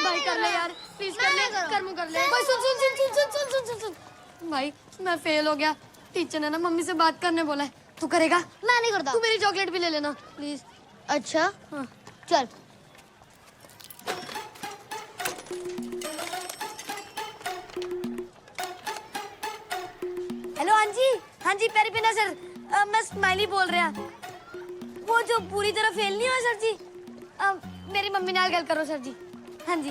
भाई कर ले यार, प्लीज कर ले, कर ले। भाई सुन सुन सुन सुन सुन सुन सुन सुन भाई, मैं फेल हो गया। टीचर ने ना मम्मी से बात करने बोला है। तू करेगा? मैं नहीं करता। तू मेरी चॉकलेट भी ले लेना प्लीज। अच्छा हाँ चल। हेलो हाँ जी पैरी पिना सर, मैं स्माइली बोल रहा। वो जो पूरी तरह फेल नहीं हुआ सर जी, मेरी मम्मी नाल गल करो सर जी। हाँ जी।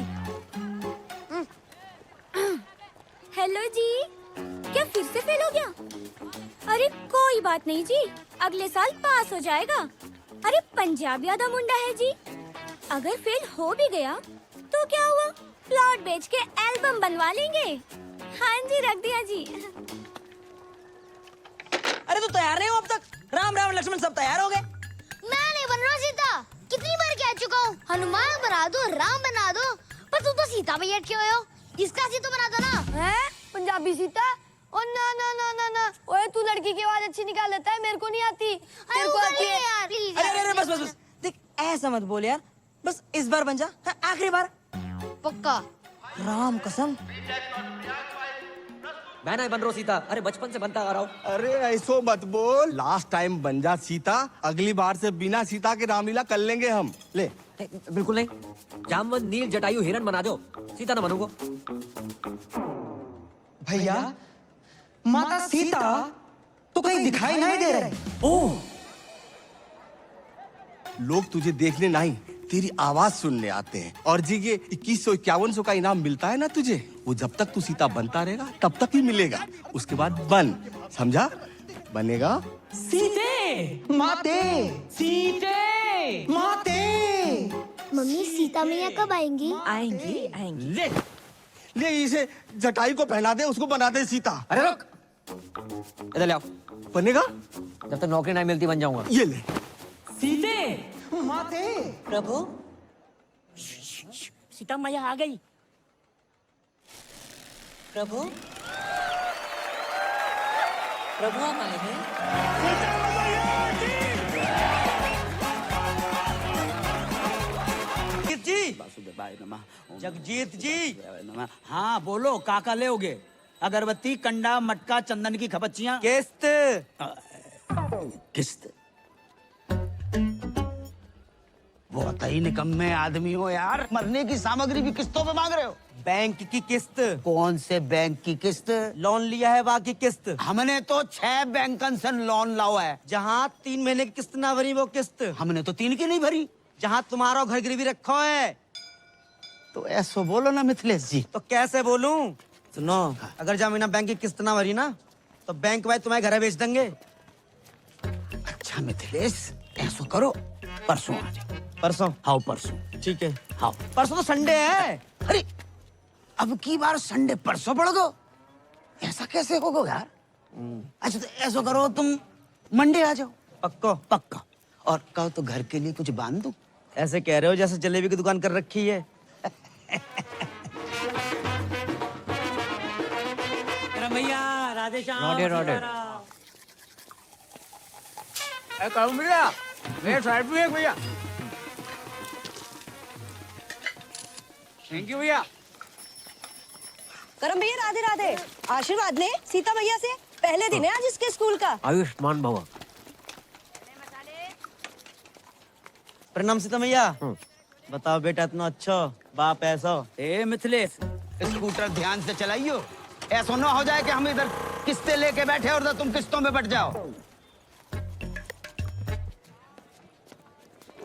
हेलो जी, क्या फिर से फेल हो गया? अरे कोई बात नहीं जी, अगले साल पास हो जाएगा। अरे पंजाबी आधा मुंडा है जी, अगर फेल हो भी गया तो क्या हुआ, प्लॉट बेच के एल्बम बनवा लेंगे। हाँ जी रख दिया जी। अरे तो तैयार नहीं हो अब तक? राम राम लक्ष्मण सब तैयार हो गए? मैं नहीं बन रहा सीता, कितनी बार कह चुका हूँ हनुमान बना दो, राम बना दो, पर तू तो सीता पे अटके हुए हो। इसका सीता बना दो ना। हैं? पंजाबी सीता? ओ ना ना ना ना ना, ओए तू लड़की की आवाज अच्छी निकाल लेता है, मेरे को नहीं आती। तेरे को आती है यार प्लीज। अरे बस बस बस, देख ऐसा मत बोल यार, बस इस बार बन जा, हाँ, आखिरी बार। पक्का। राम कसम। मैं नहीं बन रहा सीता, अरे बचपन से बनता आ रहा हूँ। अरे ऐसो मत बोल, लास्ट टाइम बन जा सीता, अगली बार से बिना सीता के रामलीला कर लेंगे हम। ले बिल्कुल नहीं, जामवंत नील जटायु हिरण बना दो, सीता ना बनूंगा। भैया माता सीता तो कहीं दिखाई नहीं दे रही। ओह, लोग तुझे देखने नहीं, तेरी आवाज सुनने आते हैं। और जी ये 2151 का इनाम मिलता है ना तुझे, वो जब तक तू सीता बनता रहेगा तब तक ही मिलेगा। उसके बाद बन, समझा? बनेगा? सीते माते, सीते माते। मम्मी सीता मैया कब आएंगी? आएंगी आएंगी। ले ले इसे जटाई को पहना दे, उसको बना दे सीता। अरे रुक, इधर ले आओ। बनेगा? जब तक नौकरी नहीं मिलती बन जाऊंगा। ये ले। सीते माते। प्रभु सीता मैया आ गई। प्रभु प्रभु आप आए हैं? जगजीत जी, हाँ बोलो, काका ले होगे? अगरबत्ती, कंडा, मटका, चंदन की खपच्चियाँ। किस्त। किस्त? बहुत ही निकम्मे आदमी हो यार, मरने की सामग्री भी किस्तों पे मांग रहे हो। बैंक की किस्त। कौन से बैंक की किस्त? लोन लिया है बाकी किस्त। हमने तो 6 बैंकन से लोन लाओ है। जहाँ 3 महीने की किस्त ना भरी वो किस्त। हमने तो 3 की नहीं भरी। जहाँ तुम्हारा घर गिरवी रखा है। तो ऐसो बोलो ना मिथिलेश जी। तो कैसे बोलूं? सुनो, अगर जमीना बैंक की किस्त ना भरी ना तो बैंक वाले तुम्हारे घर बेच देंगे। अच्छा मिथिलेश, ऐसो करो, परसों आ जाओ। परसों? हाँ परसों। ठीक है। हाँ परसों तो संडे है। अरे अब की बार संडे परसों पड़ गो, ऐसा कैसे होगा यार? अच्छा तो ऐसा करो, तुम मंडे आ जाओ। पक्को? पक्का। और कहो तो घर के लिए कुछ बांध दूं? ऐसे कह रहे हो जैसे जलेबी की दुकान कर रखी है। भैया राधे श्याम। Nodded, nodded. भैया मेरे साइड में एक भैया। थैंक यू भैया। करम भैया राधे राधे, आशीर्वाद ले सीता मैया से। पहले दिन है आज इसके स्कूल का। आयुष्मान भवा। प्रणाम सीता मैया। बताओ बेटा, इतना अच्छा बाप ऐसा। ए मिथिलेश, स्कूटर ध्यान से चलाइयो, ऐसा ना हो जाए कि हम इधर किस्तें लेके बैठे और तुम किस्तों में बट जाओ।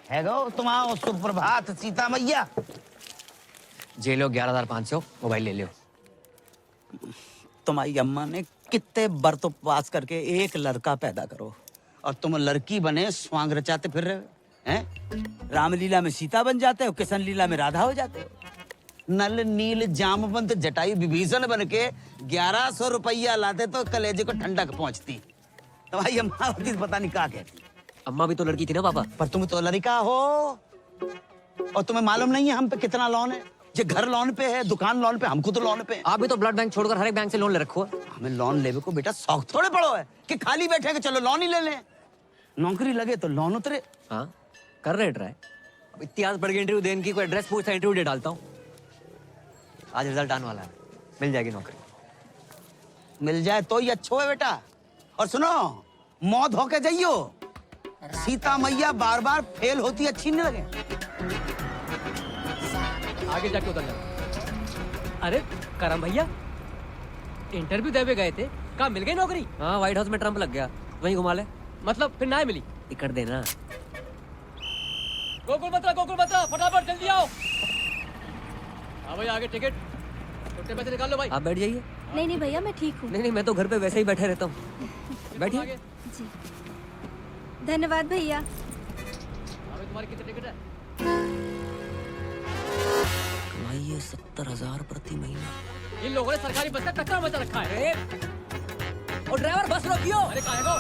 है गो तुम आओ, सुप्रभात सीता मैया। जे लो 11,500, मोबाइल ले लियो। तुम्हारी अम्मा ने कितने बरतों पास करके एक लड़का पैदा करो और तुम लड़की बने स्वांग रचाते फिर रहे हो हैं? रामलीला में सीता बन जाते हो, किशन लीला में राधा हो जाते हो। नल नील जामवंत जटायु विभीषण बन के 1100 रुपया लाते तो कलेजे को ठंडक पहुंचती। तुम्हारी अम्मा होती तो पता नहीं क्या कहती। अम्मा भी तो लड़की थी ना पापा। पर तुम तो लड़का हो, और तुम्हें मालूम नहीं है हम पे कितना लोन है? ये घर लोन पे है, दुकान लोन पे, हमको तो लोन पे है। आप भी तो ब्लड बैंक छोड़कर हर एक बैंक से लोन ले रखो है। हमें लोन लेवे को बेटा शौक थोड़े पड़ो है कि खाली बैठे के चलो लोन ही ले लें। नौकरी लगे तो लोन उतरे। हाँ कर रहे ट्राई। अब इतिहास पढ़ के इंटरव्यू देने की कोई एड्रेस पूछता इंटरव्यू दे डालता हूँ। आज रिजल्ट आने वाला है, मिल जाएगी नौकरी। मिल जाए तो ही अच्छो है बेटा। और सुनो, मौत होके जाइयो, सीता मैया बार बार फेल होती अच्छी नहीं लगे। आगे जाके उतर जाना। अरे करम भैया, इंटरव्यू देवे गए थे, कहाँ मिल गई नौकरी? हाँ, व्हाइट हाउस में ट्रम्प लग गया, वहीं घुमा ले। मतलब फिर ना मिली? टिकट देना। गोकुल बत्रा, फटाफट जल्दी आओ। हाँ भाई, आगे टिकट, छोटे पैसे निकाल लो भाई। आप बैठ जाइए। नहीं भैया, मैं ठीक हूँ। नहीं, मैं तो घर पे वैसे ही बैठे रहता हूँ। बैठिए। जी, धन्यवाद भैया। अभी तुम्हारी कितनी टिकट है? कमाइए 70,000 प्रति महीना। इन लोगों ने सरकारी बस का टक्कर मचा रखा है। और ड्राइवर बस रोकियो। अरे कहाँ है वो?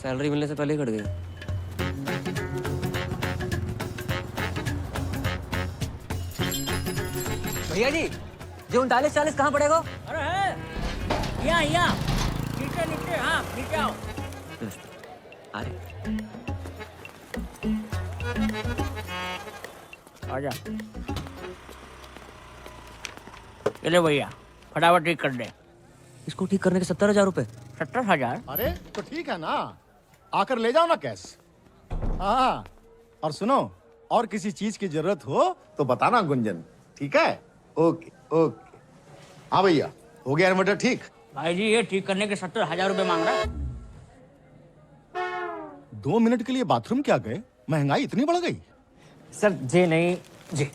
सैलरी मिलने से पहले ही कट गई। भैया जी, जो 39-40 कहाँ पड़ेगा? अरे है, यहाँ नीचे, हाँ नीचे आओ। अरे आजा। चले भैया, फटाफट ठीक कर दे। इसको ठीक करने के 70,000 रुपए। 70,000? अरे तो ठीक है ना, आकर ले जाओ ना कैश। हाँ, और सुनो, और किसी चीज की जरूरत हो तो बताना गुंजन, ठीक है? Okay okay. हाँ भैया, हो गया इन्वर्टर ठीक? भाई जी, ये ठीक करने के 70,000 रुपए मांग रहा है। 2 मिनट के लिए बाथरूम क्या गए? महंगाई इतनी बढ़ गई? सर जी नहीं जी।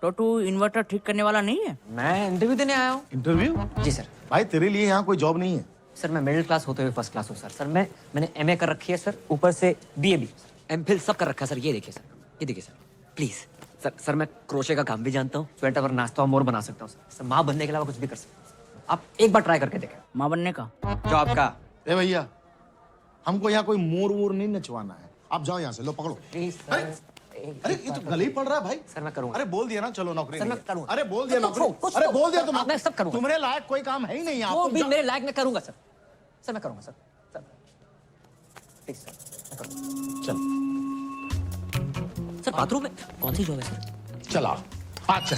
तो तू इन्वर्टर ठीक करने वाला नहीं है? मैं इंटरव्यू देने आया हूँ। इंटरव्यू? जी सर। भाई तेरे लिए यहाँ कोई जॉब नहीं है। सर मैं मिडिल क्लास होते हुए फर्स्ट क्लास हूँ सर। सर मैंने एमए कर रखी है सर, ऊपर से बीए भी, एमफिल सब कर रखा है सर। ये देखिए सर, ये देखिए सर, प्लीज सर मैं क्रोशे का काम भी जानता हूँ, स्वेटर और नाश्ता और मोर बना सकता हूँ सर। माँ बनने के अलावा कुछ भी कर सकता हूँ। आप एक बार ट्राई करके देखें। माँ बनने का? जॉब का। ए भैया, हमको यहाँ कोई मोर वोर नहीं नचवाना है। आप जाओ यहाँ से, लो पकड़ो। अरे ये तो गले ही पड़ रहा है भाई। सर मैं करूँगा। अरे बोल दिया ना, चलो नौकरी सर, नहीं मैं है। करूँगा। अरे बोल दिया तो नौकरी। कुछ अरे तो- बोल दिया तुम। मैं सब करूँगा। तुम्हारे लायक कोई काम है ही नहीं यहाँ। वो तुम भी जाओ। मेरे लायक मैं करूँगा सर। सर मैं करूँगा सर। सर प्लीज सर, मैं करूँगा। चल सर बाथरूम में कौन सी जॉब है सर? चला, अच्छा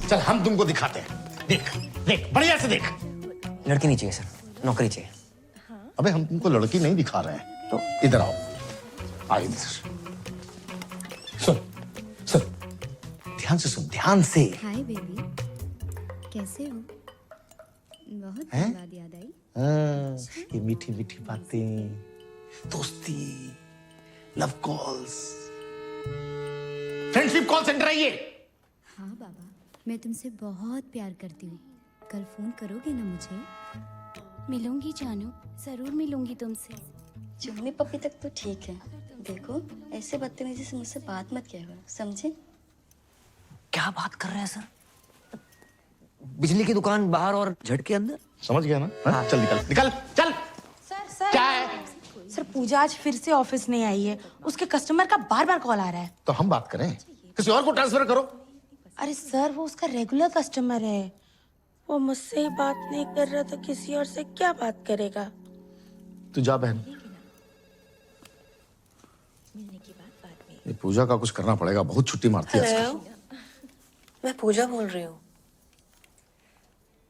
चल हम तुमको दिखाते हैं। देख देख, बढ़िया से देख। लड़की नहीं चाहिए सर, नौकरी चाहिए। अबे हम तुमको लड़की नहीं दिखा रहे हैं, तो इधर आओ। आओ इधर। सुन सुन, ध्यान से सुन, ध्यान से। हाय बेबी, कैसे हो? बहुत हैं? बाद याद आई। हाँ, ये मीठी मीठी बातें, दोस्ती, love calls, friendship call centre है ये। हाँ बाबा, मैं तुमसे बहुत प्यार करती हूँ। कल फोन करोगे ना मुझे? मिलूंगी जानू, जरूर मिलूंगी तुमसे। चुम्मी पप्पी तक तो ठीक है, देखो ऐसे बदतमीजी से मुझसे बात मत किया करो, समझे? क्या बात कर रहे हैं सर? बिजली की दुकान बाहर और झटके अंदर। समझ गया ना? हाँ? चल निकल निकल चल। सर क्या है? सर पूजा आज फिर से ऑफिस नहीं आई है, उसके कस्टमर का बार बार कॉल आ रहा है। तो हम बात करें, किसी और को ट्रांसफर करो। अरे सर, वो उसका रेगुलर कस्टमर है, वो मुझसे ही बात नहीं कर रहा तो किसी और से क्या बात करेगा? तू जा बहन, ये पूजा का कुछ करना पड़ेगा, बहुत छुट्टी मारती है आजकल। मैं पूजा बोल रही हूँ।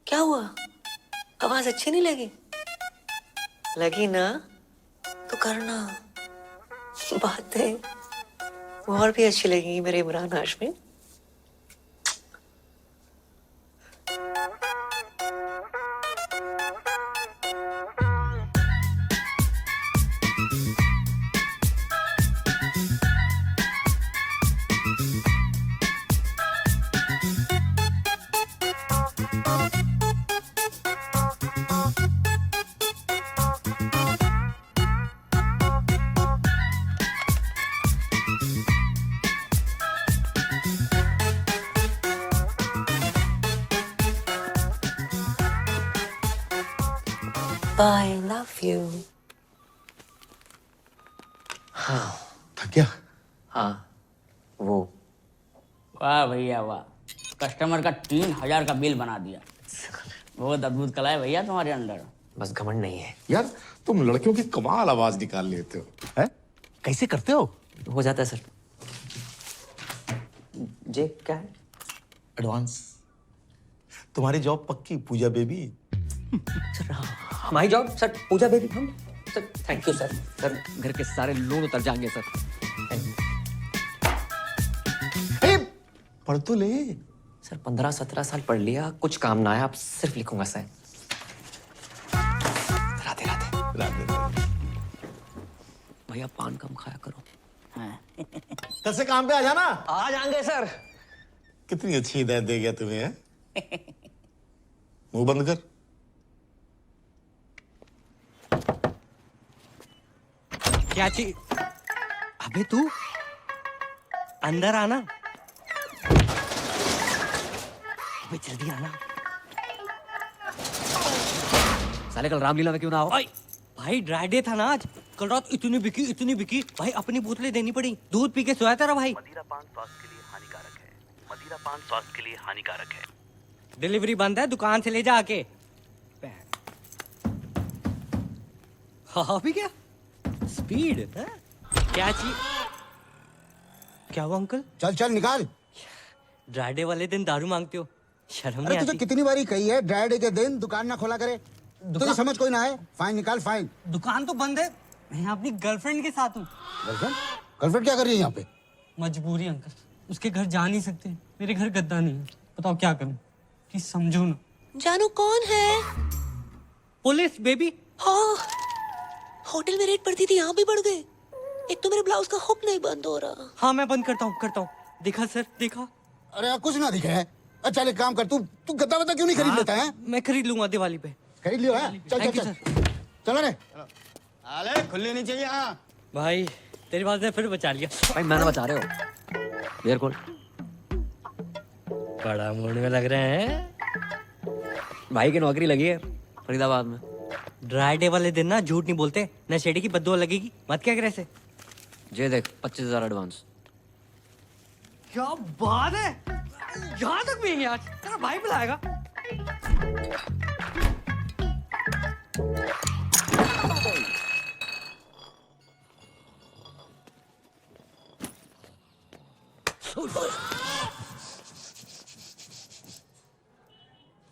क्या हुआ? आवाज अच्छी नहीं लगी? लगी ना तो करना, बातें और भी अच्छी लगेंगी मेरे Imran Hashmi. I love you. थक गया? हाँ वो। वाह भैया वाह, कस्टमर का 3000 का बिल बना दिया। बहुत अद्भुत कला है भैया तुम्हारे अंदर। बस घमंड नहीं है। यार तुम लड़कियों की कमाल आवाज निकाल लेते हो। हैं? कैसे करते हो जाता है सर। जे क्या है? एडवांस। तुम्हारी जॉब पक्की पूजा बेबी। सर हमारी जॉब सर पूजा बेबी हम sir thank you sir. Sir घर के सारे लोन उतर जाएंगे सर। अरे पढ़ तो ले। सर 15-17 साल पढ़ लिया, कुछ काम ना आया, अब सिर्फ लिखूंगा सर। राधे राधे। राधे। भैया पान कम खाया करो। कल से काम पे आ जाना। आ जाएंगे सर। कितनी अच्छी हिदायत दे गया तुम्हें। हैं? मुंह बंद कर। क्या चीज? अबे तू अंदर आना। अबे जल्दी आना। साले कल रामलीला में क्यों ना आओ? भाई ड्राई डे था ना आज। कल रात इतनी बिकी भाई, अपनी बोतलें देनी पड़ी। दूध पी के सोया तेरा भाई। मदिरा पान स्वास्थ्य के लिए हानिकारक है। मदिरा पान स्वास्थ्य के लिए हानिकारक है। डिलीवरी बंद है, दुकान से ले जा आके। हाँ भी क्या स्पीड है? क्या चीज? क्या हुआ अंकल? चल चल निकाल। ड्राई डे वाले दिन दारू मांगते हो, शर्म अरे नहीं तुझे आती? कितनी बारी कही है ड्राई डे के दिन दुकान ना खोला करे। तुझे समझ कोई ना है। फाइन निकाल फाइन। दुकान तो बंद है, मैं अपनी गर्लफ्रेंड के साथ हूँ। गर्लफ्रेंड? गर्लफ्रेंड क्या कर रही है यहाँ पे? मजबूरी अंकल, उसके घर जा नहीं सकते। मेरे घर गद्दा नहीं है, बताओ क्या करूँ? प्लीज समझो ना। जानू कौन है? Police baby. हाँ, होटल में रेड पड़ती थी, यहाँ भी बढ़ गए। एक तो मेरे ब्लाउज का हुक नहीं बंद हो रहा। हाँ मैं बंद करता हूँ। देखा सर, देखा? अरे यार कुछ ना दिखा है। अच्छा एक काम कर, तू गद्दा वद्दा क्यों नहीं खरीद लेता है? मैं खरीद लूंगा दिवाली पे। खरीद लियो है? चल Thank चल you, चल चलो रे। अरे खुलनी नहीं चाहिए। हाँ भाई तेरी बात ने फिर बचा लिया। भाई मैंने बचा रहे हो। Beer call. बड़ा मूड में लग रहे हैं। भाई की नौकरी लगी है फरीदाबाद में। ड्राई डे वाले दिन ना झूठ नहीं बोलते, नशेड़ी की बददुआ लगेगी। मत क्या करे ऐसे। जे देख 25,000 एडवांस। क्या बात है, यहाँ तक भी आज तेरा भाई बुलाएगा।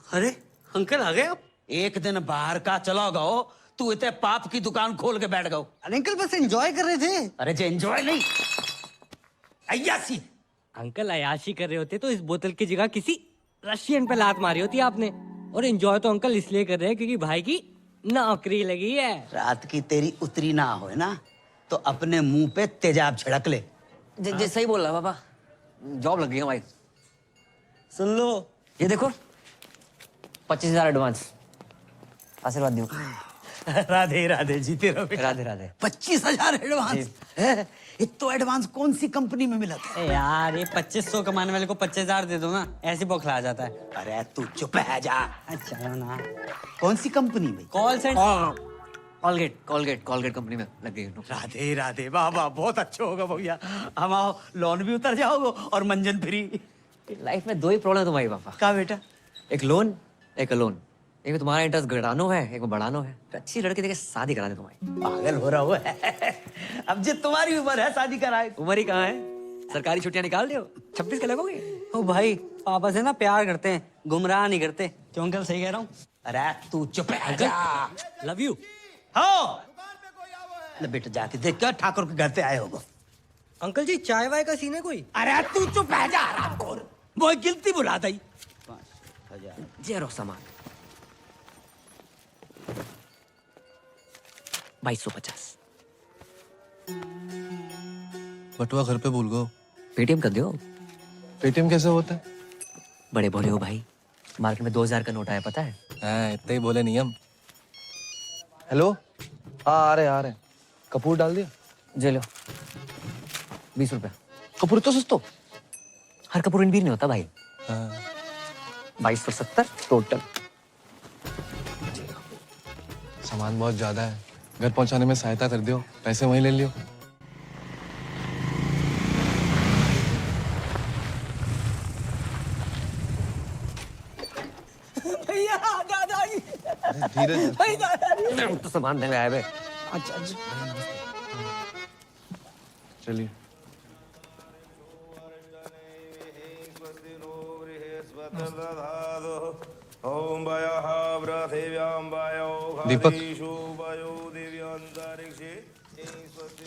अरे अंकल आ गए आप? एक दिन बाहर का चला गओ, तू इतने पाप की दुकान खोल के बैठ गओ। अरे अंकल बस एंजॉय कर रहे थे। अरे जे एंजॉय नहीं, अय्यासी। अंकल अयाशी कर रहे होते तो इस बोतल की जगह किसी रशियन पे लात मारी होती आपने। और एंजॉय तो अंकल इसलिए कर रहे हैं क्योंकि भाई की नौकरी लगी है। रात की तेरी उतरी ना हो ना तो अपने मुंह पे तेजाब छिड़क ले। जे सही बोल रहा पापा, जॉब लग गई है भाई। सुन लो, ये देखो 25,000 एडवांस। आशीर्वाद दियो। राधे राधे, जीते रहो। राधे राधे। 25,000 एडवांस? इतो एडवांस कौन सी कंपनी में मिला था? यार ये 2500 कमाने वाले को 25,000 दे दो ना, ऐसे बौखला जाता है। अरे तू चुप है जा। अच्छा ना, कौन सी कंपनी में? Call centre. कॉलगेट कंपनी में लग गई। राधे राधे, वाह वाह, बहुत अच्छा होगा भैया। हम आओ, लोन भी उतर जाओगे और मंजन फ्री। लाइफ में दो ही प्रॉब्लम है तुम्हारी पापा। क्या बेटा? एक लोन, एक अलोन। एक में तुम्हारा इंटरेस्ट घटानो है, एक में बढ़ानो है। तो अच्छी लड़की देके शादी करा दे तुम्हारी। पागल हो रहा हुआ है। अब जो तुम्हारी उम्र है शादी कराए। उम्र ही कहाँ है, सरकारी छुट्टियां निकाल दियो। 26 के लगोगे। ओ भाई पापा से ना प्यार करते हैं, गुमराह नहीं करते। क्यों अंकल सही कह रहा हूँ? अरे तू चुप है जा। Love you. हो ले बेटा, जाके देख क्या ठाकुर के घर से आए होगो। अंकल जी चाय वाय का सीन है कोई? अरे तू चुप है जा, रामखोर। वो गिनती बुला दी। 5,000 जेरो सामान 2250। बटुआ घर पे भूल गो। पेटीएम कर दो। पेटीएम कैसे होता है? बड़े भोले हो भाई, मार्केट में 2000 का नोट आया पता है? हाँ, इतना ही बोले नियम। हेलो, हाँ आ रहे। कपूर डाल दिया? जे लो 20 रुपया। कपूर तो सस्तो। हर कपूर इनवीर नहीं होता भाई। हाँ। 2270 टोटल। सामान बहुत ज्यादा है, घर पहुंचाने में सहायता कर दियो, पैसे वहीं ले लियो। दादाजी धीरे तो सामान देने आए बे। अच्छा अच्छा चलिए दीपक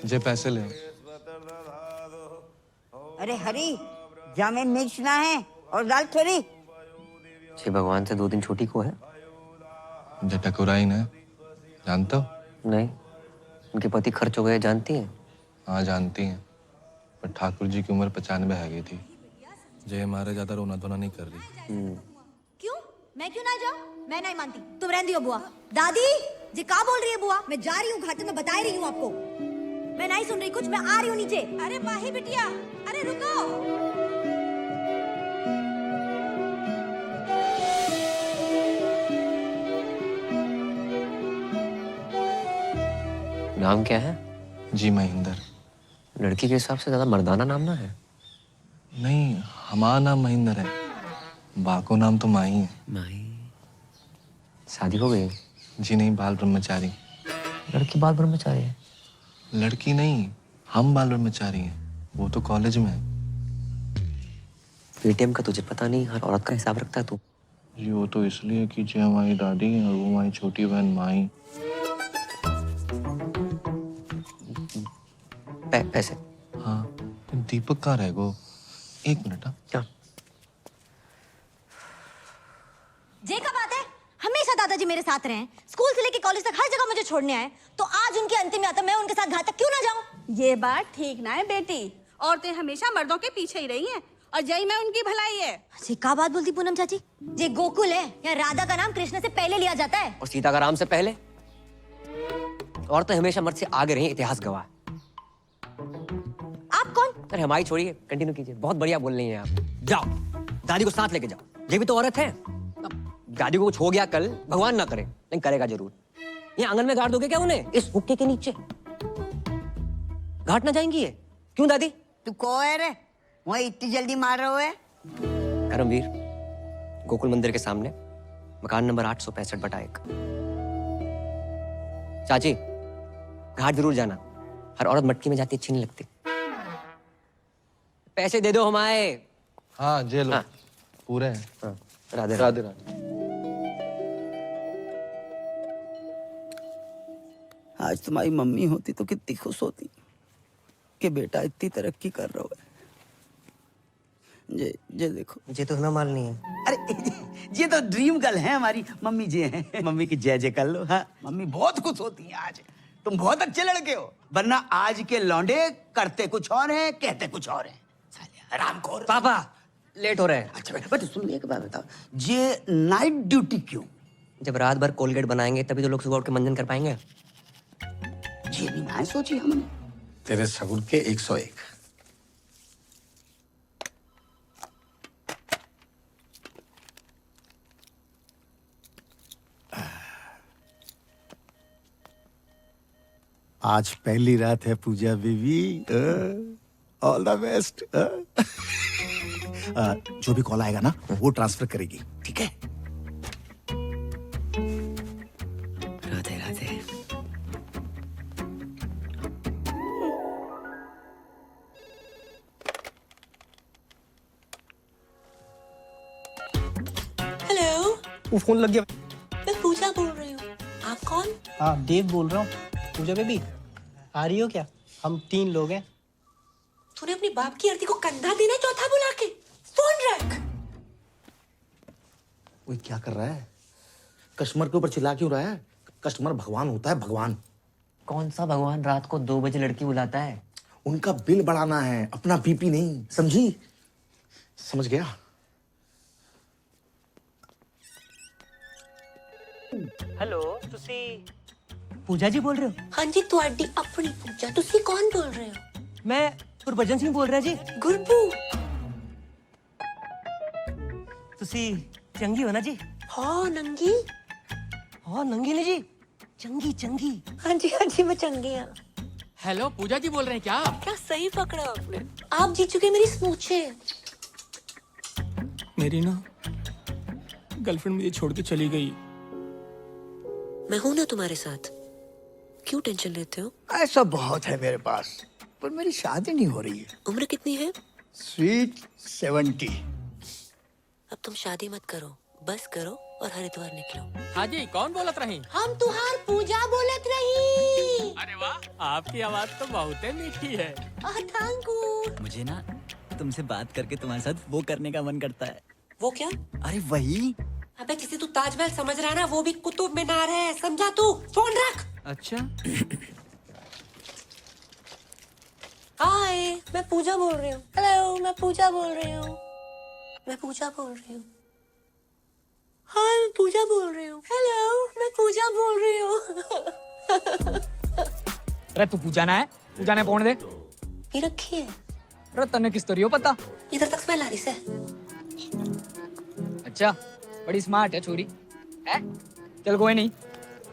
जे पैसे ले। अरे हरी जामे मिर्च ना है और दाल थोड़ी। छे भगवान से 2 दिन छोटी को है। जे टकुराई ने जानते हो? नहीं, उनके पति खर्च हो गए जानती हैं? हाँ जानती हैं, पर ठाकुर जी की उम्र 95 है गई थी। जय हमारे ज्यादा रोना धोना नहीं कर रही। क्यों? मैं क्यों ना जाऊं? मैं नहीं मानती। तुम रहने दियो बुआ। दादी जी का बोल रही है बुआ? मैं जा रही हूँ घाटे में, बता रही हूँ आपको। मैं नहीं सुन रही कुछ, मैं आ रही हूँ नीचे। अरे माही बिटिया, अरे रुको। नाम क्या है? जी महेंद्र। लड़की के हिसाब से ज्यादा मर्दाना नाम ना है। नहीं, हमारा नाम महेंद्र है, बाको नाम तो माही है। माही? शादी हो गई? जी नहीं, बाल ब्रह्मचारी। लड़की बाल ब्रह्मचारी है? लड़की नहीं, हम बाल ब्रह्मचारी हैं, वो तो कॉलेज में है। पेटीएम का तुझे पता नहीं, हर औरत का हिसाब रखता है तू। जी वो तो इसलिए कि जे हमारी दादी है और वो हमारी छोटी बहन माही। पैसे? हाँ, दीपक कहाँ रह गो? 1 मिनट। क्या? जे का बात है, हमेशा दादाजी मेरे साथ रहे। स्कूल से लेके कॉलेज तक हर जगह मुझे छोड़ने आए, तो आज उनकी अंतिम यात्रा मैं उनके साथ घाट तक क्यों ना जाऊं? ये बात ठीक ना है बेटी। औरतें हमेशा मर्दों के पीछे ही रही हैं और जय में उनकी भलाई है। जी का बात बोलती पूनम चाची? जे गोकुल है या राधा का नाम कृष्ण से पहले लिया जाता है और सीता का राम से पहले? औरतें हमेशा मर्द से आगे रही, इतिहास गवाह। आप कौन? अरे हमारी छोड़िए, कंटिन्यू कीजिए। बहुत बढ़िया बोल रही हैं आप। जाओ, दादी को साथ लेके जाओ। ये भी तो औरत है। दादी को कुछ हो गया कल, भगवान ना करे, लेकिन करेगा जरूर। ये आंगन में गाड़ दोगे क्या उन्हें, इस हुक्के के नीचे? घाट ना जाएंगी ये? क्यों दादी? तू को है रे? वही इतनी जल्दी मार रहे हो है? धर्मवीर, गोकुल मंदिर के सामने, मकान नंबर 865/1। चाची, घाट जरूर जाना। हर औरत मटकी में जाती अच्छी नहीं लगती। पैसे दे दो हमारे। हाँ जे लो। हाँ। पूरे हैं। हाँ। राधे राधे राधे। आज तुम्हारी मम्मी होती तो कितनी खुश होती कि बेटा इतनी तरक्की कर रहा है। जे देखो, ये तो ना मालनी है। अरे ये तो ड्रीम गर्ल है हमारी मम्मी जी हैं। मम्मी की जय जय कर लो। हाँ, मम्मी बहुत खुश होती हैं आज। तुम बहुत अच्छे लड़के हो, वरना आज के लौंडे करते कुछ और हैं, कहते कुछ और हैं। साले हरामखोर। पापा लेट हो रहे हैं। अच्छा बेटा सुन, एक बात बताओ, ये नाइट ड्यूटी क्यों? जब रात भर कोलगेट बनाएंगे तभी तो लोग सुबह उठ के मंजन कर पाएंगे। ये भी ना सोची हमने। तेरे सगुन के 101। आज पहली रात है पूजा बेबी। All the best. जो भी कॉल आएगा ना वो ट्रांसफर करेगी, ठीक है? राधे राधे। हेलो, वो फोन लग गया। मैं पूजा बोल रही हूँ। आप कौन? हाँ देव बोल रहा हूँ। पूजा बेबी आ रही हो क्या? हम 3 लोग हैं। तूने अपनी बाप की आरती को कंधा देना चौथा बुला के फोन रख। वो क्या कर रहा है? कस्टमर के ऊपर चिल्ला क्यों रहा है? कस्टमर भगवान होता है, भगवान। कौन सा भगवान रात को 2 बजे लड़की बुलाता है? उनका बिल बढ़ाना है, अपना बीपी नहीं, समझी? समझ गया? हेलो, तुसी पूजा जी बोल रहे हो? हाँ जी, ਤੁਹਾਡੀ अपनी पूजा। तुसी कौन बोल रहे हो? मैं गुरबचन सिंह बोल रहा जी। गुरबू। तुसी चंगी हो ना जी? हाँ नंगी। हाँ नंगी नहीं जी, चंगी चंगी। हाँ जी मैं चंगी हूँ। हेलो, पूजा जी बोल रहे हैं क्या? क्या सही पकड़ा आपने। आप जीत चुके मेरी स्मूचे। मेरी ना गर्लफ्रेंड मुझे छोड़ के चली गई। मैं हूं ना तुम्हारे साथ, क्यों टेंशन लेते हो? ऐसा बहुत है मेरे पास, पर मेरी शादी नहीं हो रही है। उम्र कितनी है? स्वीट 70। अब तुम शादी मत करो, बस करो और हरिद्वार निकलो। हाँ जी, कौन बोलत रही? हम तुहार पूजा बोलत रही। अरे वाह, आपकी आवाज तो बहुत ही मीठी है। Thank you. मुझे ना तुमसे बात करके तुम्हारे साथ वो करने का मन करता है। वो क्या? अरे वही। अबे जिसे तू ताजमहल समझ रहा है ना, वो भी कुतुब मीनार है, समझा तू? फोन रख। अच्छा। हाय, मैं पूजा बोल रही हूँ। हेलो, मैं पूजा बोल रही हूँ। मैं पूजा बोल रही हूँ। हाय, मैं पूजा बोल रही हूँ। हेलो, मैं पूजा बोल रही हूँ। अरे तू पूजा ना है, पूजा ने फोन दे। ये रखी है। अरे तन्ने किस तरी हो पता? इधर तक स्मेल आ रही से। अच्छा, बड़ी स्मार्ट है छोरी। है? चल कोई नहीं,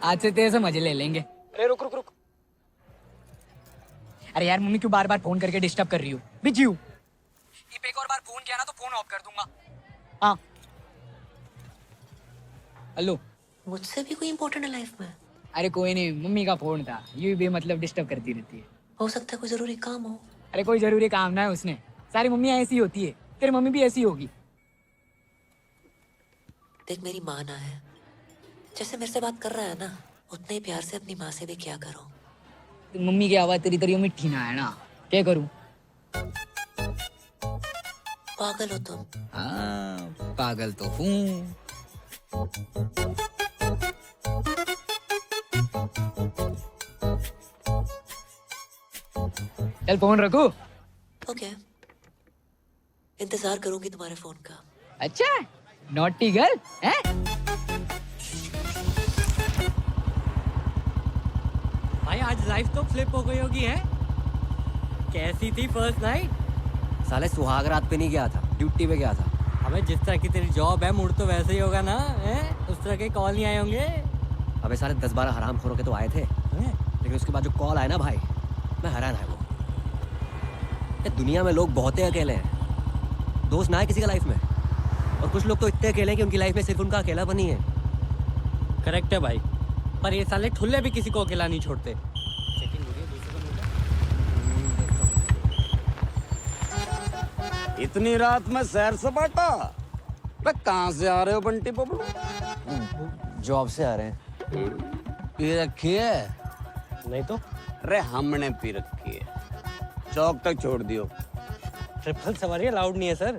आज से तेरे से मजे ले लेंगे। अरे रुक रुक रुक। अरे यार मम्मी क्यों बार बार फोन करके डिस्टर्ब कर रही हो? बिजी हूँ। एक और बार फोन किया ना तो फोन ऑफ कर दूंगा। हाँ। हेलो। मुझसे भी कोई इम्पोर्टेंट है लाइफ में? अरे कोई नहीं, मम्मी का फोन था, यूं भी मतलब डिस्टर्ब करती रहती है। हो सकता है कोई जरूरी काम हो। अरे कोई जरूरी काम ना है उसने, सारी मम्मियाँ ऐसी होती है, तेरी मम्मी भी ऐसी होगी। देख मेरी माँ ना है, जैसे मेरे से बात कर रहा है ना, उतने ही प्यार से अपनी माँ से भी क्या करो। तो मम्मी की आवाज तेरी तरी मिठी ना है ना, क्या करूं? पागल हो तुम। हाँ, पागल तो हूँ। चल फोन रखो। ओके, इंतजार करूंगी तुम्हारे फोन का। अच्छा, नॉटी गर्ल है? भाई आज लाइफ तो फ्लिप हो गई होगी है? कैसी थी फर्स्ट नाइट? साले सुहाग रात पे नहीं गया था, ड्यूटी पे गया था। अबे जिस तरह की तेरी जॉब है, मूड तो वैसे ही होगा ना, हैं? उस तरह के कॉल नहीं आए होंगे? अबे साले 10-12 हरामखोरों के तो आए थे, लेकिन उसके बाद जो कॉल आया ना भाई, मैं हैरान है वो। ये दुनिया में लोग बहुत ही अकेले हैं, दोस्त ना है किसी का लाइफ में, और कुछ लोग तो इतने अकेले हैं कि उनकी लाइफ में सिर्फ उनका अकेलापन ही है। करेक्ट है भाई, पर ये साले ठुल्ले भी किसी को अकेला नहीं छोड़ते। इतनी रात में सैर सपाटा? कहाँ से आ रहे हो बंटी बबलू? जॉब से आ रहे हैं। पी रखी है? नहीं तो। अरे हमने पी रखी है, चौक तक छोड़ दियो। ट्रिपल सवारी अलाउड नहीं है सर।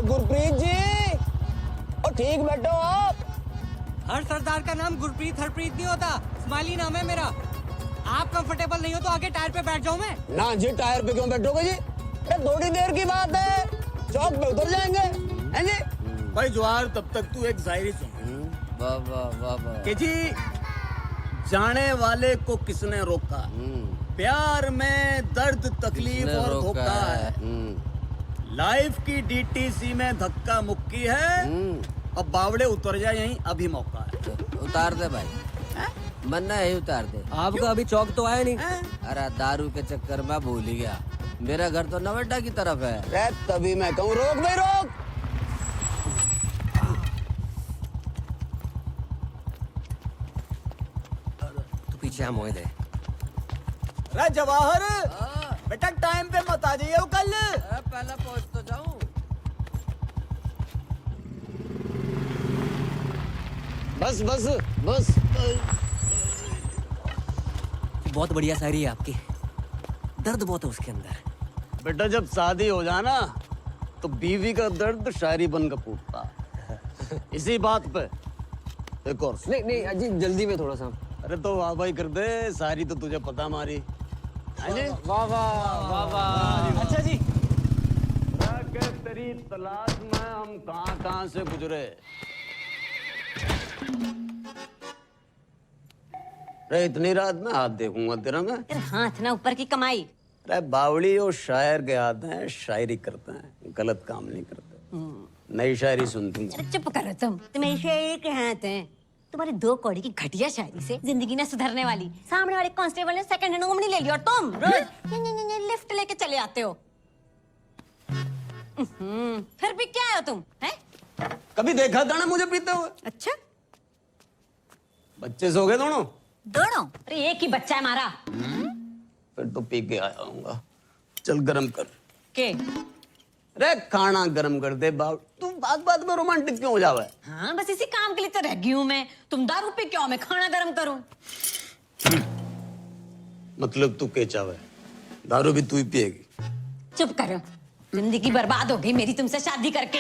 गुरप्रीत जी, और ठीक बैठो आप। हर सरदार का नाम गुरप्रीत हरप्रीत नहीं होता, स्माइली नाम है मेरा। आप कंफर्टेबल नहीं हो तो आगे टायर पे बैठ जाऊं मैं? ना जी, टायर पे क्यों बैठोगे जी? अरे थोड़ी देर की बात है, चौक पे उतर जाएंगे, हैं जी? भाई जवाहर, तब तक तू एक शायरी सुन। वाह वाह वाह वाह। कि जी, जाने वाले को किसने रोका, प्यार में दर्द तकलीफ और धोखा है, लाइफ की डीटीसी में धक्का मुक्की है, अब बावड़े उतर जाए यहीं, अभी मौका है। उतार दे भाई, मन्ना है उतार दे। आपका अभी चौक तो आया नहीं। अरे दारू के चक्कर में भूल ही गया, मेरा घर तो नवेटा की तरफ है। तभी मैं कहूँ रोक भाई रोक। तू पीछे हम मोए दे। अरे जवाहर, बेटा टाइम पे मत आ जाइए कल। पहले पहुंच तो जाऊं। बस बस बस। बहुत बढ़िया शायरी है आपकी, दर्द बहुत है उसके अंदर। बेटा जब शादी हो जाए ना, तो बीवी का दर्द शायरी बनकर फूटता। इसी बात पे एक और नहीं नहीं अजी, जल्दी में थोड़ा सा। अरे तो वाह भाई कर दे, सारी तो तुझे पता हमारी। वाह वाह वाह। अच्छा जी, तेरी तलाश में हम कहाँ से गुजरे। अरे इतनी रात में हाथ देखूंगा तेरा मैं? हाथ ना ऊपर की कमाई। अरे बावड़ी और शायर के हाथ हैं, शायरी करते हैं, गलत काम नहीं करते। नई शायरी सुनती हूँ। चुप करो तुम्हें शायरी के हाथ हैं। तुम्हारी 2 कौड़ी की घटिया शायरी से जिंदगी न सुधरने वाली। सामने वाले कांस्टेबल ने सेकंड हैंड उंगली ले ली और तुम रोज लिफ्ट लेके चले आते हो। फिर भी क्या हो तुम हैं? कभी देखा था ना मुझे पीते हुए? अच्छा बच्चे सो गए दोनों? दोनों? अरे एक ही बच्चा है हमारा। फिर तो पी के आया हूँगा। चल गरम कर के? अरे खाना गरम कर दे बाप। तू बात बात में रोमांटिक क्यों हो जावे? हाँ बस इसी काम के लिए तो रह गई हूँ मैं। तुम दारू पे क्यों, मैं खाना गरम करूँ? मतलब तू के चावे? दारू भी तू ही पिएगी? चुप करो, जिंदगी बर्बाद हो गई मेरी तुमसे शादी करके।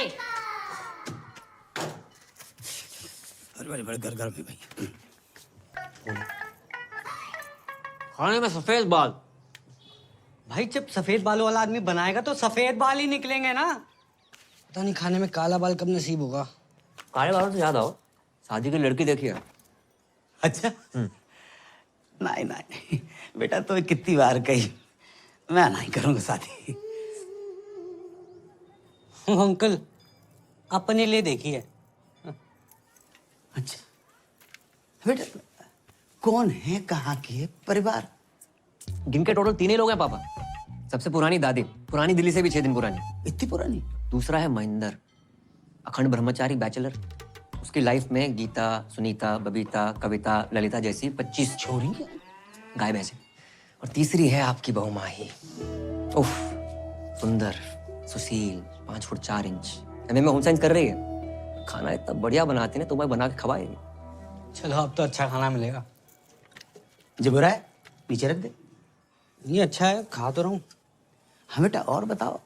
अरे बड़े घर घर भी भाई। खाने में सफेद बाल। भाई जब सफेद बालों वाला आदमी बनाएगा तो सफेद बाल ही निकलेंगे ना। पता नहीं खाने में काला बाल कब नसीब होगा। काले बालों से याद आओ, शादी की लड़की देखिए। अच्छा नहीं नहीं बेटा, तो कितनी बार कही मैं नहीं करूंगा शादी। अंकल अपने लिए देखिए। अच्छा बेटा, कौन है, कहाँ के परिवार? गिन के टोटल 3 ही लोग हैं पापा। सबसे पुरानी दादी, पुरानी दिल्ली से भी 6 दिन पुरानी। इतनी पुरानी? दूसरा है महेंद्र, अखंड ब्रह्मचारी बैचलर। उसकी लाइफ में गीता, सुनीता, बबीता, कविता, ललिता जैसी 25 छोरी गाय भैंसे। और तीसरी है आपकी बहू माही। उफ, सुंदर, सुशील, 5 फुट 4 इंच। एमए में होम साइंस कर रही है। खाना इतना बढ़िया बनाती है ना, तुम्हें बना के खवाएगी। चलो अब तो अच्छा खाना मिलेगा। जो बुरा है नीचे रख दे। ये अच्छा है, खा तो रहा हूँ। हाँ बेटा और बताओ।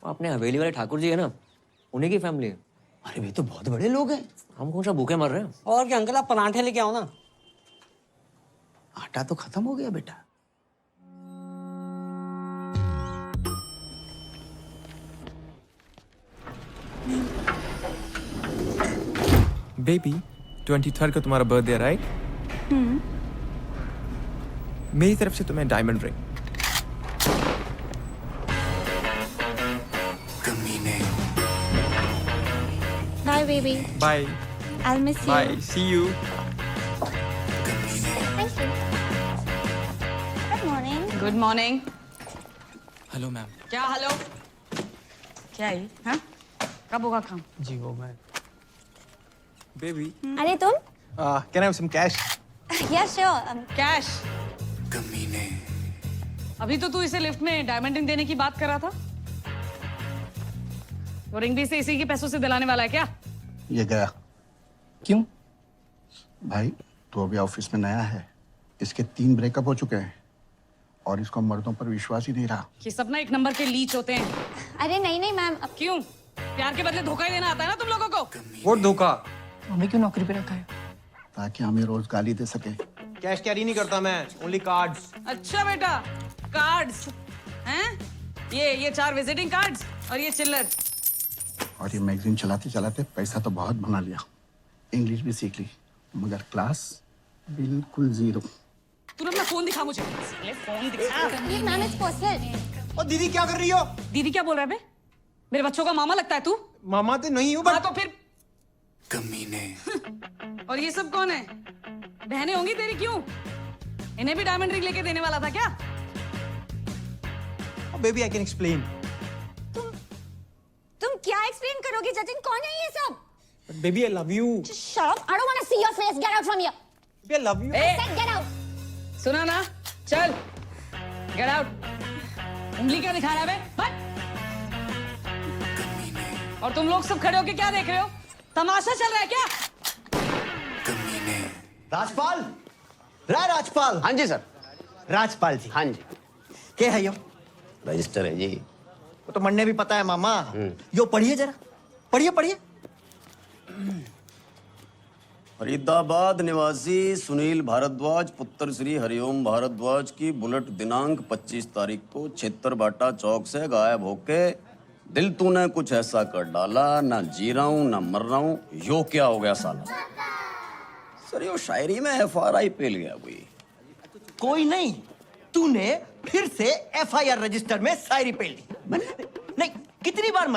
अपने हवेली वाले ठाकुर जी है ना, उन्हीं की फैमिली है। अरे वे तो बहुत बड़े लोग हैं। हम कौन सा भूखे मर रहे हैं। और क्या अंकल, आप पराठे लेके आओ ना। आटा तो खत्म हो गया बेटा। बेबी 23rd को तुम्हारा बर्थडे है राइट? मेरी तरफ से तुम्हें डायमंड रिंग। कमीने। Bye baby. Bye I'll miss you. Bye, see you. Thank you. Good morning. Good morning. Hello ma'am. क्या हेलो? क्या है? हाँ? कब होगा काम? जी वो मैं। बेबी अरे तुम? Can I have some cash? Yes, sure. Cash? कमीने। अभी तो तू इसे लिफ्ट में डायमंड रिंग देने की बात कर रहा था। वो रिंग भी इसे इसी के पैसों से दिलाने वाला है क्या? ये गया। क्यों? भाई तो अभी ऑफिस में नया है, इसके 3 ब्रेकअप हो चुके हैं और इसको मर्दों पर विश्वास ही नहीं रहा। ये सब ना एक नंबर के लीच होते हैं। अरे नहीं नहीं मैम। अब क्यों? प्यार के बदले धोखा ही देना आता है ना तुम लोगों को? वो धोखा। हमें क्यों नौकरी पे रखा है? ताकि हमें रोज गाली दे सके। कैश कैरी नहीं करता मैं, ओनली कार्ड्स। अच्छा बेटा, कार्ड्स हैं? ये 4 विजिटिंग कार्ड्स और ये चिल्लर। और ये मैगजीन चलाते चलाते पैसा तो बहुत बना लिया, इंग्लिश भी सीख ली, मगर क्लास बिल्कुल 0। तूने अपना फोन दिखा मुझे। फोन दिखा। Ma'am it's personal. और दीदी क्या कर रही हो? दीदी क्या बोल रहा है बे? मेरे बच्चों का मामा लगता है तू? मामा तो नहीं हूँ हाँ तो फिर? कमीने। और ये सब कौन है? बहनें होंगी तेरी, क्यों? इन्हें भी डायमंड रिंग लेके देने वाला था क्या? Baby I can explain. तुम क्या एक्सप्लेन करोगे जतिन? कौन है ये सब? Baby I love you. Shut up. I don't want to see your face. Get out from here. Baby I love you. I said get out. सुना ना? चल, गेट आउट। उंगली क्या दिखा रहा है बे? हट। और तुम लोग सब खड़े होके क्या देख रहे हो? तमाशा चल रहा है क्या? राजपाल, राजपाल। हाँ जी सर। राजपाल जी। हाँ जी। क्या है यो? रजिस्टर है जी। वो तो मन्ने भी पता है मामा। यो पढ़िए जरा, पढ़िए पढ़िए। फरीदाबाद निवासी सुनील भारद्वाज पुत्र श्री हरिओम भारद्वाज की बुलेट दिनांक 25 तारीख को छेत्तरबाटा चौक से गायब होके दिल तूने कुछ ऐसा कर डाला, ना जी रहा हूं ना मर रहा हूं, यो क्या हो गया साला? सर यो शायरी में FRI पेल गया कोई। कोई नहीं, तूने फिर से FIR रजिस्टर में शायरी पेल दी। नहीं, कितनी बार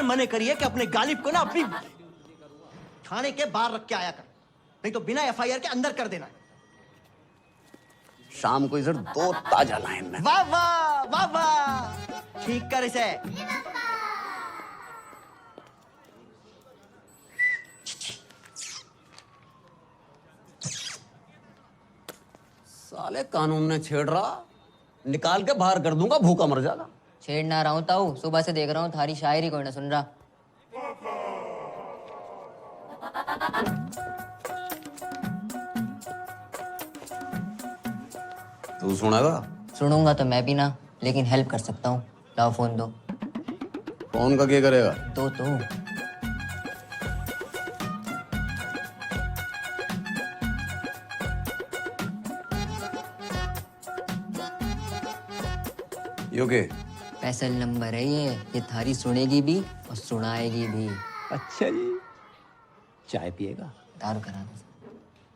मने करी है कि अपने गालिब को ना अपनी थाने के बाहर रख के आया कर, नहीं तो बिना FIR के अंदर कर देना। शाम को इधर 2 ताजा लाइन में। वाह वाह वाह वाह, ठीक कर इसे। साले कानून ने छेड़ रहा, निकाल के बाहर कर दूंगा, भूखा मर जाएगा। छेड़ ना रहा हूँ ताऊ, सुबह से देख रहा हूँ थारी शायरी कोई ना सुन रहा। तू सुनेगा? सुनूंगा तो मैं भी ना, लेकिन हेल्प कर सकता हूँ। लाओ फोन दो। फोन का क्या करेगा? तो यो के? स्पेशल नंबर है ये थारी सुनेगी भी और सुनाएगी भी। अच्छा जी। चाय पिएगा? दारू करा दो।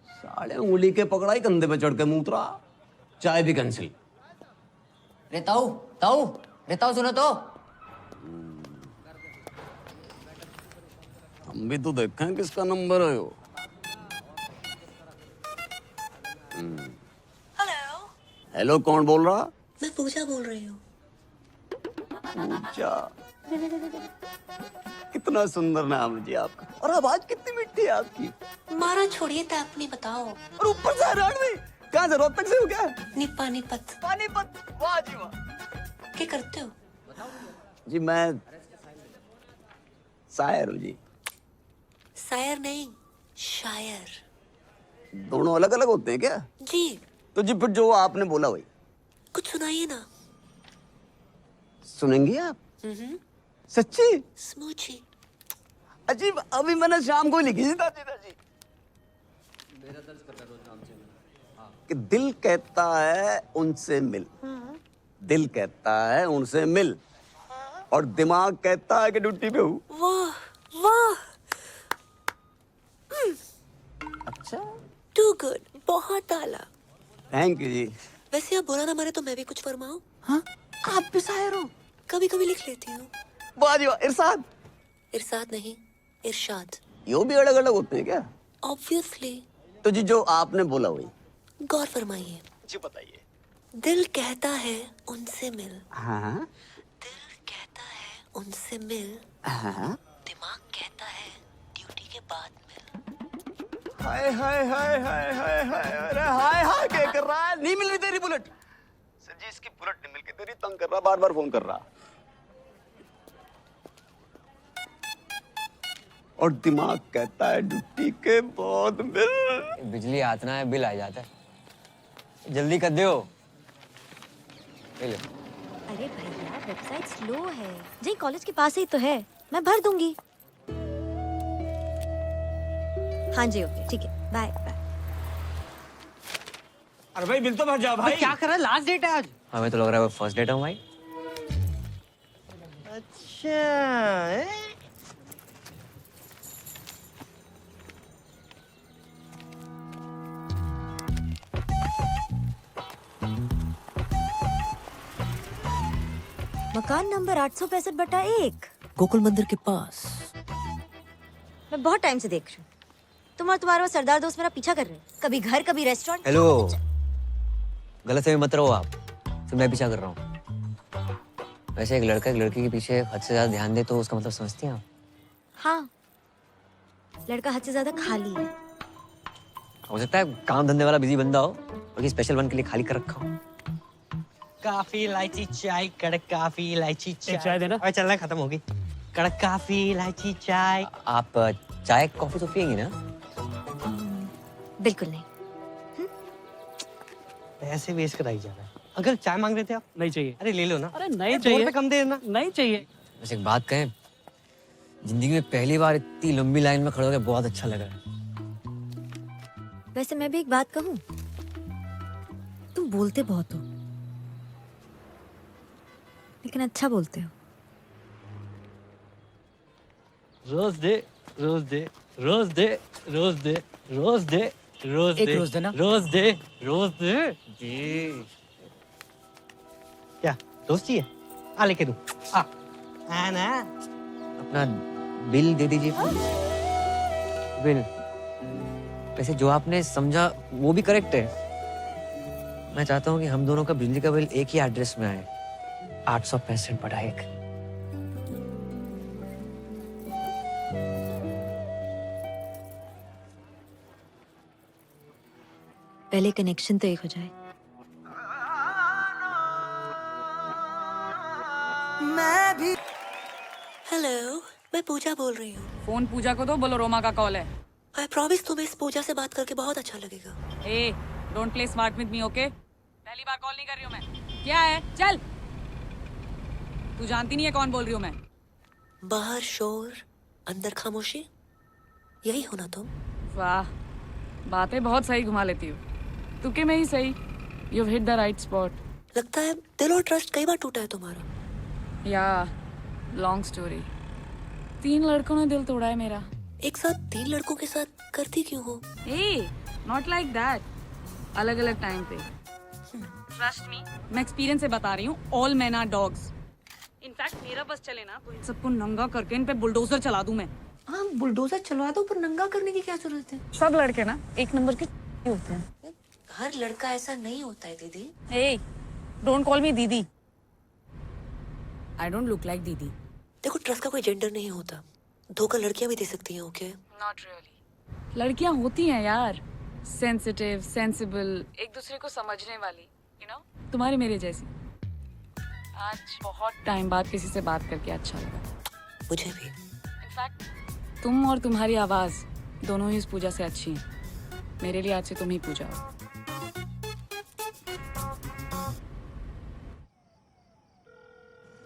साले उंगली के पकड़ाई, कंधे पे चढ़ के मूत्रा। चाय भी कैंसिल। रे ताऊ, सुनो तो। हम भी तो देखें किसका नंबर है यो। हेलो, कौन बोल रहा? मैं पूजा बोल रही हूँ। पूजा, कितना सुंदर नाम जी आपका, और आवाज कितनी मिठी है आपकी। मारा छोड़िए तो अपनी बताओ। और ऊपर से रणवी, कहाँ से, रोहतक से हो क्या? पानीपत। वाह जी वाह। क्या करते हो? जी मैं शायर हूँ जी। शायर नहीं, शायर। दोनों अलग अलग होते हैं क्या? जी। तो जी फिर जो आपने बोला वही कुछ सुनाइए ना। सुनेंगी आप? सच्ची? स्मूची। अजीब, अभी मैंने शाम को ही लिखी थी दादी। कि दिल कहता है उनसे मिल, दिल कहता है उनसे मिल, और दिमाग कहता है कि ड्यूटी पे हूँ। वाह वाह। अच्छा, टू गुड, बहुत आला। थैंक यू जी। वैसे आप बुरा ना माने तो मैं भी कुछ फरमाऊं? हाँ, आप भी शायर हो? कभी कभी लिख लेती हूँ। वाह जी वाह। इरशाद? इरशाद नहीं, इरशाद। यो भी अलग अलग होते हैं क्या? ऑब्वियसली। तो जी जो आपने बोला वही गौर फरमाइए। जी बताइए। दिल कहता है उनसे मिल। हाँ। दिल कहता है उनसे मिल। हाँ। दिमाग कहता है ड्यूटी के बाद मिल। हाय हाय हाय हाय हाय हाय, अरे हाय हाय क्या कर रहा है? नहीं मिल रही तेरी बुलेट। सर जी इसकी बुलेट नहीं मिल के तेरी तंग कर रहा, बार बार फोन कर रहा। और दिमाग कहता है ड्यूटी के बाद बिल। बिजली आतना है, बिल आ जाता है। जल्दी कर दो। ले लो। अरे भैया, वेबसाइट स्लो है जी, कॉलेज के पास ही तो है, मैं भर दूंगी। हाँ जी, ओके ठीक है, बाय बाय। अरे भाई बिल तो भर जा भाई। क्या कर रहा है? लास्ट डेट है आज। हमें तो लग रहा है वो फर्स्ट डेट है भाई। अच्छा, मकान नंबर 865/1, गोकुल मंदिर के पास। मैं बहुत टाइम से देख रही हूँ। तुम और तुम्हारा वो सरदार दोस्त मेरा पीछा कर रहे हैं, कभी घर कभी रेस्टोरेंट। हेलो, गलत फहमी मत रहो आप, तो मैं पीछा कर रहा हूँ। वैसे एक लड़का एक लड़की के पीछे हद से ज्यादा ध्यान दे तो उसका मतलब समझती हैं आप? हाँ, लड़का हद से ज्यादा खाली है। हो सकता है काम धंधे वाला बिजी बंदा हो और कि स्पेशल वन के लिए खाली कर रखा हो। काफी इलायची चाय, कड़क काफी इलायची चाय देना। अरे चलना, खत्म होगी। कड़क काफी इलायची चाय। आप चाय कॉफी तो पियेंगी ना? बिल्कुल नहीं। ऐसे वेस्ट कराई जा रहा है। अंकल चाय मांग रहे थे आप? नहीं चाहिए। अरे ले लो ना। अरे नहीं चाहिए। 2 रुपए कम दे देना। नहीं चाहिए। बस एक बात कहें, जिंदगी में पहली बार इतनी लंबी लाइन में खड़े होकर बहुत अच्छा लगा है। वैसे मैं भी एक बात कहूँ, तुम बोलते बहुत हो लेकिन अच्छा बोलते हो। रोज दे, रोज दे, रोज दे, रोज दे, रोज दे, रोज दे। एक रोज देना। रोज दे, रोज दे। जी। क्या रोज चाहिए? आ लेके दूं। आ ना। अपना बिल दे दीजिए प्लीज। बिल। वैसे जो आपने समझा वो भी करेक्ट है। मैं चाहता हूँ कि हम दोनों का बिजली का बिल एक ही एड्रेस में आए, 865/1। पहले कनेक्शन तो एक हो जाए। मैं भी। हेलो, मैं पूजा बोल रही हूँ। फोन पूजा को दो, बोलो रोमा का कॉल है। आई प्रॉमिस तुम्हें इस पूजा से बात करके बहुत अच्छा लगेगा। ए, don't play smart with me, okay? पहली बार कॉल नहीं कर रही हूँ मैं। क्या है? चल। तू जानती नहीं है कौन बोल रही हूँ मैं। बाहर शोर, अंदर खामोशी, यही हो ना तुम? वाह, बातें बहुत सही घुमा लेती हो। तुक्के में ही सही। You hit the right spot. लगता है दिल और ट्रस्ट कई बार टूटा है तुम्हारा। या लॉन्ग स्टोरी। 3 लड़कों ने दिल तोड़ा है मेरा। एक साथ 3 लड़कों के साथ करती क्यों हो? ए, नॉट लाइक दैट। अलग अलग टाइम पे। ट्रस्ट मी, मैं एक्सपीरियंस से बता रही हूँ। All men are dogs. In fact मेरा बस चले ना तो इन सबको नंगा करके इन पे बुलडोजर चला दूं मैं। हाँ, बुलडोजर चलवा दो, पर नंगा करने की क्या जरूरत है? सब लड़के ना एक नंबर के होते हैं। हर लड़का ऐसा नहीं होता है दीदी। ए, डोंट कॉल मी दीदी। आई डोंट लुक लाइक दीदी। देखो, ट्रस्ट का कोई जेंडर नहीं होता। धोखा लड़कियां भी दे सकती हैं, ओके? Not really. लड़कियां होती हैं यार, सेंसिटिव, सेंसिबल, एक दूसरे को समझने वाली, यू नो, तुम्हारी मेरे जैसी। आज बहुत टाइम बाद किसी से बात करके अच्छा लगा। मुझे भी। इनफैक्ट तुम और तुम्हारी आवाज दोनों ही इस पूजा से अच्छी हैं। मेरे लिए आज से तुम ही पूजा हो।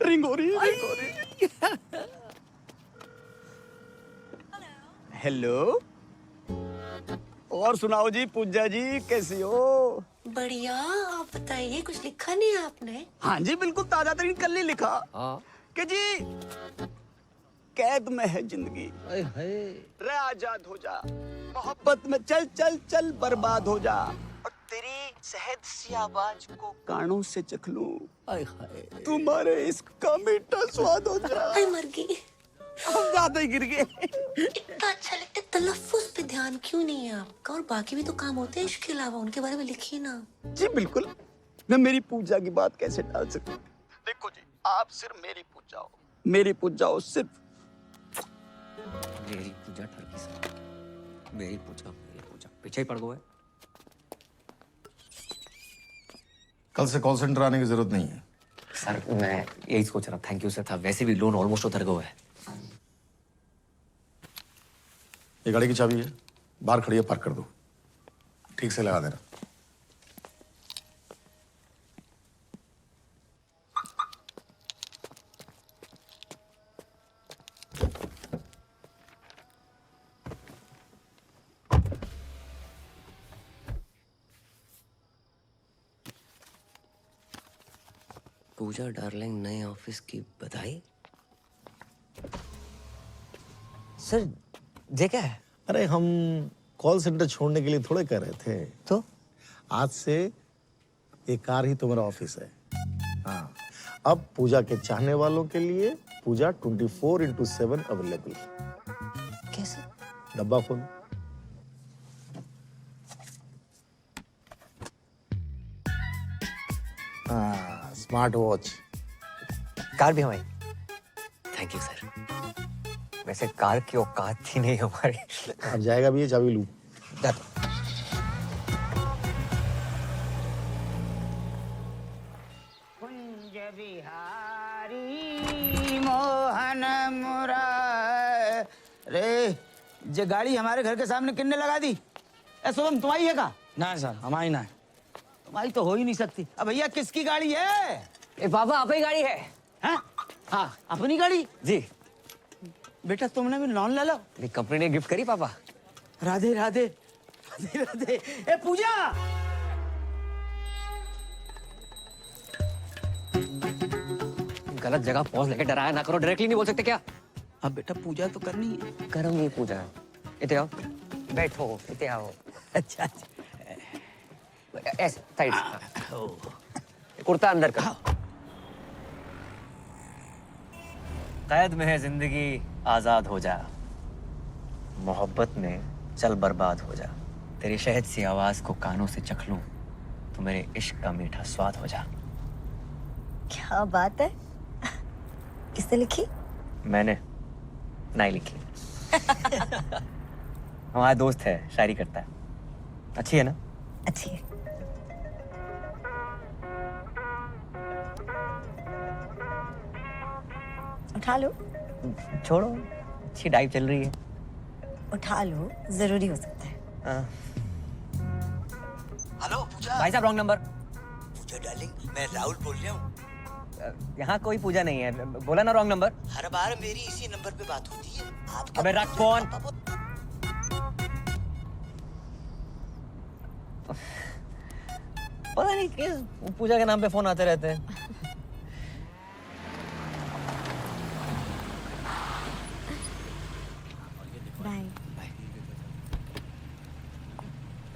रिंग हो रही है, रिंग हो रही है। हेलो, और सुनाओ जी, पूजा जी कैसी हो? बढ़िया, आप बताइए, कुछ लिखा नहीं है आपने? हाँ जी, बिल्कुल ताजा तरीन कल ही लिखा कि जी कैद में है जिंदगी, रे आजाद हो जा, मोहब्बत में चल चल चल बर्बाद हो जा, और तेरी सहज सी आवाज को कानों से चख लूं, तुम्हारे इश्क का मीठा स्वाद हो जा। मर गई। हम ज्यादा ही गिर गए। इतना अच्छा लगता है, तलफ्फुज पे ध्यान क्यों नहीं है आपका? और बाकी भी तो काम होते हैं इसके अलावा, उनके बारे में लिखिए ना। जी बिल्कुल, मैं मेरी पूजा की बात कैसे टाल सकूं? देखो जी, आप सिर्फ मेरी पूजा हो, मेरी पूजा हो सिर्फ। मेरी पूजा ठरकी से, मेरी पूजा पीछे ही पड़ गए। कल से कॉल सेंटर आने की जरूरत नहीं है। सर मैं यही सोच रहा, थैंक यू सर था, वैसे भी लोन ऑलमोस्ट उतर गया है। ये गाड़ी की चाबी है, बाहर खड़ी है, पार्क कर दो, ठीक से लगा देना। पूजा डार्लिंग, नए ऑफिस की बधाई। सर ये क्या है? अरे हम कॉल सेंटर छोड़ने के लिए थोड़े कर रहे थे, तो आज से ये कार ही तुम्हारा ऑफिस है। हाँ, अब पूजा के चाहने वालों के लिए पूजा 24/7 अवेलेबल। कैसे? डब्बा खोल। हाँ, स्मार्ट वॉच। कार भी हमारी। Thank you sir. वैसे कार की औकात थी नहीं हमारी। अब जाएगा भी ये, चाबी लूं। कुंज बिहारी मोहन मुरारे, जे गाड़ी हमारे घर के सामने किन्ने लगा दी? ए शुभम, तुम्हारी है का? ना सर, हमारी ना है। तुम्हारी तो हो ही नहीं सकती। अब भैया किसकी गाड़ी है? ए पापा, अपनी गाड़ी है। हाँ हाँ, अपनी गाड़ी। जी बेटा तुमने भी लोन ले लो। कंपनी ने गिफ्ट करी पापा। राधे राधे राधे राधे। ए पूजा, गलत जगह पहुंच लेके डराया ना करो, डायरेक्टली नहीं बोल सकते क्या? अब बेटा पूजा तो करनी है। करूंगी पूजा। इते आओ, बैठो, इते आओ। अच्छा ऐसे साइड। कुर्ता अंदर का। कैद में है जिंदगी, आजाद हो जा, मोहब्बत में चल बर्बाद हो जा, तेरी शहद सी आवाज को कानों से चख लूं तो मेरे इश्क का मीठा स्वाद हो जा। क्या बात है, किसने लिखी? मैंने नहीं लिखी। हमारा दोस्त है, शायरी करता है। अच्छी है ना? अच्छी है। उठा लो। छोड़ो, अच्छी डाइव चल रही है। उठा लो, जरूरी हो सकता है। हेलो पूजा। भाई साहब रॉन्ग नंबर। पूजा डार्लिंग, मैं राहुल बोल रहा हूँ। यहाँ कोई पूजा नहीं है, बोला ना रॉन्ग नंबर। हर बार मेरी इसी नंबर पे बात होती है। आप अबे रख फोन। पता नहीं किस पूजा के नाम पे फोन आते रहते हैं। बाय।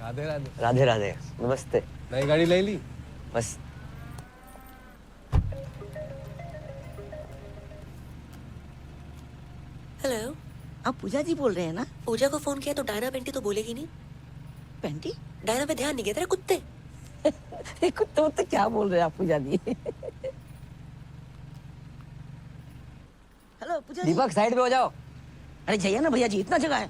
राधे राधे। राधे राधे, नमस्ते। नई गाड़ी ले ली? बस हेलो, आप पूजा जी बोल रहे हैं ना? पूजा को फोन किया तो डायना पेंटी तो बोलेगी नहीं। पेंटी? डायना पे ध्यान नहीं गया तेरे कुत्ते। कुत्ते उत्ते क्या बोल रहे हैं आप पूजा जी? हेलो पूजा जी। दीपक साइड पे हो जाओ। अरे जाइए ना भैया जी, इतना जगह है।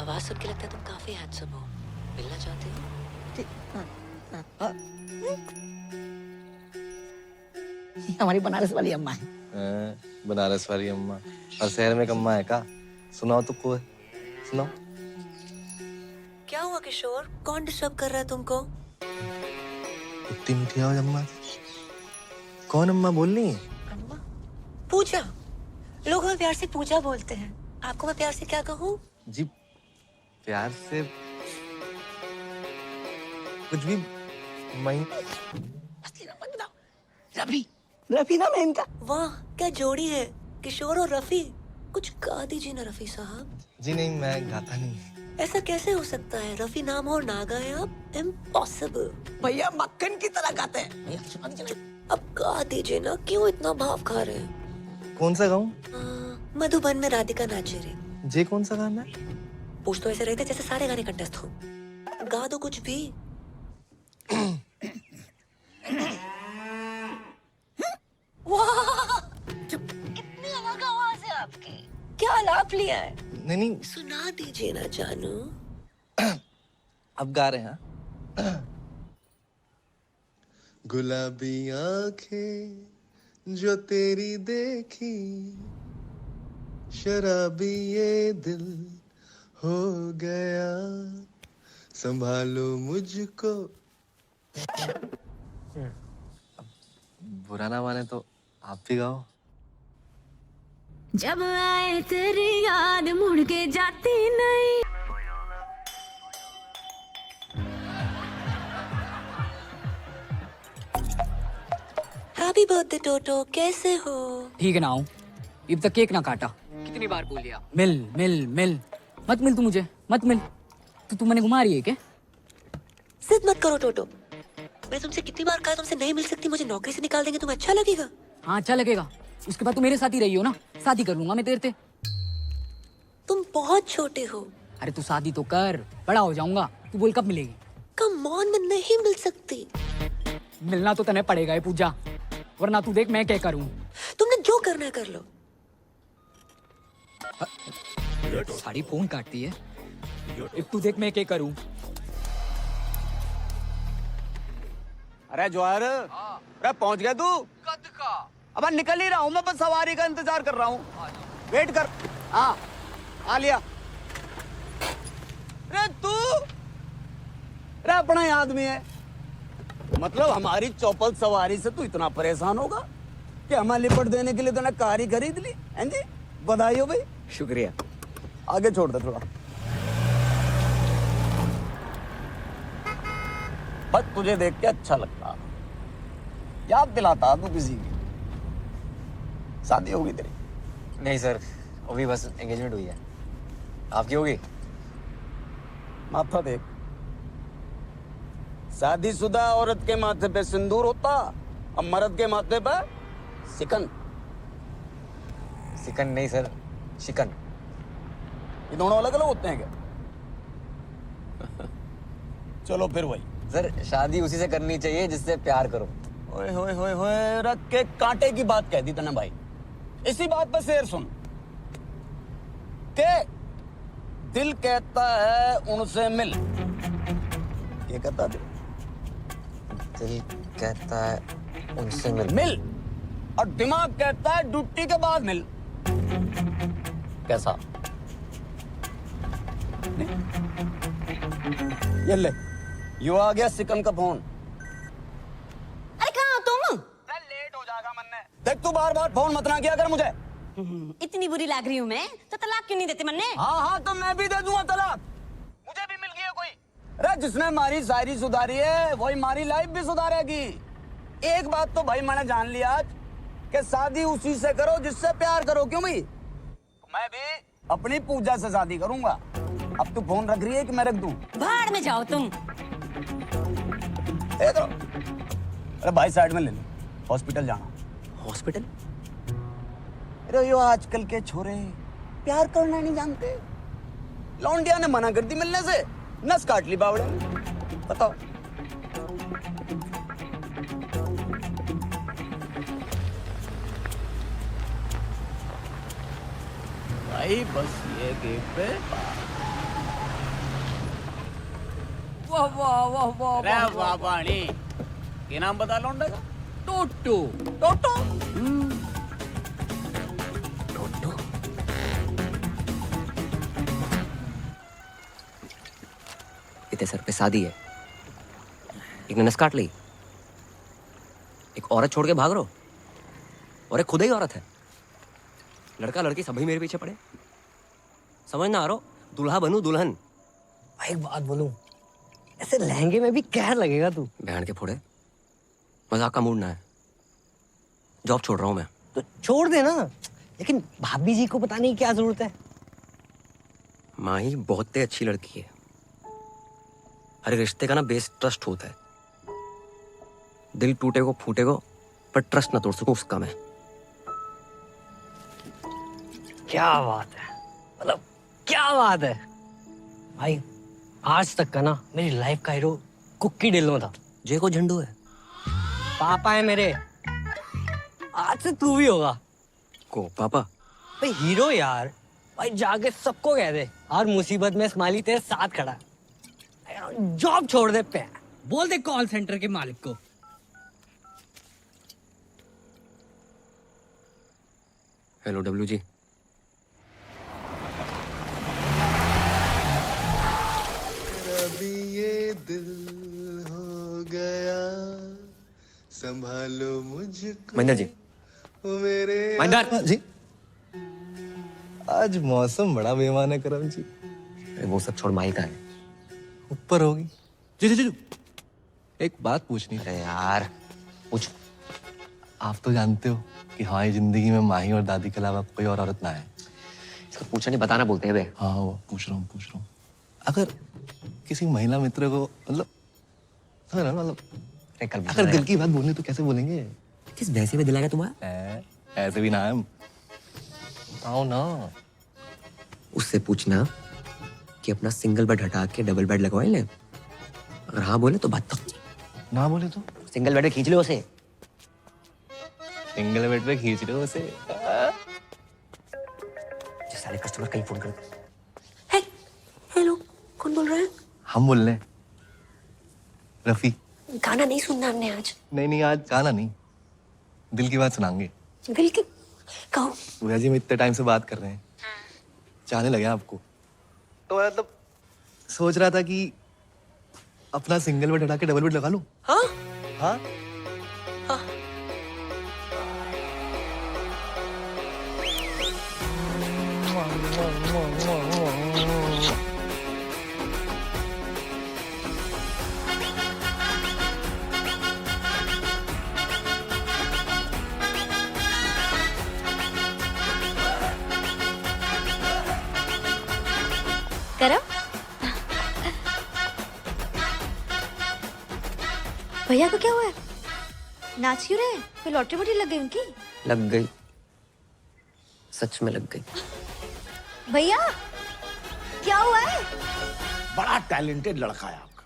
आवाज सुन के लगता है तुम काफी हैंडसम हो। मिलना चाहते हो? हमारी बनारस वाली अम्मा है। बनारस वाली अम्मा और शहर में अम्मा है का? सुनाओ तो कोई, सुनाओ। क्या हुआ किशोर? कौन डिस्टर्ब कर रहा है तुमको? इतनी मीठी आवाज अम्मा। कौन अम्मा बोल रही है? अम्मा? पूजा। लोग हमें प्यार से पूजा बोलते हैं। आपको मैं प्यार से क्या कहूँ? जी प्यार से कुछ भी। रफी, रफी नाम है इनका। वाह क्या जोड़ी है, किशोर और रफी। कुछ गा दीजिए ना रफी साहब। जी नहीं, मैं गाता नहीं। ऐसा कैसे हो सकता है? रफी नाम हो और ना गाए आप? इम्पॉसिबल। भैया मक्खन की तरह गाते हैं। भैया सुना दीजिए। अब गा दीजिए ना, क्यों इतना भाव खा रहे हैं? कौन सा गाऊं? मधुबन में राधिका नाचे रे। जे कौन सा गाना है? पूछ तो ऐसे रहते जैसे सारे गाने कंटेस्ट हो। गा दो कुछ भी। वाह कितनी अलग आवाज है आपकी। क्या लाभ लिया है? नहीं सुना दीजिए ना जानू। अब गा रहे हैं। गुलाबी आंखें जो तेरी देखी, शराबी ये दिल हो गया, संभालो मुझको। बुरा ना माने तो आप भी गाओ। जब आए तेरी याद मुड़ के जाती नहीं। हैप्पी बर्थडे टोटो, कैसे हो? ठीक है ना हूँ। अब तक केक ना काटा। कितनी बार बोल लिया? मिल मिल मिल मत मिल, तू मुझे मत मिल। तू मैंने घुमा रही है क्या? जिद मत करो टोटो। मैं तुमसे कितनी बार कहा तुमसे नहीं मिल सकती, मुझे नौकरी से निकाल देंगे, तुम्हें अच्छा लगेगा? हाँ अच्छा लगेगा। उसके बाद तू मेरे साथ ही रही हो ना, शादी कर लूंगा मैं तेरे से। तुम बहुत छोटे हो। अरे तू शादी तो कर, बड़ा हो जाऊंगा। तू बोल कब मिलेगी? कम ऑन, मैं नहीं मिल सकती। मिलना तो तने पड़ेगा ये पूजा, वरना तू देख मैं क्या करूं। तुमने जो करना है कर लो। साड़ी फोन काटती है। अब तू देख मैं क्या करूं। अरे जवाहर, अरे पहुंच गया तू? कद का? अब निकल ही रहा हूँ मैं, बस सवारी का इंतजार कर रहा हूँ। वेट कर। हाँ आ लिया। अरे तू, अरे अपना ही आदमी है। मतलब हमारी चौपल सवारी से तू इतना परेशान होगा कि हमें लिपट देने के लिए तूने कार ही खरीद ली? हैं जी, बधाई हो भाई। शुक्रिया। आगे छोड़ दे थोड़ा। बस तुझे देख के अच्छा लगता, याद दिलाता तू किसी की। शादी होगी तेरी? नहीं सर, अभी बस एंगेजमेंट हुई है। आपकी होगी? माथा देख। शादीशुदा औरत के माथे पे सिंदूर होता और मर्द के माथे पे सिकन। सिकन नहीं सर, शिकन। ये दोनों अलग अलग होते हैं क्या? चलो फिर वही। सर शादी उसी से करनी चाहिए जिससे प्यार करो। ओए होए होए होए, रख के कांटे की बात कह दी तूने भाई। इसी बात पर शेर सुन के दिल कहता है उनसे मिल। ये कहता दिल? दिल कहता है उनसे मिल। मिल, और दिमाग कहता है ड्यूटी के बाद मिल। कैसा? ये ले, यो आ गया सिकम का फोन। अरे कहाँ हो तुम? लेट हो जाएगा मन्ने। देख तू बार बार फोन मत ना किया कर मुझे। इतनी बुरी लग रही हूँ मैं, तो तलाक क्यों नहीं देते मन्ने? हाँ तो मैं भी दे दूंगा तलाक। मुझे भी मिल गया कोई। अरे जिसने हमारी शायरी सुधारी है वही हमारी लाइफ भी सुधारेगी। एक बात तो भाई मैंने जान लिया आज कि शादी उसी से करो जिससे प्यार करो। क्यों भाई? मैं भी अपनी पूजा से शादी करूंगा। अब तू फोन रख रही है कि मैं रख दूं? भाड़ में जाओ तुम। तो अरे भाई साइड में ले लो, हॉस्पिटल जाना। हॉस्पिटल? अरे यो आजकल के छोरे प्यार करना नहीं जानते। लौंडिया ने मना कर दी मिलने से, नस काट ली बावड़े ने। बताओ। भाई बस ये गेट पे। वाह वाह वाह वाह अरे वाह पानी। ये नाम बता लौंडे का? टोटो। टोटो? इतने सर पे शादी है, एक ने नस काट ली, एक औरत छोड़ के भाग रहो, और एक खुद ही औरत है। लड़का लड़की सभी मेरे पीछे पड़े। समझ ना आ रहा, दूल्हा बनूं दुल्हन। एक बात बोलूं, ऐसे लहंगे में भी कहर लगेगा तू। बहन के फोड़े, मजाक का मूड ना है। जॉब छोड़ रहा हूं मैं। तो छोड़ दे ना, लेकिन भाभी जी को बताने की क्या जरूरत है? माही बहुत ही अच्छी लड़की है। हर रिश्ते का ना बेस ट्रस्ट होता है। दिल टूटे को फूटे को, पर ट्रस्ट ना तोड़ सकूं उसका मैं। क्या बात है, मतलब क्या बात है भाई। आज तक का ना मेरी लाइफ का हीरो कुक्की डिल्लो था। जय को झंडू है, पापा है मेरे। आज से तू भी होगा। को पापा? भाई हीरो यार, भाई जाके सबको कह दे हर मुसीबत में स्माइली तेरे साथ खड़ा है। जॉब छोड़ दे पे, बोल दे कॉल सेंटर के मालिक को। हेलो डब्लू जी। अभी ये दिल हो गया, संभालो मुझको। महेंद्र जी। मेरे महेंद्र जी। आज मौसम बड़ा बेईमान है करम जी। वो सब छोड़, माही का है ऊपर होगी। जी जी जी, एक बात पूछनी है यार। पूछ। आप तो जानते हो कि हमारी जिंदगी में माही और दादी के अलावा कोई और औरत ना है। इसको पूछा नहीं बताना बोलते हैं बे। हाँ वो पूछ रहा हूँ। अगर किसी महिला मित्र को मतलब अगर दिल की बात बोलनी तो कैसे बोलेंगे? किस भैंसे में दिलाएगा तुम्हारा? ऐसे भी ना है। आओ ना। उससे पूछना कि अपना सिंगल बेड हटा के डबल बेड लगवाए ले। अगर हाँ बोले तो बात तो। ना बोले तो सिंगल बेड पे खींच लो उसे। सिंगल बेड पे खींच लो उसे। सारे कस्टमर कहीं फोन कर। हेलो, कौन बोल रहा है? हम बोल रहे हैं, रफी। गाना नहीं सुनना हमने आज। नहीं आज गाना नहीं, दिल की बात सुनाएंगे। दिल की कहो। भैया जी, हम इतने टाइम से बात कर रहे हैं, चाहने लगे आपको, तो मतलब सोच रहा था कि अपना सिंगल बेड हटा के डबल बेड लगा लूं। हाँ हाँ करो। भैया को क्या हुआ है? नाच क्यों रहे? कोई लॉटरी वोटरी लग गई उनकी? लग गई, सच में लग गई। भैया क्या हुआ है? बड़ा टैलेंटेड लड़का है आपका,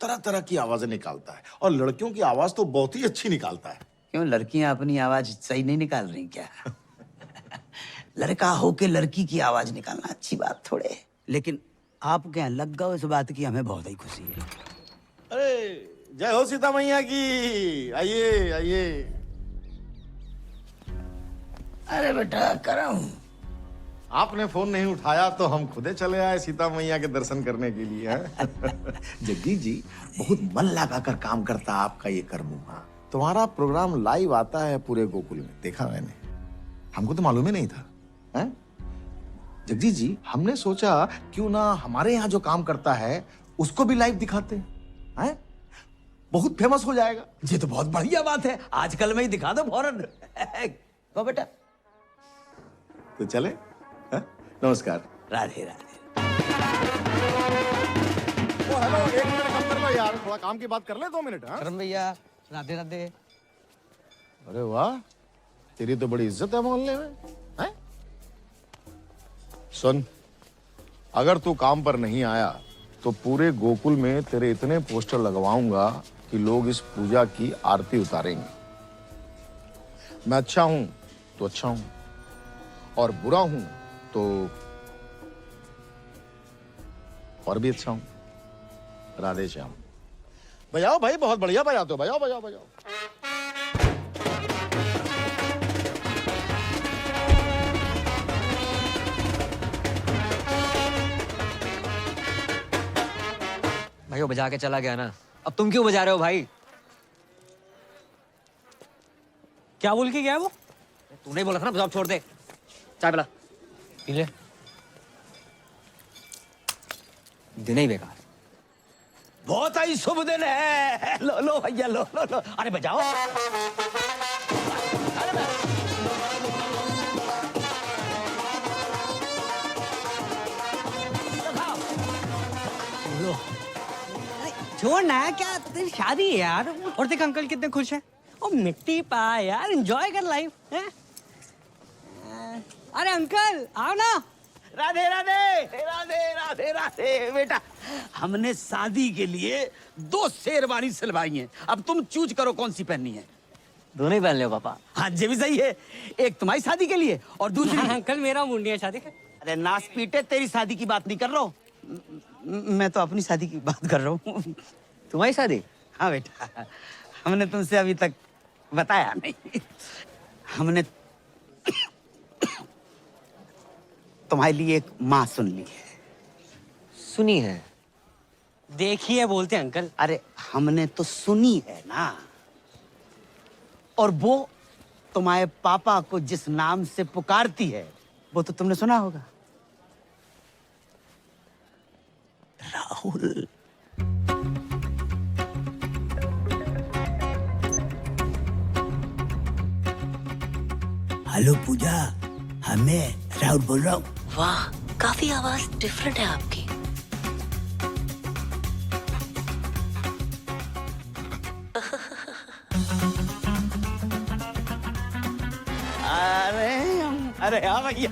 तरह तरह की आवाजें निकालता है, और लड़कियों की आवाज तो बहुत ही अच्छी निकालता है। क्यों, लड़कियां अपनी आवाज सही नहीं निकाल रही क्या? लड़का होके लड़की की आवाज निकालना अच्छी बात थोड़े है। लेकिन आप क्या लग गए इस बात की, हमें बहुत ही खुशी है। अरे जय हो सीता मैया की। आइए आइए। अरे बेटा करम, आपने फोन नहीं उठाया तो हम खुदे चले आए सीता मैया के दर्शन करने के लिए। हैं? जगदीश जी बहुत मन लगाकर काम करता आपका ये कर्मुआ। तुम्हारा प्रोग्राम लाइव आता है पूरे गोकुल में, देखा मैंने। हमको तो मालूम ही नहीं था। हैं? जगदीश जी, हमने सोचा क्यों ना हमारे यहाँ जो काम करता है उसको भी लाइव दिखाते हैं। बहुत फेमस हो जाएगा। ये तो बहुत बढ़िया बात है, आजकल में ही दिखा दो फौरन। तो बेटा तो चले। हैं? नमस्कार। राधे राधे। ओ हेलो, 1 मिनट कम कर लो यार, थोड़ा काम की बात कर ले। 2 मिनट। हाँ? करम भैया राधे राधे। अरे वाह, तेरी तो बड़ी इज्जत है मोहल्ले में। हैं? सुन, अगर तू काम पर नहीं आया तो पूरे गोकुल में तेरे इतने पोस्टर लगवाऊंगा कि लोग इस पूजा की आरती उतारेंगे। मैं अच्छा हूं तो अच्छा हूं, और बुरा हूं तो और भी अच्छा हूं। राधे श्याम। बजाओ भाई, बहुत बढ़िया बजाते हो। बजाओ बजाओ बजाओ। भाई वो बजा के चला गया ना, अब तुम क्यों बजा रहे हो भाई? क्या बोल के गया वो? तूने बोला था ना, अब छोड़ दे। चाय पिला। पी ले। दिन ही बेकार। बहुत ही शुभ दिन है। लो लो भैया, लो लो लो। अरे बजाओ। लो छोड़ ना, क्या तेरी शादी है यार। और देख अंकल कितने खुश हैं। ओ मिट्टी पा यार, एंजॉय कर लाइफ है। अरे अंकल आओ ना। राधे राधे राधे राधे राधे। बेटा हमने शादी के लिए 2 शेरवानी सिलवाई हैं, अब तुम चूज करो कौन सी पहननी है। दोनों ही पहन लो पापा। हाँ ये भी सही है, एक तुम्हारी शादी के लिए और दूसरी अंकल मेरा मुंडी है शादी का। अरे नाच पीटे, तेरी शादी की बात नहीं कर रहा हूँ मैं, तो अपनी शादी की बात कर रहा हूँ। तुम्हारी शादी? हाँ बेटा, हमने तुमसे अभी तक बताया नहीं। हमने तुम्हारे लिए एक माँ सुन ली है। सुनी है? देखिए बोलते अंकल। अरे हमने तो सुनी है ना, और वो तुम्हारे पापा को जिस नाम से पुकारती है वो तो तुमने सुना होगा, राहुल। हेलो पूजा, मैं राहुल बोल रहा हूँ। वाह, काफी आवाज डिफरेंट है आपकी। अरे हाँ भैया।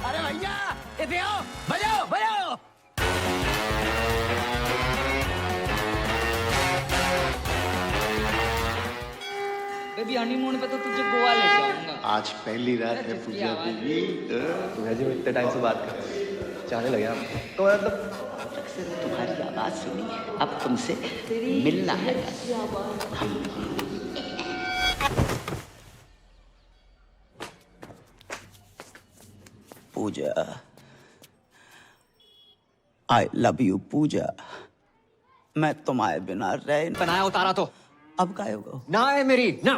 अरे भैया इधर आओ, बजाओ बजाओ। बेबी हनीमून पे तो तुझे गोवा ले जाऊंगा। आज पहली रात है पूजा की। तुम्हें जो इतने टाइम से बात कर रहे हैं, चाहने लगे आप तो मतलब तुम्हारी आवाज सुनी, अब तुमसे मिलना है। पूजा, आई लव यू पूजा। मैं तुम्हारे बिना रह बनाया उतारा तो अब काय होगा ना है मेरी ना।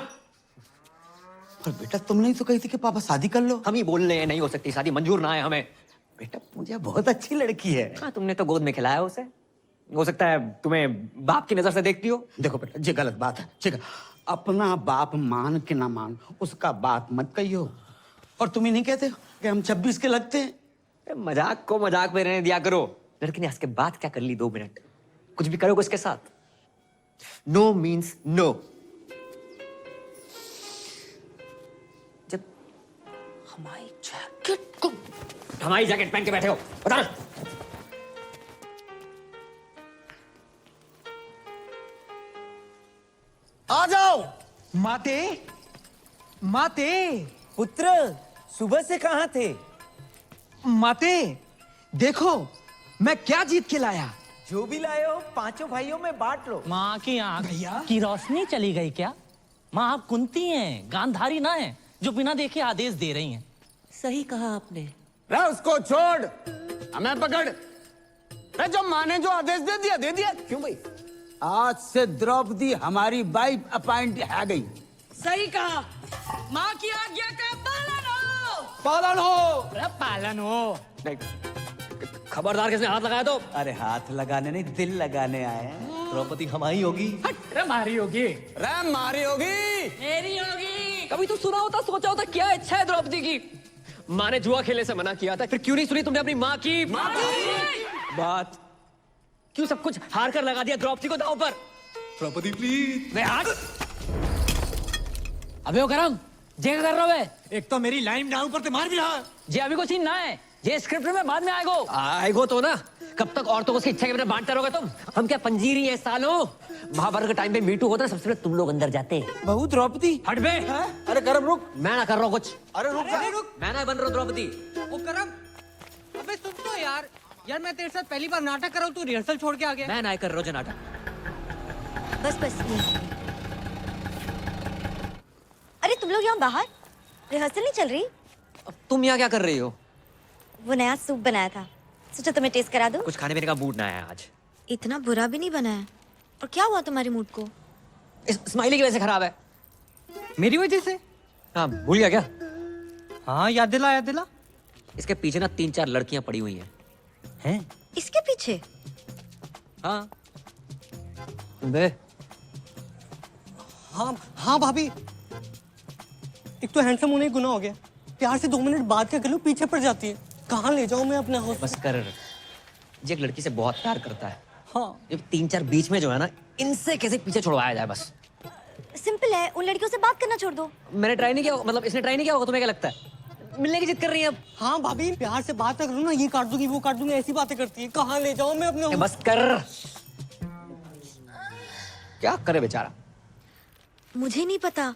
पर बेटा तुमने ही तो कही थी कि पापा शादी कर लो। हम ही बोल रहे हैं नहीं हो सकती शादी, मंजूर ना है हमें। बेटा पूजा बहुत अच्छी लड़की है। हाँ, तुमने तो गोद में खिलाया उसे, हो सकता है तुम्हें बाप की नजर से देखती हो। देखो बेटा ये गलत बात है, ठीक है। अपना बाप मान के ना मान, उसका बात मत कहियो। और तुम ही नहीं कहते कि हम 26 के लगते हैं। मजाक को मजाक में रहने दिया करो। लड़की ने इसके बाद क्या कर ली 2 मिनट, कुछ भी करोगे उसके साथ। No means no. जब हमारी जैकेट पहन के बैठे हो, बता ना। आ जाओ माते, माते पुत्र सुबह से कहाँ थे? माते देखो मैं क्या जीत के लाया। जो भी लाए हो पांचों भाइयों में बांट लो। माँ की आंख की रोशनी चली गई क्या? माँ आप कुंती हैं, गांधारी ना है जो बिना देखे आदेश दे रही हैं। सही कहा आपने। रे उसको छोड़, हमें पकड़। रे जो माँ ने जो आदेश दे दिया दे दिया। क्यों भाई? आज से द्रौपदी हमारी वाइफ अपॉइंट है गई। सही कहा। माँ की आज्ञा का पालन हो। पालन हो। अरे पालन हो। खबरदार किसने हाथ लगाया तो? अरे हाथ लगाने नहीं, दिल लगाने आए हैं। द्रौपदी हमारी होगी। अरे मारी होगी। रे मारी होगी। मेरी होगी। कभी तो सुना होता, सोचा होता क्या इच्छा है द्रौपदी की। माँ ने जुआ खेलने से मना किया था, फिर क्यों नहीं सुनी तुमने अपनी माँ की बात? क्यों सब कुछ हार कर लगा दिया द्रौपदी को दांव पर? द्रौपदी प्लीज। अबे वो करम जे कर रहा है? एक तो मेरी लाइन डाउन पर ते मार भी रहा। जे अभी को सीन ना है, ये स्क्रिप्ट में बाद में आएगो तो ना। कब तक औरतों को उसकी इच्छा के बिना बांटते रहोगे तुम? हम क्या पंजीरी है सालों? महाभारत के टाइम पे मीटू होता है, सबसे पहले तुम लोग अंदर जाते। बहू द्रौपदी। हट बे। अरे करम रुक। मैं ना कर रहा हूँ कुछ। अरे रुक जा। मैं ना बन रहा हूँ द्रौपदी। वो करम, अबे सुन तो यार मैं तेरे साथ पहली बार नाटक कर रहा हूँ, तू रिहर्सल छोड़ के आ गया। मैं ना कर रहा हूँ जो नाटक। बस बस अरे तुम लोग यहाँ बाहर रिहर्सल नहीं चल रही? अब तुम यहाँ क्या कर रही हो? वो नया सूप बनाया था, सोचा तुम्हें टेस्ट करा दूं। कुछ खाने पीने का मूड ना है आज। इतना बुरा भी नहीं बना है। और क्या हुआ तुम्हारे मूड को? इस स्माइली की वजह से खराब है। मेरी वजह से? हाँ भूल गया क्या? हाँ याद दिला। इसके पीछे ना 3-4 लड़कियां पड़ी हुई हैं। इसके पीछे? हाँ बे। हाँ भाभी, एक तो हैंडसम होने ही गुनाह हो गया, प्यार से 2 मिनट बात कर लो पीछे पड़ जाती है। कहाँ ले जाऊं मैं अपने हाउस? बस कर। ये एक लड़की से बहुत प्यार करता है। हाँ। ये 3-4 बीच में जो है ना, इनसे कैसे पीछे छुड़वाया जाए बस। सिंपल है, उन लड़कियों से बात करना छोड़ दो। मैंने ट्राई नहीं किया, मतलब इसने ट्राई नहीं किया होगा। तुम्हें क्या लगता है मिलने की जिद कर रही है अब? हाँ भाभी, प्यार से बात करो ना, ये काट दूंगी वो काट दूंगी, ऐसी बातें करती है। कहाँ ले जाऊं मैं अपने? बस कर। क्या करे बेचारा? मुझे नहीं पता,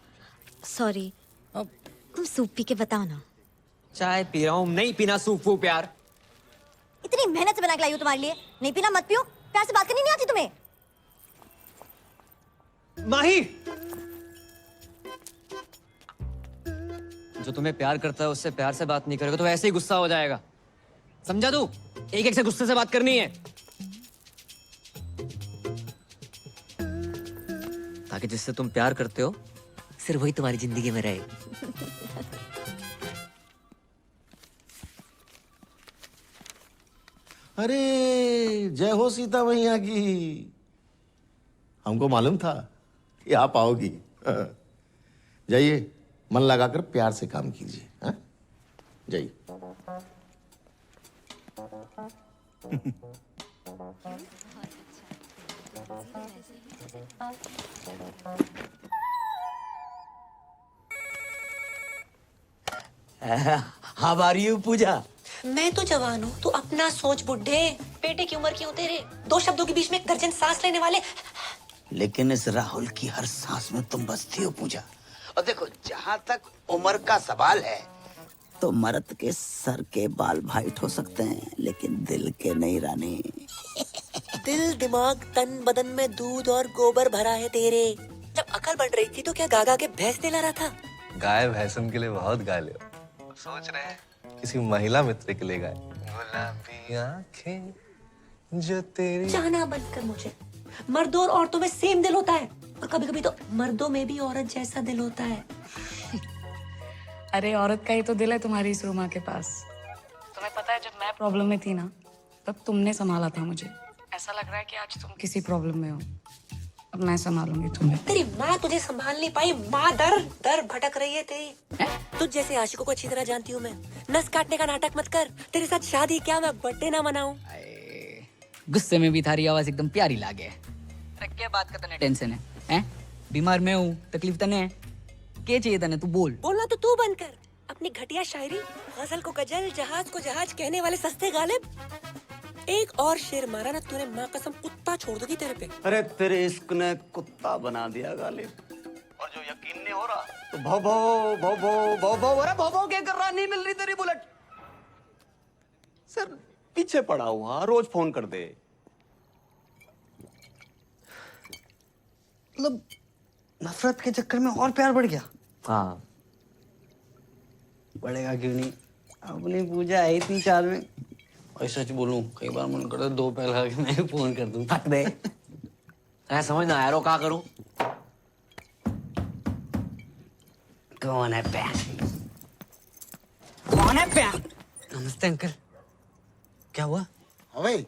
सॉरी। तुम सूप पी के बताओ ना। चाय पी रहा हूँ, नहीं पीना सूप वूप यार। इतनी मेहनत से बना के लाई हूँ तुम्हारे लिए, नहीं पीना मत पियो। प्यार से बात करनी नहीं आती तुम्हें? माही, जो तुम्हें प्यार करता है उससे प्यार से बात नहीं करेगा तो ऐसे ही गुस्सा हो जाएगा। समझा तू? एक से गुस्से से बात करनी है, ताकि जिससे तुम प्यार करते हो सिर्फ वही तुम्हारी जिंदगी में रहे। अरे जय हो सीता मैया की। हमको मालूम था कि आप आओगी। जाइए, मन लगाकर प्यार से काम कीजिए। हाँ? जाइए। हाउ आर यू पूजा? मैं तो जवान हूँ, तू अपना सोच बुड्ढे। बेटे की उम्र की हो तेरे, 2 शब्दों के बीच में दर्जन सांस लेने वाले। लेकिन इस राहुल की हर सांस में तुम बसती हो पूजा। और देखो, जहाँ तक उम्र का सवाल है तो मर्द के सर के बाल वाइट हो सकते हैं, लेकिन दिल के नहीं रानी। दिल दिमाग तन बदन में दूध और गोबर भरा है तेरे। जब अकल बढ़ रही थी तो क्या गागा के भैंस दिला रहा था? गाय भैंसन के लिए बहुत गा ले। सोच रहे हैं किसी महिला मित्र के लिए गाए। गुलाबी आंखें जो तेरी। जाना बंद कर मुझे। मर्दों और औरतों में सेम दिल होता है, और कभी कभी तो मर्दों में भी औरत जैसा दिल होता है। अरे औरत का ही तो दिल है तुम्हारी इस रूमा के पास। तुम्हें पता है, जब मैं प्रॉब्लम में थी ना, तब तुमने संभाला था मुझे। ऐसा लग रहा है कि आज तुम किसी प्रॉब्लम में हो, अब मैं संभालूंगी तुम्हें। तेरी माँ तुझे संभाल नहीं पाई, माँ दर दर भटक रही है तेरी। तुझ जैसे आशिकों को अच्छी तरह जानती हूँ मैं। नस काटने का नाटक मत कर। तेरे साथ शादी क्या मैं बर्थडे ना मनाऊं? गुस्से में भी थारी आवाज एकदम प्यारी लागे। अरे क्या बात का तने टेंशन है? हैं? बीमार मैं हूँ, तकलीफ तने है? क्या चाहिए तने? तू बोल। बोलना तो तू बंद कर। अपनी घटिया शायरी, गजल को गजल, जहाज को जहाज कहने वाले सस्ते गालिब। एक और शेर मारा ना तूने, माँ कसम कुत्ता छोड़ दूंगी तेरे पे। अरे तेरे इश्क ने कुत्ता बना दिया गालिब। और जो यकीन नहीं नहीं हो रहा तो भो भो भो भो भो भो अरे भो भो क्या कर रहा, नहीं मिल रही तेरी बुलेट। सर पीछे पड़ा हुआ, रोज फोन कर दे। मतलब नफरत के चक्कर में और प्यार बढ़ गया। हाँ बढ़ेगा क्यों नहीं, अपनी पूजा आई 3-4 में। और सच बोलूं कई बार मन करता है 2 पैर खा के मैं फोन कर दूं। हट बे, ऐसा समझ ना यारो, क्या करूं। कौन है प्यार, कौन है प्यार। नमस्ते अंकल, क्या हुआ? भाई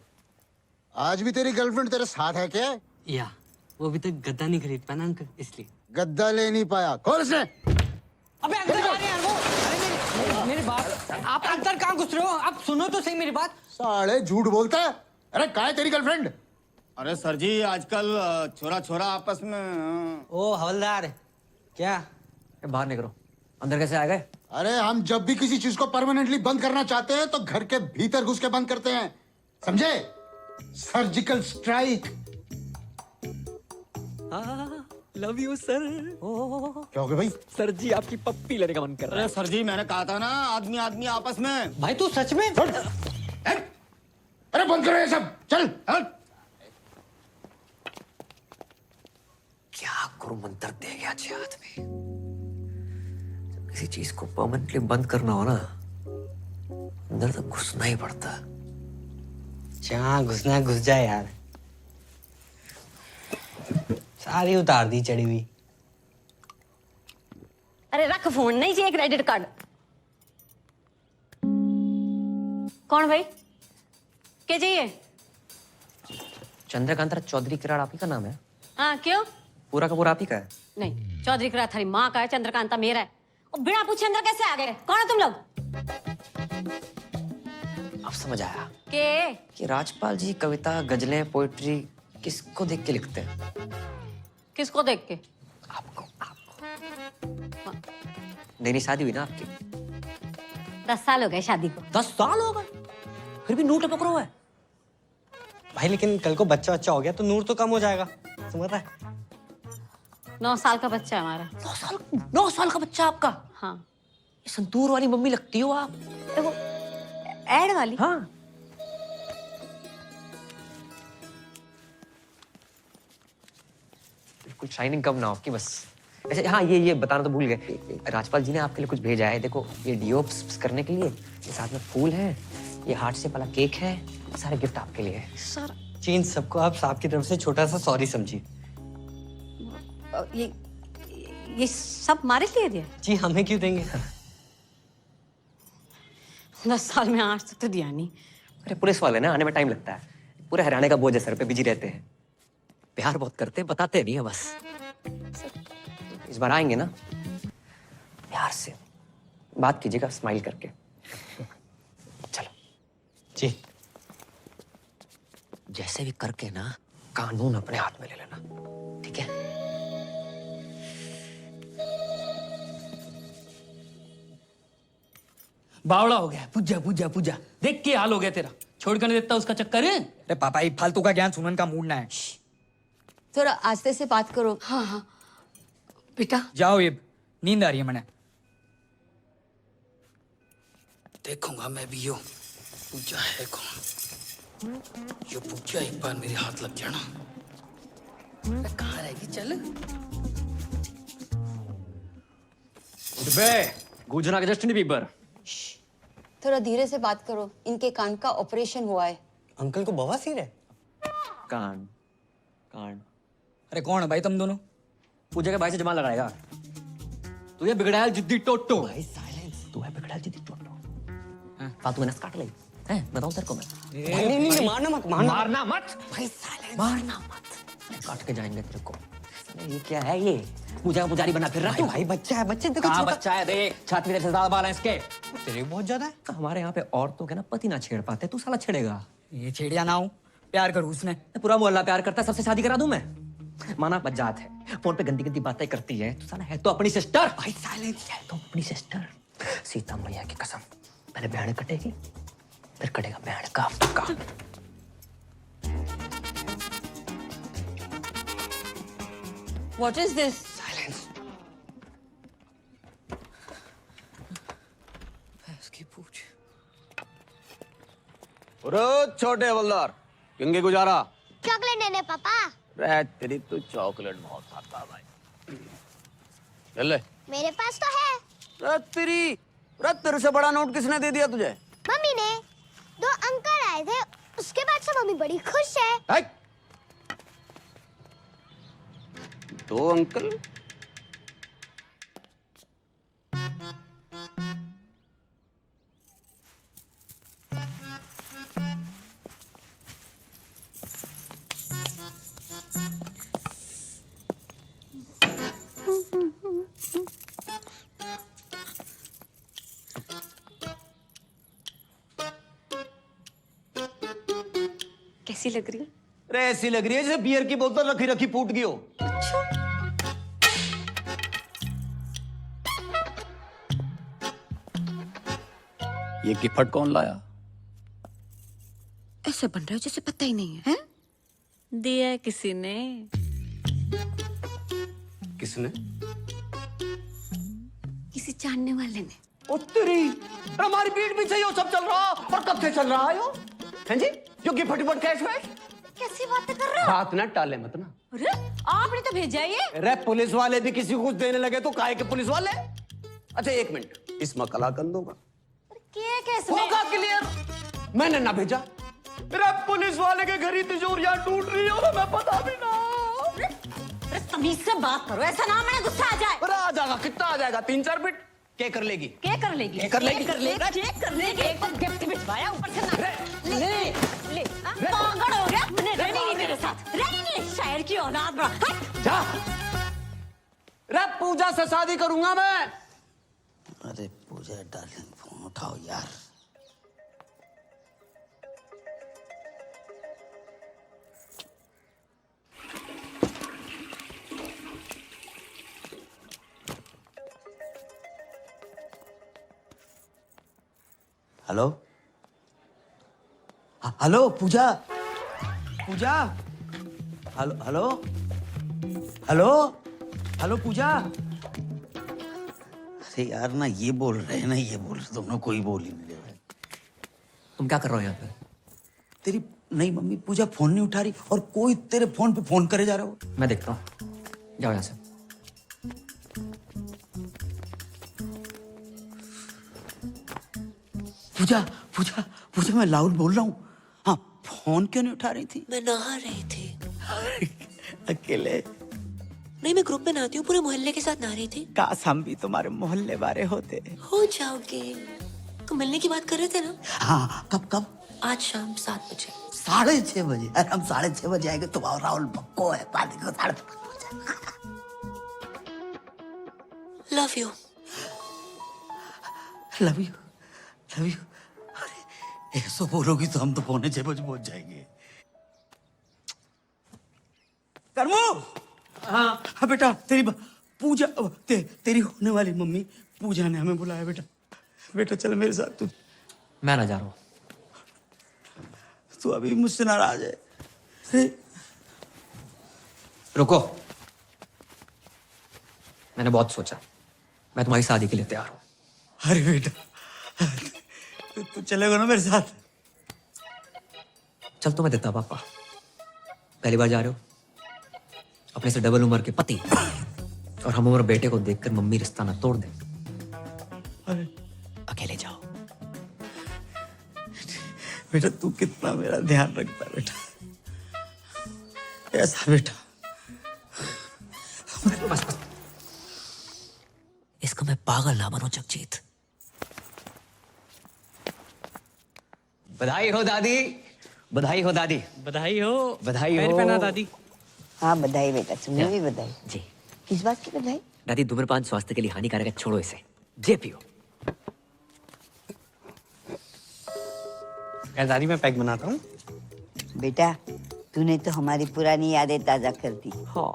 आज भी तेरी गर्लफ्रेंड तेरे साथ है क्या? या वो अभी तक गद्दा नहीं खरीद पाया ना अंकल, इसलिए। गद्दा ले नहीं पाया, खोल इसे। अबे अंदर जा रहे हैं यार वो। अरे मेरी बात, आप अंदर कहाँ घुस रहे हो? आप सुनो तो सही मेरी बात। साले झूठ बोलता है। अरे कहाँ है तेरी गर्लफ्रेंड? अरे सर जी आजकल छोरा छोरा आपस में। ओ हवलदार, क्या बाहर निकलो, अंदर कैसे आ गए? अरे हम जब भी किसी चीज को परमानेंटली बंद करना चाहते हैं तो घर के भीतर घुस के बंद करते हैं, समझे? Surgical strike. Love you sir. क्या हो गया भाई? सर जी आपकी पप्पी लेने का मन कर रहा है। अरे सर जी मैंने कहा था ना, आदमी आदमी आपस में। भाई तू सच में? अरे बंद करो ये सब, चल हट। क्या गुरु मंत्र दे गया छे हाथ में। जब किसी चीज को परमानेंटली बंद करना हो ना, अंदर तक घुसना ही पड़ता। जहाँ घुसना घुस जाए यार। सारी उतार दी चढ़ी हुई। अरे रख फोन, नहीं चाहिए क्रेडिट कार्ड। कौन भाई, क्या चाहिए? चंद्रकांता चौधरी किराड़ आप ही का नाम है? हाँ क्यों? पूरा का पूरा आप ही का है? नहीं, चौधरी किराड़ थारी माँ का है, चंद्रकांता मेरा है। और बिना पूछे अंदर कैसे आ गए? कौन है तुम लोग? अब समझ आया के राजपाल जी कविता, गजलें, पोइट्री किसको देख के लिखते हैं? किसको देख के? आपको। नई शादी हुई ना आपकी? 10 साल हो गए शादी को। 10 साल हो गए, फिर भी नूर टपक रहा है। भाई लेकिन कल को बच्चा हो गया तो नूर तो कम हो जाएगा, समझ रहा है? 9 साल का बच्चा है हमारा। 9 साल का बच्चा आपका? हाँ। ये संतूर वाली मम्मी लगती हो आप। देखो ऐड वाली। हाँ। बिल्कुल शाइनिंग कम ना हो आपकी बस। ऐसे हाँ, ये बताना तो भूल गए, राजपाल जी ने आपके लिए कुछ भेजा है। देखो ये डीओ करने के लिए, ये साथ में फूल है, ये हार्ट शेप वाला केक है, सारे गिफ्ट आपके लिए। सर चीन सबको आप साहब की तरफ से छोटा सा सॉरी समझिए। ये सब हमारे लिए दिया? जी हमें क्यों देंगे? 10 साल में आज तक तो दिया नहीं। अरे पुलिस वाले ना, आने में टाइम लगता है, पूरे हरियाणा का बोझ है सर पे, बिजी रहते हैं, प्यार बहुत करते हैं, बताते नहीं है बस। इस बार आएंगे ना, प्यार से बात कीजिएगा, स्माइल करके। चलो जी। जैसे भी करके ना कानून अपने हाथ में ले लेना, ठीक है? बावड़ा हो गया, पूजा पूजा पूजा, देख के हाल हो गया तेरा। छोड़ कर नहीं देता उसका चक्कर है। अरे पापा ये फालतू का ज्ञान सुनने का मूड ना है। थोड़ा आस्ते से बात करो। हाँ हाँ बेटा जाओ, ये नींद आ रही है मैंने। देखूंगा मैं भी यो पूजा है कौन। यो पूजा एक बार मेरे हाथ लग जाना, कहाँ रहेगी? चल गुजना के जस्टिन बीबर। थोड़ा धीरे से बात करो, इनके कान का ऑपरेशन हुआ है। अंकल को बवासीर है? कान कान। अरे कौन है भाई तुम दोनों? पूजा के भाई से जमा लगाएगा। तू ये बिगड़ायल जिद्दी टोटो। भाई साइलेंस। तू है बिगड़ायल जिद्दी टोटो। फालतू में नस काट ले। हैं बताऊं तेरे को मैं। नहीं मारना मत, मारना मत भाई साइलेंस। मारना मत, काट के जाएंगे तेरे को। ये क्या है ये? पूजा का पुजारी बना फिर रहा तू? भाई बच्चा है, बच्चे देखो। कहाँ बच्चा है? देख छाती में ज्यादा बाल है इसके। तेरे बहुत ज्यादा है। हमारे यहाँ पे औरतों के ना पति ना छेड़ पाते, तू साला छेड़ेगा। ये छेड़िया ना हो, प्यार करूँ उसने। पूरा मोहल्ला प्यार करता है, सबसे शादी करा दूं मैं? माना बज्जात है, फोन पे गंदी गंदी बातें करती है, तू साला है तो अपनी सिस्टर। भाई साइलेंस। है तो अपनी सिस्टर। सीता मैया की कसम, पहले बहन कटेगी फिर कटेगा बहन का पक्का। What is this? साइलेंस। की पूछ। अरे छोटे हवलदार, किंगे गुजारा? चॉकलेट लेने पापा। रे तेरी तो चॉकलेट बहुत खाता है भाई। चल ले। मेरे पास तो है। रे तेरे से बड़ा नोट किसने दे दिया तुझे? मम्मी ने। 2 अंकल आए थे, उसके बाद से मम्मी बड़ी खुश है। 2 अंकल? कैसी लग रही है? अरे ऐसी लग रही है जैसे बियर की बोतल रखी रखी फूट गई हो। ये गिफ्ट कौन लाया? ऐसे बन रहा है जैसे पता ही नहीं है, दिया है किसी ने। किसने? किसी जानने वाले ने। ओ तेरी, हमारी पीठ पीछे ये सब चल रहा और कब से चल रहा है यो? हैं जी? जो गिफ्ट कैश वैश? कैसी बातें कर रहे हो? बात ना टाले मत ना। अरे आपने तो भेजा है ये। अरे पुलिस वाले भी किसी को कुछ देने लगे तो काहे के पुलिस वाले? अच्छा 1 मिनट, इसमें कलाकंद होगा? क्या कैसे? होगा क्लियर। मैंने ना भेजा। अरे पुलिस वाले के घर ही तिजोरियां टूट रही हो, मैं पता भी ना। अरे तमीज से बात करो, ऐसा ना मैंने गुस्सा आ जाए। अरे आ जाएगा, कितना आ जाएगा? 3-4 बिट क्या कर लेगी? क्या कर लेगी? क्या कर लेगी? क्या कर लेगी? एक तो गिफ्ट भिजवाया, ऊपर से ना ले पागल हो गया। मैंने रहनी नहीं तेरे साथ, रहनी नहीं। शायर की औलाद बड़ा। जा। रे पूजा से शादी करूंगा मैं। अरे पूजा डार्लिंग, फोन उठाओ यार। हेलो हेलो पूजा, पूजा, हेलो हेलो हेलो हेलो पूजा। अरे यार ना ये बोल रहे हैं ना ये बोल रहे, तुमने कोई बोल ही नहीं रहे। तुम क्या कर रहे हो यहाँ पे? तेरी नहीं मम्मी पूजा फोन नहीं उठा रही और कोई तेरे फोन पे फोन करे जा रहा हो। मैं देखता हूँ, जाओ यहाँ से। पूजा पूजा पूजा, मैं लाउड बोल रहा हूँ। हाँ फोन क्यों नहीं उठा रही थी? मैं नहा रही थी। अकेले? नहीं, मैं ग्रुप में नहाती हूँ, पूरे मोहल्ले के साथ नहा रही थी। काश हम भी तुम्हारे मोहल्ले वाले होते। हो जाओगे। तुम मिलने की बात कर रहे थे ना? हाँ कब कब? आज शाम 7 बजे। 6:30 बजे? अरे हम 6:30 बजे आएंगे, तुम्हारा राहुल पक्को है पार्टी को 5:30 love you. Love you love you. अरे ऐसा बोलोगी तो हम तो 6:45 बजे पहुंच जाएंगे। करमू। हाँ बेटा, तेरी पूजा तेरी होने वाली मम्मी पूजा ने हमें बुलाया। बेटा बेटा चल मेरे साथ। मैं ना जा रहा हूँ। तू अभी मुझसे नाराज है? अरे रुको, मैंने बहुत सोचा, मैं तुम्हारी शादी के लिए तैयार हूँ। अरे बेटा तू चलेगा ना मेरे साथ? चल तुम्हें देता पापा। पहली बार जा रहे हो, अपने से डबल उम्र के पति और हम उम्र बेटे को देखकर मम्मी रिश्ता ना तोड़ दे। अरे अकेले जाओ। बेटा तू कितना मेरा ध्यान रखता है बेटा, ऐसा बेटा। बस बस, इसको मैं पागल ना बनूं जगजीत। बधाई हो दादी, बधाई हो दादी, बधाई हो, बधाई पैर हो। पहना दादी। हाँ बधाई बेटा, तुम्हें भी बधाई। जी किस बात की बधाई? दादी, धूम्रपान स्वास्थ्य के लिए हानिकारक है, छोड़ो इसे, जे पियो। दादी मैं पैक बनाता हूँ। बेटा तूने तो हमारी पुरानी यादें ताजा कर दी। हाँ।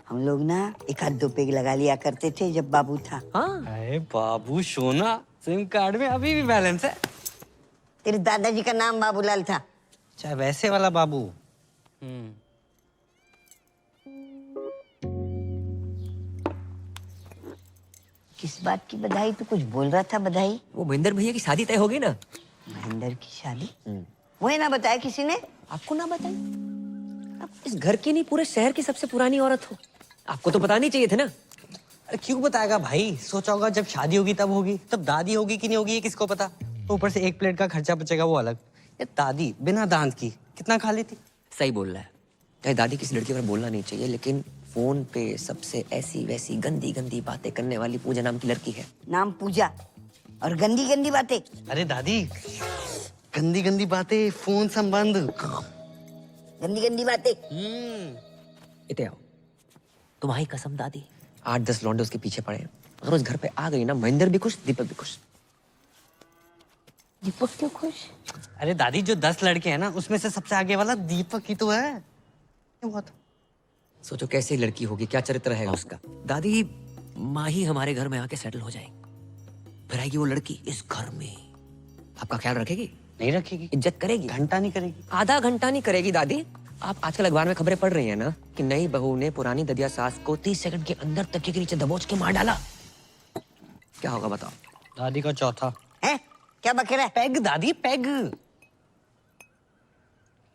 हम लोग ना 1-2 पेग लगा लिया करते थे जब बाबू था। अरे बाबू सोना, सिम कार्ड में अभी भी बैलेंस है। तेरे दादाजी का नाम बाबूलाल था। चाहे वैसे वाला बाबू। किस बात की बधाई? तू कुछ बोल रहा था बधाई? वो महेंद्र भैया की शादी तय हो गई ना। महेंद्र की शादी? वही ना बताया किसी ने? आपको ना बताई? आप इस घर की नहीं पूरे शहर की सबसे पुरानी औरत हो, आपको तो बतानी चाहिए थे ना। अरे क्यों बताएगा भाई? सोचा होगा जब शादी होगी तब होगी, तब दादी होगी कि नहीं होगी ये किसको पता। ऊपर से एक प्लेट का खर्चा बचेगा वो अलग। ये दादी बिना दांत की कितना खा लेती। सही बोल रहा है। चाहे दादी किसी लड़की पर बोलना नहीं चाहिए, लेकिन फोन पे सबसे ऐसी वैसी गंदी गंदी बातें करने वाली पूजा नाम की लड़की है। नाम पूजा और गंदी गंदी बातें? अरे दादी गंदी गंदी बातें, फोन संबंध, गंदी गंदी बातें। इते आओ, तुम्हारी कसम दादी 8-10 लौंडे उसके पीछे पड़े हैं। अगर उस घर पे आ गई ना, महेंद्र भी खुश, दीपक भी खुश। दीपक क्यों खुश? अरे दादी जो 10 लड़के हैं ना उसमें से सबसे आगे वाला दीपक ही तो है। बहुत सोचो कैसी लड़की होगी, क्या चरित्र रहेगा उसका। दादी माँ ही हमारे घर में आके सेटल हो जाएगी, फिर आएगी वो लड़की इस घर में, आपका ख्याल रखेगी? नहीं रखेगी। इज्जत करेगी? घंटा नहीं करेगी। आधा घंटा नहीं करेगी दादी। आप आजकल अखबार में खबरें पढ़ रही हैं ना कि नई बहू ने पुरानी ददिया सास को 30 सेकंड के अंदर तकिए के नीचे दबोच के मार डाला। क्या होगा बताओ? दादी का चौथा है? क्या बक रहा है? पैग दादी, पैग।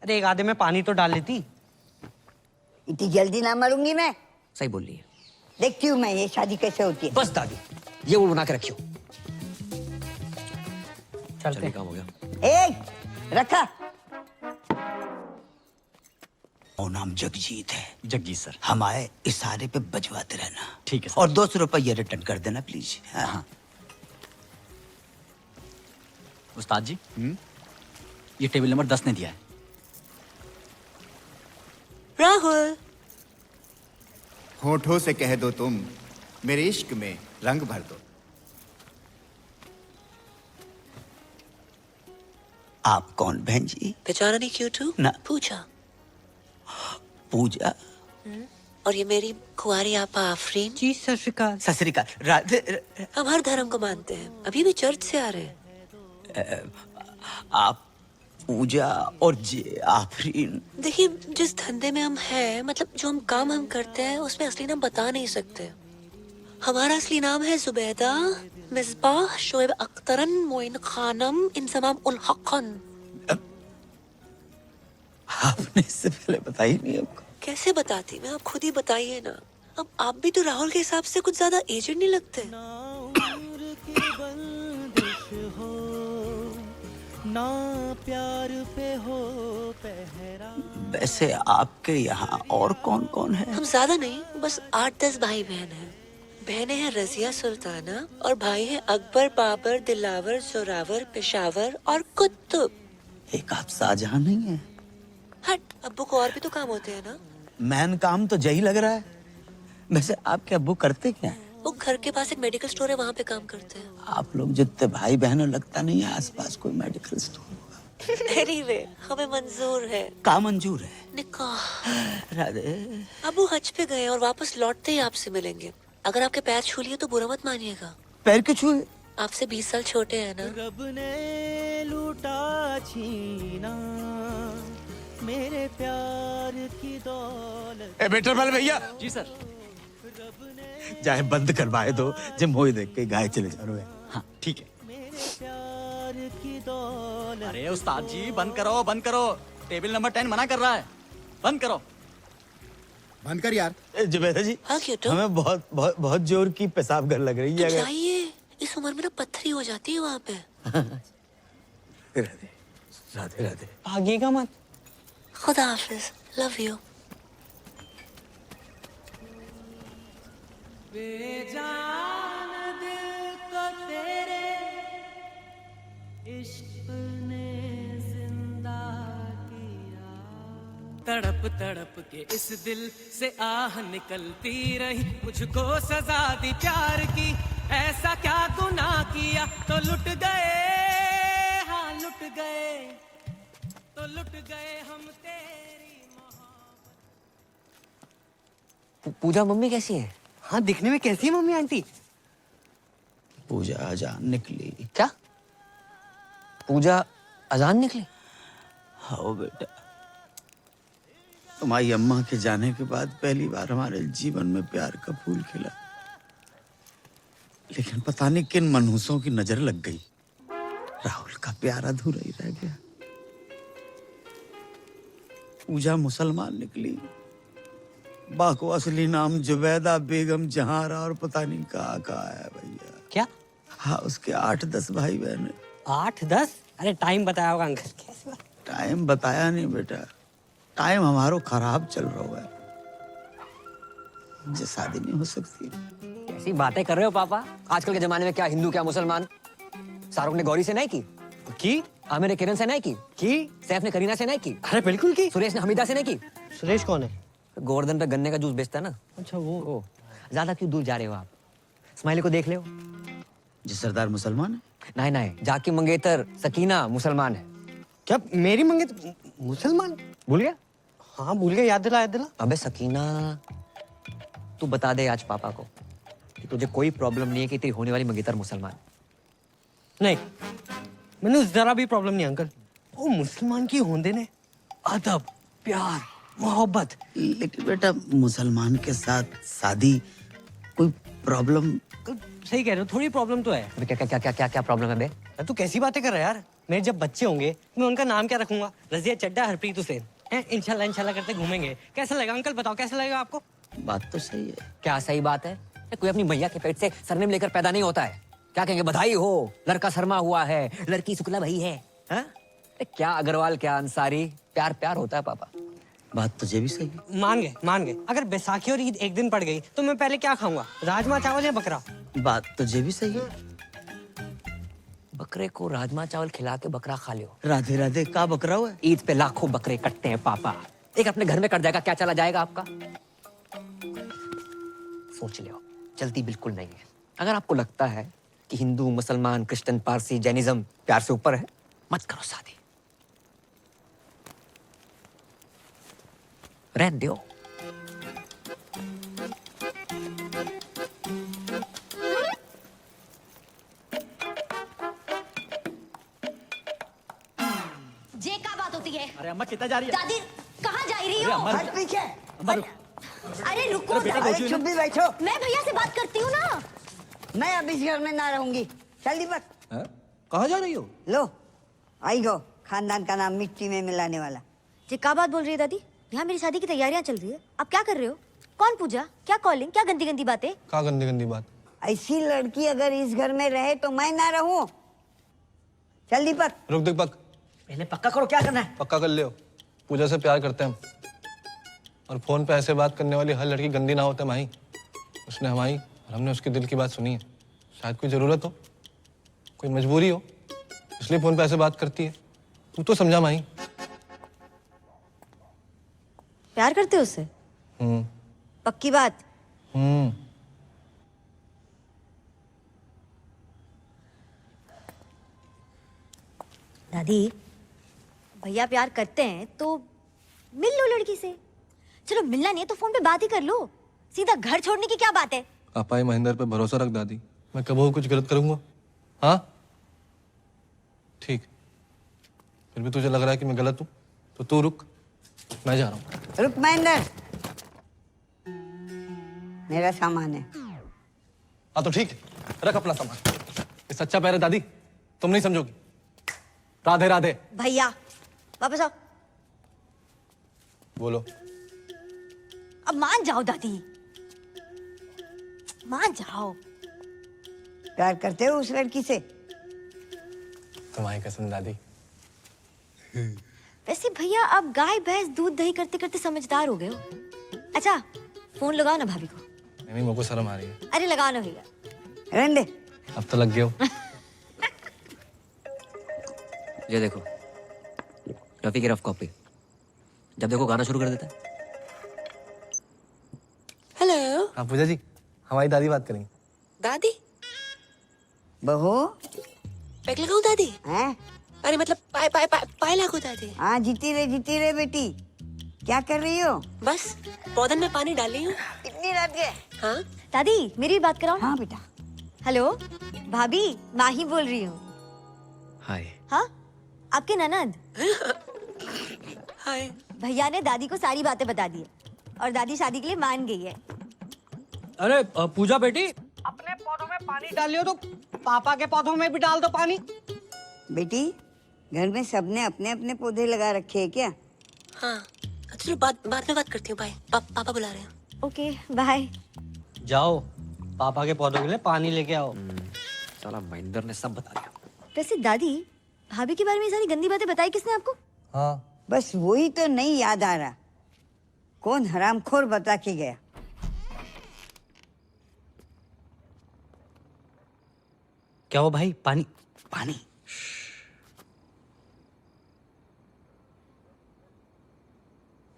अरे एक आधे में पानी तो डाल लेती। इतनी जल्दी ना मरूंगी मैं। सही बोल रही है। देखती हूँ मैं ये शादी कैसे होती है। बस दादी ये वो बना के रखियो। चलते काम हो गया। रखा। और नाम जगजीत है। जगजीत सर। हमारे इशारे पे बजवाते रहना। ठीक है सर। और 200 रुपये रिटर्न कर देना प्लीज। हाँ। उस्ताद जी ये टेबल नंबर 10 ने दिया है। राहुल होठों से कह दो तुम मेरे इश्क में रंग भर दो। आप कौन बहन जी? पहचाना नहीं क्यों तू? ना। पूजा। पूजा? और ये मेरी कुंवारी आपा आफरीन। जी सत श्री अकाल। सत श्री अकाल। राधे। हम हर धर्म को मानते हैं, अभी भी चर्च से आ रहे हैं। आप पूजा और जे आफरीन। देखिए जिस धंधे में हम हैं, मतलब जो हम काम हम करते हैं उसमें असली नाम बता नहीं सकते। हमारा असली नाम है जुबैदा मिसबाह शोएब अख्तरन मोइन खानम इंसमाम उल हक़न। आपने इससे पहले बताई नहीं आपको? कैसे बताती मैं, आप खुद ही बताइए ना। अब आप भी तो राहुल के हिसाब से कुछ ज्यादा एजेड नहीं लगते। ना प्यार पे हो पहरा। वैसे आपके यहाँ और कौन कौन है? हम ज्यादा नहीं, बस 8-10 भाई बहन हैं। बहनें हैं रजिया सुल्ताना और भाई हैं अकबर, बाबर, दिलावर, जोरावर, पेशावर और कुतुब। एक आप शाहजहां नहीं है? हट, अब्बू को और भी तो काम होते हैं ना। मैन काम तो यही लग रहा है। वैसे आपके अब्बू करते क्या है? वो घर के पास एक मेडिकल स्टोर है, वहाँ पे काम करते हैं। आप लोग जितने भाई बहनों लगता नहीं है आसपास कोई मेडिकल स्टोर। एनीवे, हमें मंजूर है। का मंजूर है? निकाह। राधे। अबू हज पे गए और वापस लौटते ही आपसे मिलेंगे। अगर आपके पैर छू लिए तो बुरा मत मानिएगा। पैर क्यों छुए? आपसे 20 साल छोटे हैं ना। रब ने लूटा छीना मेरे प्यार की दौलत। बेटर वाले भैया। जी सर। जाए बंद करवाए दो, जब मोई देख के गाय चले जा रहे। हाँ ठीक है। मेरे प्यार की दौलत। अरे उस्ताद जी बंद करो, बंद करो। टेबल नंबर 10 मना कर रहा है, बंद करो। बंद कर यार। जुबैदा जी। हाँ क्यों तो? हमें बहुत बहुत बहुत जोर की पेशाब कर लग रही तो है। जाइए, इस उम्र में ना पत्थरी हो जाती है वहाँ पे। राधे राधे राधे। भागिएगा मत। खुदा हाफिज, लव यू। बेजान दिल को तेरे इश्क ने जिंदा किया। तड़प तड़प के इस दिल से आह निकलती रही, मुझको सजा दी प्यार की। ऐसा क्या गुनाह किया तो लुट गए, हाँ लुट गए, तो लुट गए हम तेरी पूजा मम्मी कैसी है? हाँ दिखने में कैसी है मम्मी आंटी? पूजा अजान निकली। क्या? पूजा अजान निकली? हाँ बेटा, तुम्हारी अम्मा के जाने के बाद पहली बार हमारे जीवन में प्यार का फूल खिला। लेकिन पता नहीं किन मनहूसों की नजर लग गई, राहुल का प्यार अधूरा ही रह गया। पूजा मुसलमान निकली, बा को असली नाम जुबैदा बेगम जहारा और पता नहीं कहाँ है भैया। क्या? हाँ, उसके 8-10 भाई बहन। 8-10? अरे टाइम बताया होगा अंकल। कैसे? टाइम बताया नहीं बेटा, टाइम हमारो खराब चल रहा है, मुझे शादी नहीं हो सकती। कैसी बातें कर रहे हो पापा? आजकल के जमाने में क्या हिंदू क्या मुसलमान? शाहरुख ने गौरी से नहीं की? आमिर ने किरण से नहीं की? सैफ ने करीना से नहीं की? अरे बिल्कुल की। सुरेश ने हमीदा से नहीं की? सुरेश कौन है? गोवर्धन पे गन्ने का जूस बेचता है ना। अच्छा वो। ज्यादा क्यों दूर जा रहे हो आप? स्माइली को देख ले। जी सरदार मुसलमान है? नहीं, जाकी मंगेतर सकीना मुसलमान है। क्या मेरी मंगेतर मुसलमान? भूल गया? हाँ भूल गया, याद दिला। अबे सकीना, तू बता दे आज पापा को कि तुझे कोई प्रॉब्लम नहीं है कि तेरी होने वाली मंगेतर मुसलमान। नहीं, मैंने जरा भी प्रॉब्लम नहीं अंकल। वो मुसलमान की होंदे ने अदब, प्यार, मोहब्बत। लेकिन बेटा मुसलमान के साथ शादी कोई प्रॉब्लम? सही कह रहे हो, थोड़ी प्रॉब्लम तो है। अबे क्या प्रॉब्लम है बे? तू कैसी बातें कर रहा है यार? मेरे जब बच्चे होंगे मैं उनका नाम क्या रखूंगा? रजिया चड्डा, हरप्रीत हुसैन। इंशाल्लाह करते घूमेंगे। कैसा लगेगा अंकल? बताओ कैसा लगेगा आपको? बात तो सही है। क्या सही बात है? कोई अपनी मैया के पेट से सरनेम लेकर पैदा नहीं होता है। क्या कहेंगे? बधाई हो, लड़का शर्मा हुआ है, लड़की शुक्ला भाई है। हा? क्या अग्रवाल क्या अंसारी, प्यार प्यार होता है पापा। बात तुझे भी सही है। मान गए। अगर बैसाखी और ईद एक दिन पड़ गई तो मैं पहले क्या खाऊंगा? राजमा चावल या बकरा? बात तुझे भी सही है। बकरे को राजमा चावल खिला के बकरा खा लियो। राधे राधे का बकरा हुआ? ईद पे लाखों बकरे कटते हैं पापा, एक अपने घर में कट जाएगा, क्या चला जाएगा आपका? सोच लियो, जल्दी बिल्कुल नहीं है। अगर आपको लगता है कि हिंदू मुसलमान क्रिश्चियन पारसी जैनिज्म प्यार से ऊपर है, मत करो शादी, रहने दो। जे का बात होती है? अरे अम्मा कितना जा रही है? दादी कहाँ जा रही हो? हट पीछे। अरे रुको, अरे चुप भी बैठो। मैं भैया से बात करती हूँ ना। मैं अब इस घर में ना रहूंगी। चल दीपक। कहाँ जा रही हो? लो आई गो, खानदान का नाम मिट्टी में मिलाने वाला। जे का बात बोल रही है दादी? यहाँ मेरी शादी की तैयारियां चल रही है, आप क्या कर रहे हो? कौन पूजा, क्या कॉलिंग, क्या गंदी गंदी बातें? क्या गंदी गंदी बात? ऐसी लड़की अगर इस घर में रहे तो मैं ना रहूं। चल दीपक। रुक दीपक, पहले पक्का करो क्या करना है। पक्का कर लियो, पूजा से प्यार करते हैं हम, और फोन पे ऐसे बात करने वाली हर लड़की गंदी ना होते माही। उसने हमारी और हमने उसके दिल की बात सुनी है। शायद कोई जरूरत हो, कोई मजबूरी हो, इसलिए फोन पे ऐसे बात करती है। तू तो समझा माही। प्यार करते हो उससे? पक्की बात? दादी भैया प्यार करते हैं तो मिल लो लड़की से। चलो मिलना नहीं है तो फोन पे बात ही कर लो, सीधा घर छोड़ने की क्या बात है? पापा महेंद्र पे भरोसा रख दादी, मैं कभी कुछ गलत करूंगा? हाँ ठीक, फिर भी तुझे लग रहा है कि मैं गलत हूँ तो तू रुक, मैं जा रहा हूँ। रुक महेंद्र, मेरा सामान है। हाँ तो ठीक है, रख अपना सामान। ये सच्चा प्यार है दादी, तुम नहीं समझोगी। राधे राधे। भैया वापस आओ। बोलो। अब मान जाओ दादी, मान जाओ। प्यार करते हो उस लड़की से? तुम्हारी कसम दादी। वैसे भैया अब गाय भैंस दूध दही करते करते समझदार हो गए हो। अच्छा फोन लगाओ ना भाभी को। नहीं मेरे को शर्म आ रही है। अरे लगाओ ना भैया। रहने दे। अब तो लग गए हो। ये देखो रफी की रफ कॉपी, जब देखो गाना शुरू कर देता है। हेलो। हाँ पूजा जी, हमारी दादी बात करेंगी। दादी? बहू पैक लगाऊं दादी? हैं? अरे मतलब पाए लागू दादी। हाँ जीती रहे बेटी। क्या कर रही हो? बस पौधन में पानी डाल रही हूँ। इतनी रात के? हाँ दादी मेरी भी बात कराओ। हाँ बेटा। हेलो भाभी, माही बोल रही हूँ। हाय। हाँ आपके ननद। हाय। भैया ने दादी को सारी बातें बता दी है और दादी शादी के लिए मान गई है। अरे पूजा बेटी, अपने पौधों में पानी डाल लियो तो पापा के पौधों में भी डाल दो पानी। बेटी, घर में सबने अपने अपने पौधे लगा रखे हैं क्या? हाँ चलो बाद में बात करती हूँ। बाय। पापा बुला रहे हैं। Okay bye. जाओ पापा के पौधों के लिए पानी लेके आओ। साला महेंद्र ने सब बता दिया। वैसे दादी, भाभी के बारे में ये सारी गंदी बातें बताई किसने आपको? हाँ बस वही तो नहीं याद आ रहा, कौन हरामखोर बता के गया। क्या हो भाई? पानी पानी।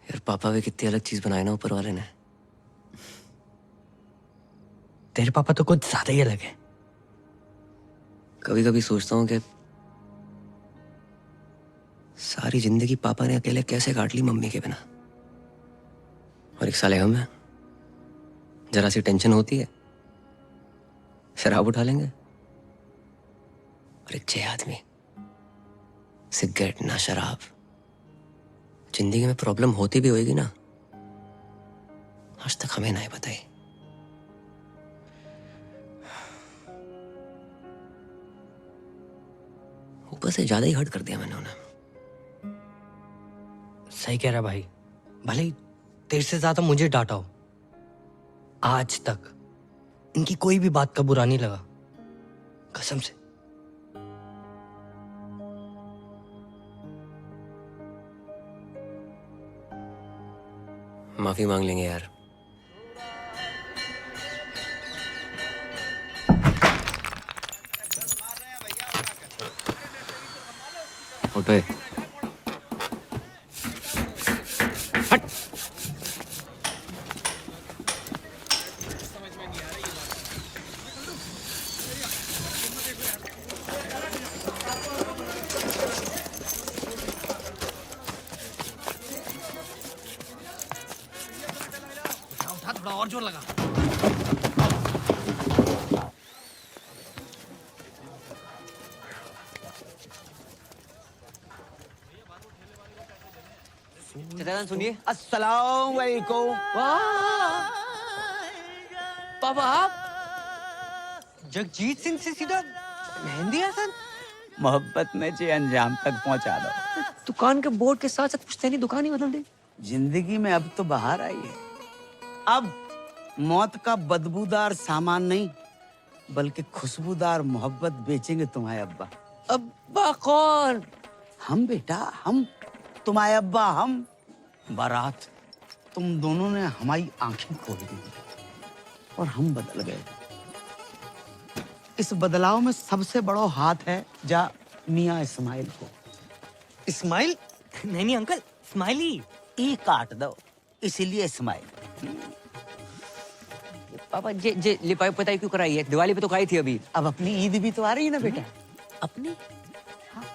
यार पापा भी कितनी अलग चीज बनाई ना ऊपर वाले ने। तेरे पापा तो कुछ ज्यादा ही अलग है। कभी कभी सोचता हूँ कि सारी जिंदगी पापा ने अकेले कैसे काट ली मम्मी के बिना। और एक साले हम हैं, जरा सी टेंशन होती है शराब उठा लेंगे। और एक 6 आदमी, सिगरेट ना शराब। जिंदगी में प्रॉब्लम होती भी होगी ना, आज तक हमें नहीं बताई। ऊपर से ज्यादा ही हर्ट कर दिया मैंने उन्हें। सही कह रहा भाई, भले ही तेरे से ज्यादा मुझे डांटा हो, आज तक इनकी कोई भी बात का बुरा नहीं लगा, कसम से। माफी मांग लेंगे यार। उठ बे। हट। उठा थोड़ा और जोर लगा। सुनिए। अस्सलाम वालेकुम। पापा आप जगजीत सिंह से सीधा मेहंदी हसन? मोहब्बत में जे अंजाम तक पहुंचा दो। दुकान के बोर्ड के साथ साथ पुश्तैनी दुकान ही बदल दी। जिंदगी में अब तो बाहर आई है। अब मौत का बदबूदार सामान नहीं, बल्कि खुशबूदार मोहब्बत बेचेंगे तुम्हारे अब्बा। अब्बा कौन? हम बेटा, हम। तुम्हारे अब्बा हम। बारात, तुम दोनों ने हमारी आंखें खोल दी और हम बदल गए। इस बदलाव में सबसे बड़ा हाथ है जा मियाँ इस्माइल को। इस्माइल? नहीं अंकल, स्माइली। ई काट दो, इसीलिए इस्माइल। पापा जे लिपाई पताई क्यों कराई है? दिवाली पे तो खाई थी अभी। अब अपनी ईद भी तो आ रही है ना बेटा। अपनी? हाँ।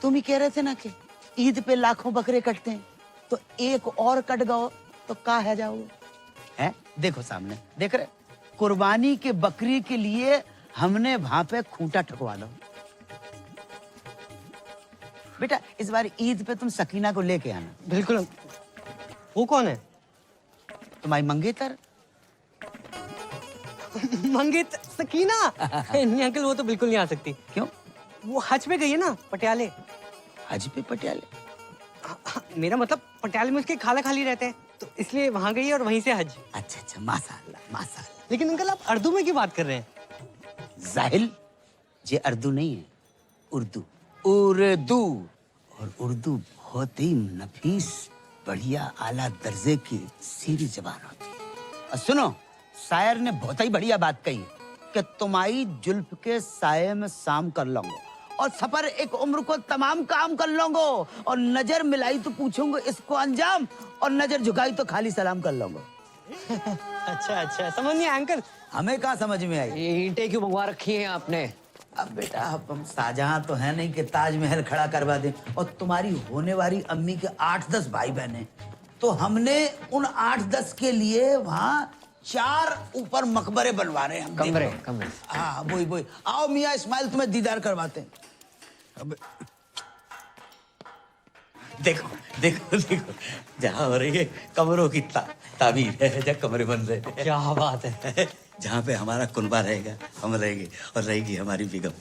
तुम ही कह रहे थे ना कि ईद पे लाखों बकरे कटते हैं, तो एक और कट गओ तो का है जाओ है? देखो सामने देख रहे, कुर्बानी के बकरी के लिए हमने वहां पे खूंटा ठकवा दो। बेटा इस बार ईद पे तुम सकीना को लेके आना। बिल्कुल। वो कौन है? तुम्हारी मंगेतर। मंगेतर? सकीना? नहीं अंकल, वो तो बिल्कुल नहीं आ सकती। क्यों? वो हज पे गई है ना, पटियाले। हज पे पटियाले? मेरा मतलब पटियाले में उसके खाला खाली रहते हैं, तो इसलिए वहां गई और वहीं से हज। अच्छा अच्छा, माशाअल्लाह माशाअल्लाह। लेकिन अंकल आप उर्दू में क्यों बात कर रहे हैं? जाहिल, ये उर्दू नहीं है, उर्दू। उर्दू। और उर्दू बहुत ही नफीस, बढ़िया, आला दर्जे की सीरी जबान होती है। और सुनो, शायर ने बहुत ही बढ़िया बात कही कि तुम्हारी जुल्फ के साये में शाम कर लूंगा और सफर एक उम्र को तमाम काम कर लूंगा, और नजर मिलाई तो पूछूंगा इसको अंजाम, और नजर झुकाई तो खाली सलाम कर लूंगा। अच्छा अच्छा, समझ नहीं आया अंकल। हमें कहाँ समझ में आई? ये ईंटें क्यों मंगवा रखी हैं आपने? अब बेटा हम शाहजहां तो है नहीं कि ताजमहल खड़ा करवा दें, और तुम्हारी होने वाली अम्मी के 8-10 भाई बहन हैं, तो हमने उन 8-10 के लिए वहाँ 4 ऊपर मकबरे बनवा रहे हैं हम। कमरे। हाँ वही। आओ मियाँ इस्माइल, तुम्हें दीदार करवाते हैं। अब देखो देखो देखो, जहाँ हो रही है कमरों की ताबीर है, जहाँ कमरे बन रहे हैं। क्या बात है। जहाँ पे हमारा कुनबा रहेगा हम रहेंगे और रहेगी हमारी बेगम।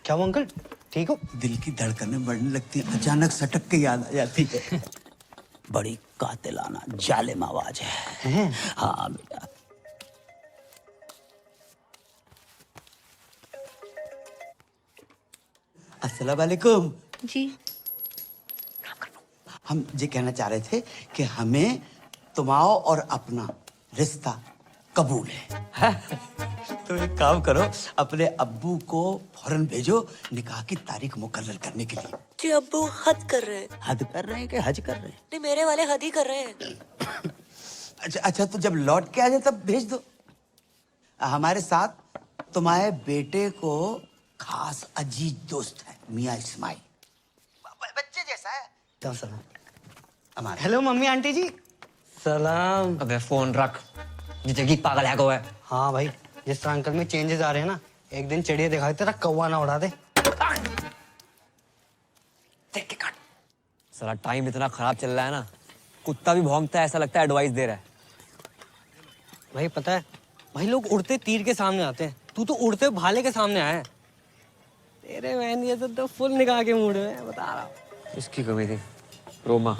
क्या वो अंकल ठीक हो? दिल की धड़कनें बढ़ने लगती है, अचानक सटक के याद आ जाती है। बड़ी कातिलाना जालिम आवाज है। हाँ बेटा। अस्सलाम वालेकुम। जी हम ये कहना चाह रहे थे कि हमें तुम्हारा और अपना रिश्ता कबूल है। तो एक काम करो, अपने अब्बू को फौरन भेजो निकाह की तारीख मुकर्रर करने के लिए। जी अब्बू हद कर रहे हैं। हद कर रहे हैं कि हज कर रहे हैं? नहीं मेरे वाले हद ही कर रहे हैं। अच्छा अच्छा, तो जब लौट के आ जाए तब भेज दो। हमारे साथ तुम्हारे बेटे को खास अजीज दोस्त है मियाँ इस्माइल, बच्चे जैसा है। क्या सलाम? हमारा हेलो मम्मी आंटी जी। सलाम। अबे फोन रख, जिंदगी पागल है को है। हाँ भाई, जिस तरह अंकल में चेंजेस आ रहे हैं ना, एक दिन चिड़िया दिखाई तेरा कौवा ना उड़ा दे। साला टाइम इतना खराब चल रहा है ना, कुत्ता भी भौंकता है, ऐसा लगता है एडवाइस दे रहा है। भाई पता है, भाई लोग उड़ते तीर के सामने आते हैं, तू तो उड़ते भाले के सामने आया है। तेरे बहन ये तो फुल निकाह के मूड में बता रहा हूँ। इसकी कमी थी Roma.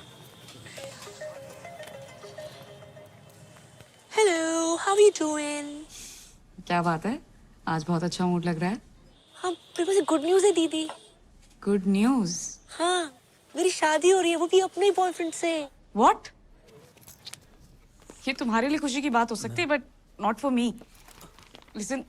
Hello, how you doing? क्या बात है, आज बहुत अच्छा मूड लग रहा है। हाँ मेरे पास गुड न्यूज है दीदी। Good news? हाँ मेरी शादी हो रही है, वो भी अपने ही बॉयफ्रेंड से। व्हाट? ये तुम्हारे लिए खुशी की बात हो सकती है but not for me. Listen,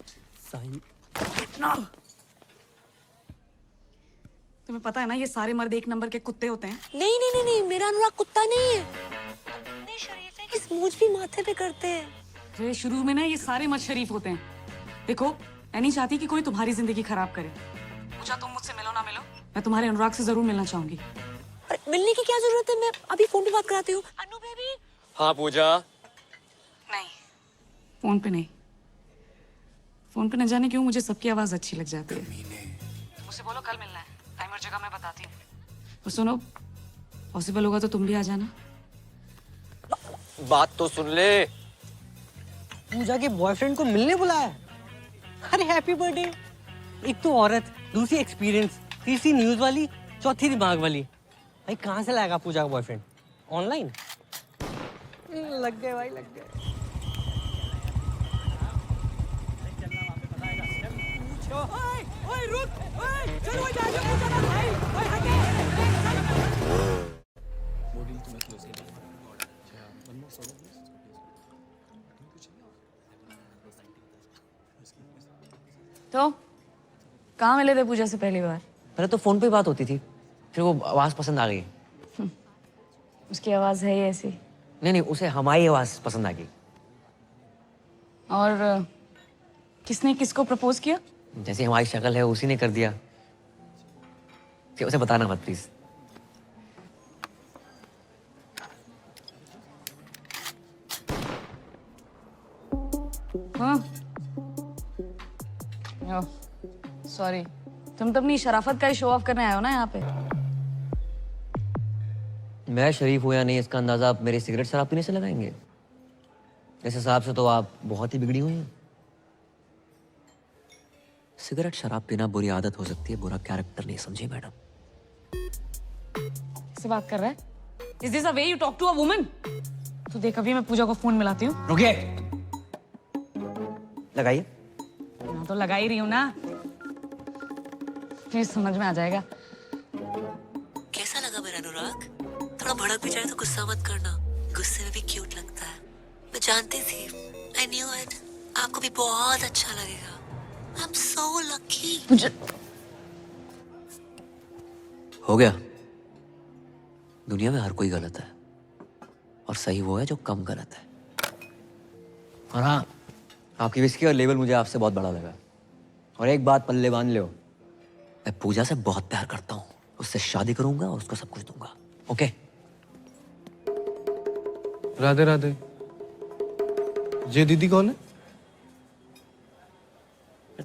तुम्हें पता है ना ये सारे मर्द एक नंबर के कुत्ते होते हैं। नहीं नहीं नहीं नहीं, मेरा अनुराग कुत्ता नहीं है। इतने शरीफ है कि स्मूच भी माथे पे करते हैं। अरे शुरू में ना ये सारे मर्द शरीफ होते हैं। देखो मैं नहीं चाहती कि कोई तुम्हारी जिंदगी खराब करे। पूजा तुम मुझसे मिलो ना मिलो, मैं तुम्हारे अनुराग से जरूर मिलना चाहूंगी। अरे मिलने की क्या जरूरत है, मैं अभी फोन पे बात कराती हूँ। अनु बेबी। हाँ पूजा। नहीं, फोन पे नहीं। फोन पे न जाने क्यों मुझे सबकी आवाज अच्छी लग जाती है। मुझसे बोलो कल मिलना है, टाइम और जगह मैं बताती हूँ। और सुनो, पॉसिबल होगा तो तुम भी आ जाना। बात तो सुन ले। पूजा के बॉयफ्रेंड को मिलने बुलाया? अरे हैप्पी बर्थडे। एक तो औरत, दूसरी एक्सपीरियंस, तीसरी न्यूज वाली, चौथी दिमाग वाली। भाई कहाँ से लाएगा पूजा का बॉयफ्रेंड? ऑनलाइन? लग गए भाई, लग गए। ओए रुक, ओए चलो जा पूजा का भाई, ओए हटे। तो कहाँ मिले थे पूजा से पहली बार? पहले तो फोन पे बात होती थी, फिर वो आवाज पसंद आ गई। उसकी आवाज है ही ऐसी। नहीं नहीं, उसे हमारी आवाज पसंद आ गई। और किसने किसको प्रपोज किया? जैसे हमारी शक्ल है उसी ने कर दिया। कि उसे बताना मत प्लीज। हाँ सॉरी, तुम तो अपनी शराफत का ही शो ऑफ करने आए हो ना यहाँ पे। मैं शरीफ हूं या नहीं इसका अंदाजा आप मेरे सिगरेट शराब पीने से लगाएंगे। इस हिसाब से तो आप बहुत ही बिगड़ी हुई हैं। सिगरेट शराब पीना बुरी आदत हो सकती है, बुरा कैरेक्टर नहीं, समझे मैडम? किससे बात कर रहा है? Is this a way you talk to a woman? तो देख अभी मैं पूजा को फोन मिलाती हूँ। रुकिए, लगाइए। मैं तो लगा ही रही हूँ ना, फिर समझ में आ जाएगा। कैसा लगा मेरा अनुराग? थोड़ा भड़क भी जाए तो गुस्सा मत करना, गुस्से में भी क्यूट लगता है। मैं जानती थी, I knew it, आपको भी बहुत अच्छा लगेगा। I'm so lucky। हो गया। दुनिया में हर कोई गलत है और सही वो है जो कम गलत है। और हाँ, आपकी विस्की और लेवल मुझे आपसे बहुत बड़ा लगा। और एक बात पल्ले बांध लो, मैं पूजा से बहुत प्यार करता हूँ, उससे शादी करूंगा और उसको सब कुछ दूंगा। ओके? राधे राधे। ये दीदी कौन है?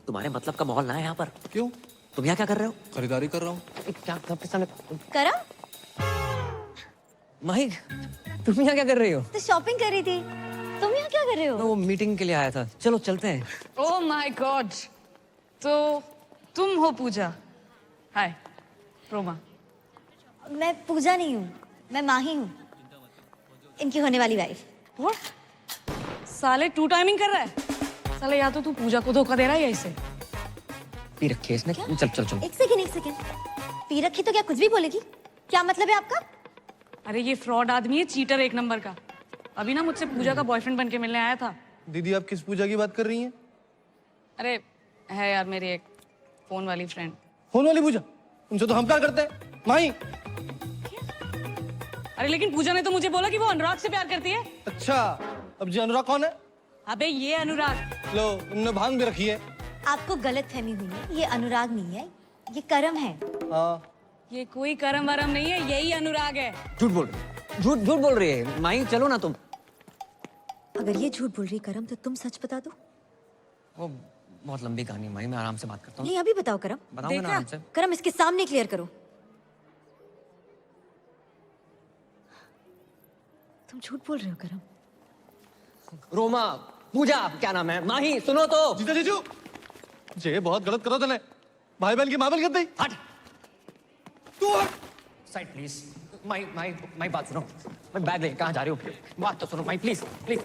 तुम्हारे मतलब का माहौल ना है यहाँ पर। क्यों? तुम यहाँ क्या कर रहे हो? खरीदारी कर रहा हूँ। क्या सबके सामने करा? माही, तुम यहाँ क्या कर रही हो? तो शॉपिंग कर रही थी। तुम यहाँ क्या कर रहे हो? मैं वो मीटिंग के लिए आया था। चलो चलते हैं। ओह माय गॉड, तो तुम हो पूजा? हाय रोमा। मैं पूजा नहीं हूँ, मैं माही हूँ, इनकी होने वाली वाइफ। व्हाट? साले टू टाइमिंग कर रहा है साले। या तो तू पूजा को धोखा दे रहा है या इसे। पी रखी है इसने। चल चल चल। एक सेकंड। पी रखी तो क्या कुछ भी बोलेगी? क्या मतलब है आपका? अरे ये फ्रॉड आदमी है, चीटर एक नंबर का। अभी ना मुझसे पूजा का बॉयफ्रेंड बन के मिलने आया था। दीदी आप किस पूजा की बात कर रही हैं? अरे है यार मेरी एक फोन वाली फ्रेंड। फोन वाली पूजा? उनसे तो हम प्यार करते हैं माही। अरे लेकिन पूजा ने तो मुझे बोला कि वो अनुराग से प्यार करती है। अच्छा, अब जी अनुराग कौन है? अबे ये अनुराग। लो उनने भांग भी रखी है। आपको गलतफहमी हुई है, ये अनुराग नहीं है, ये करम है। हाँ। ये कोई करम वरम नहीं है, यही अनुराग है। झूठ बोल रही है माही। चलो ना तुम। अगर ये झूठ बोल रही है करम, तो तुम सच बता दो। वो बहुत लंबी कहानी है माही, मैं आराम से बात करता हूँ। नहीं अभी बताओ करम। बताऊंगा ना आराम से। करम इसके सामने क्लियर करो। तुम झूठ बोल रहे हो करम। रोमा, पूजा, क्या नाम है? माही सुनो तो। जीजा जीजू, ये बहुत गलत करो तूने। भाई बहन की मामल कर दी। हट तू साइड प्लीज। माई बात सुनो। मैं बैग ले कहाँ जा रही हूँ? बात तो सुनो माई, प्लीज प्लीज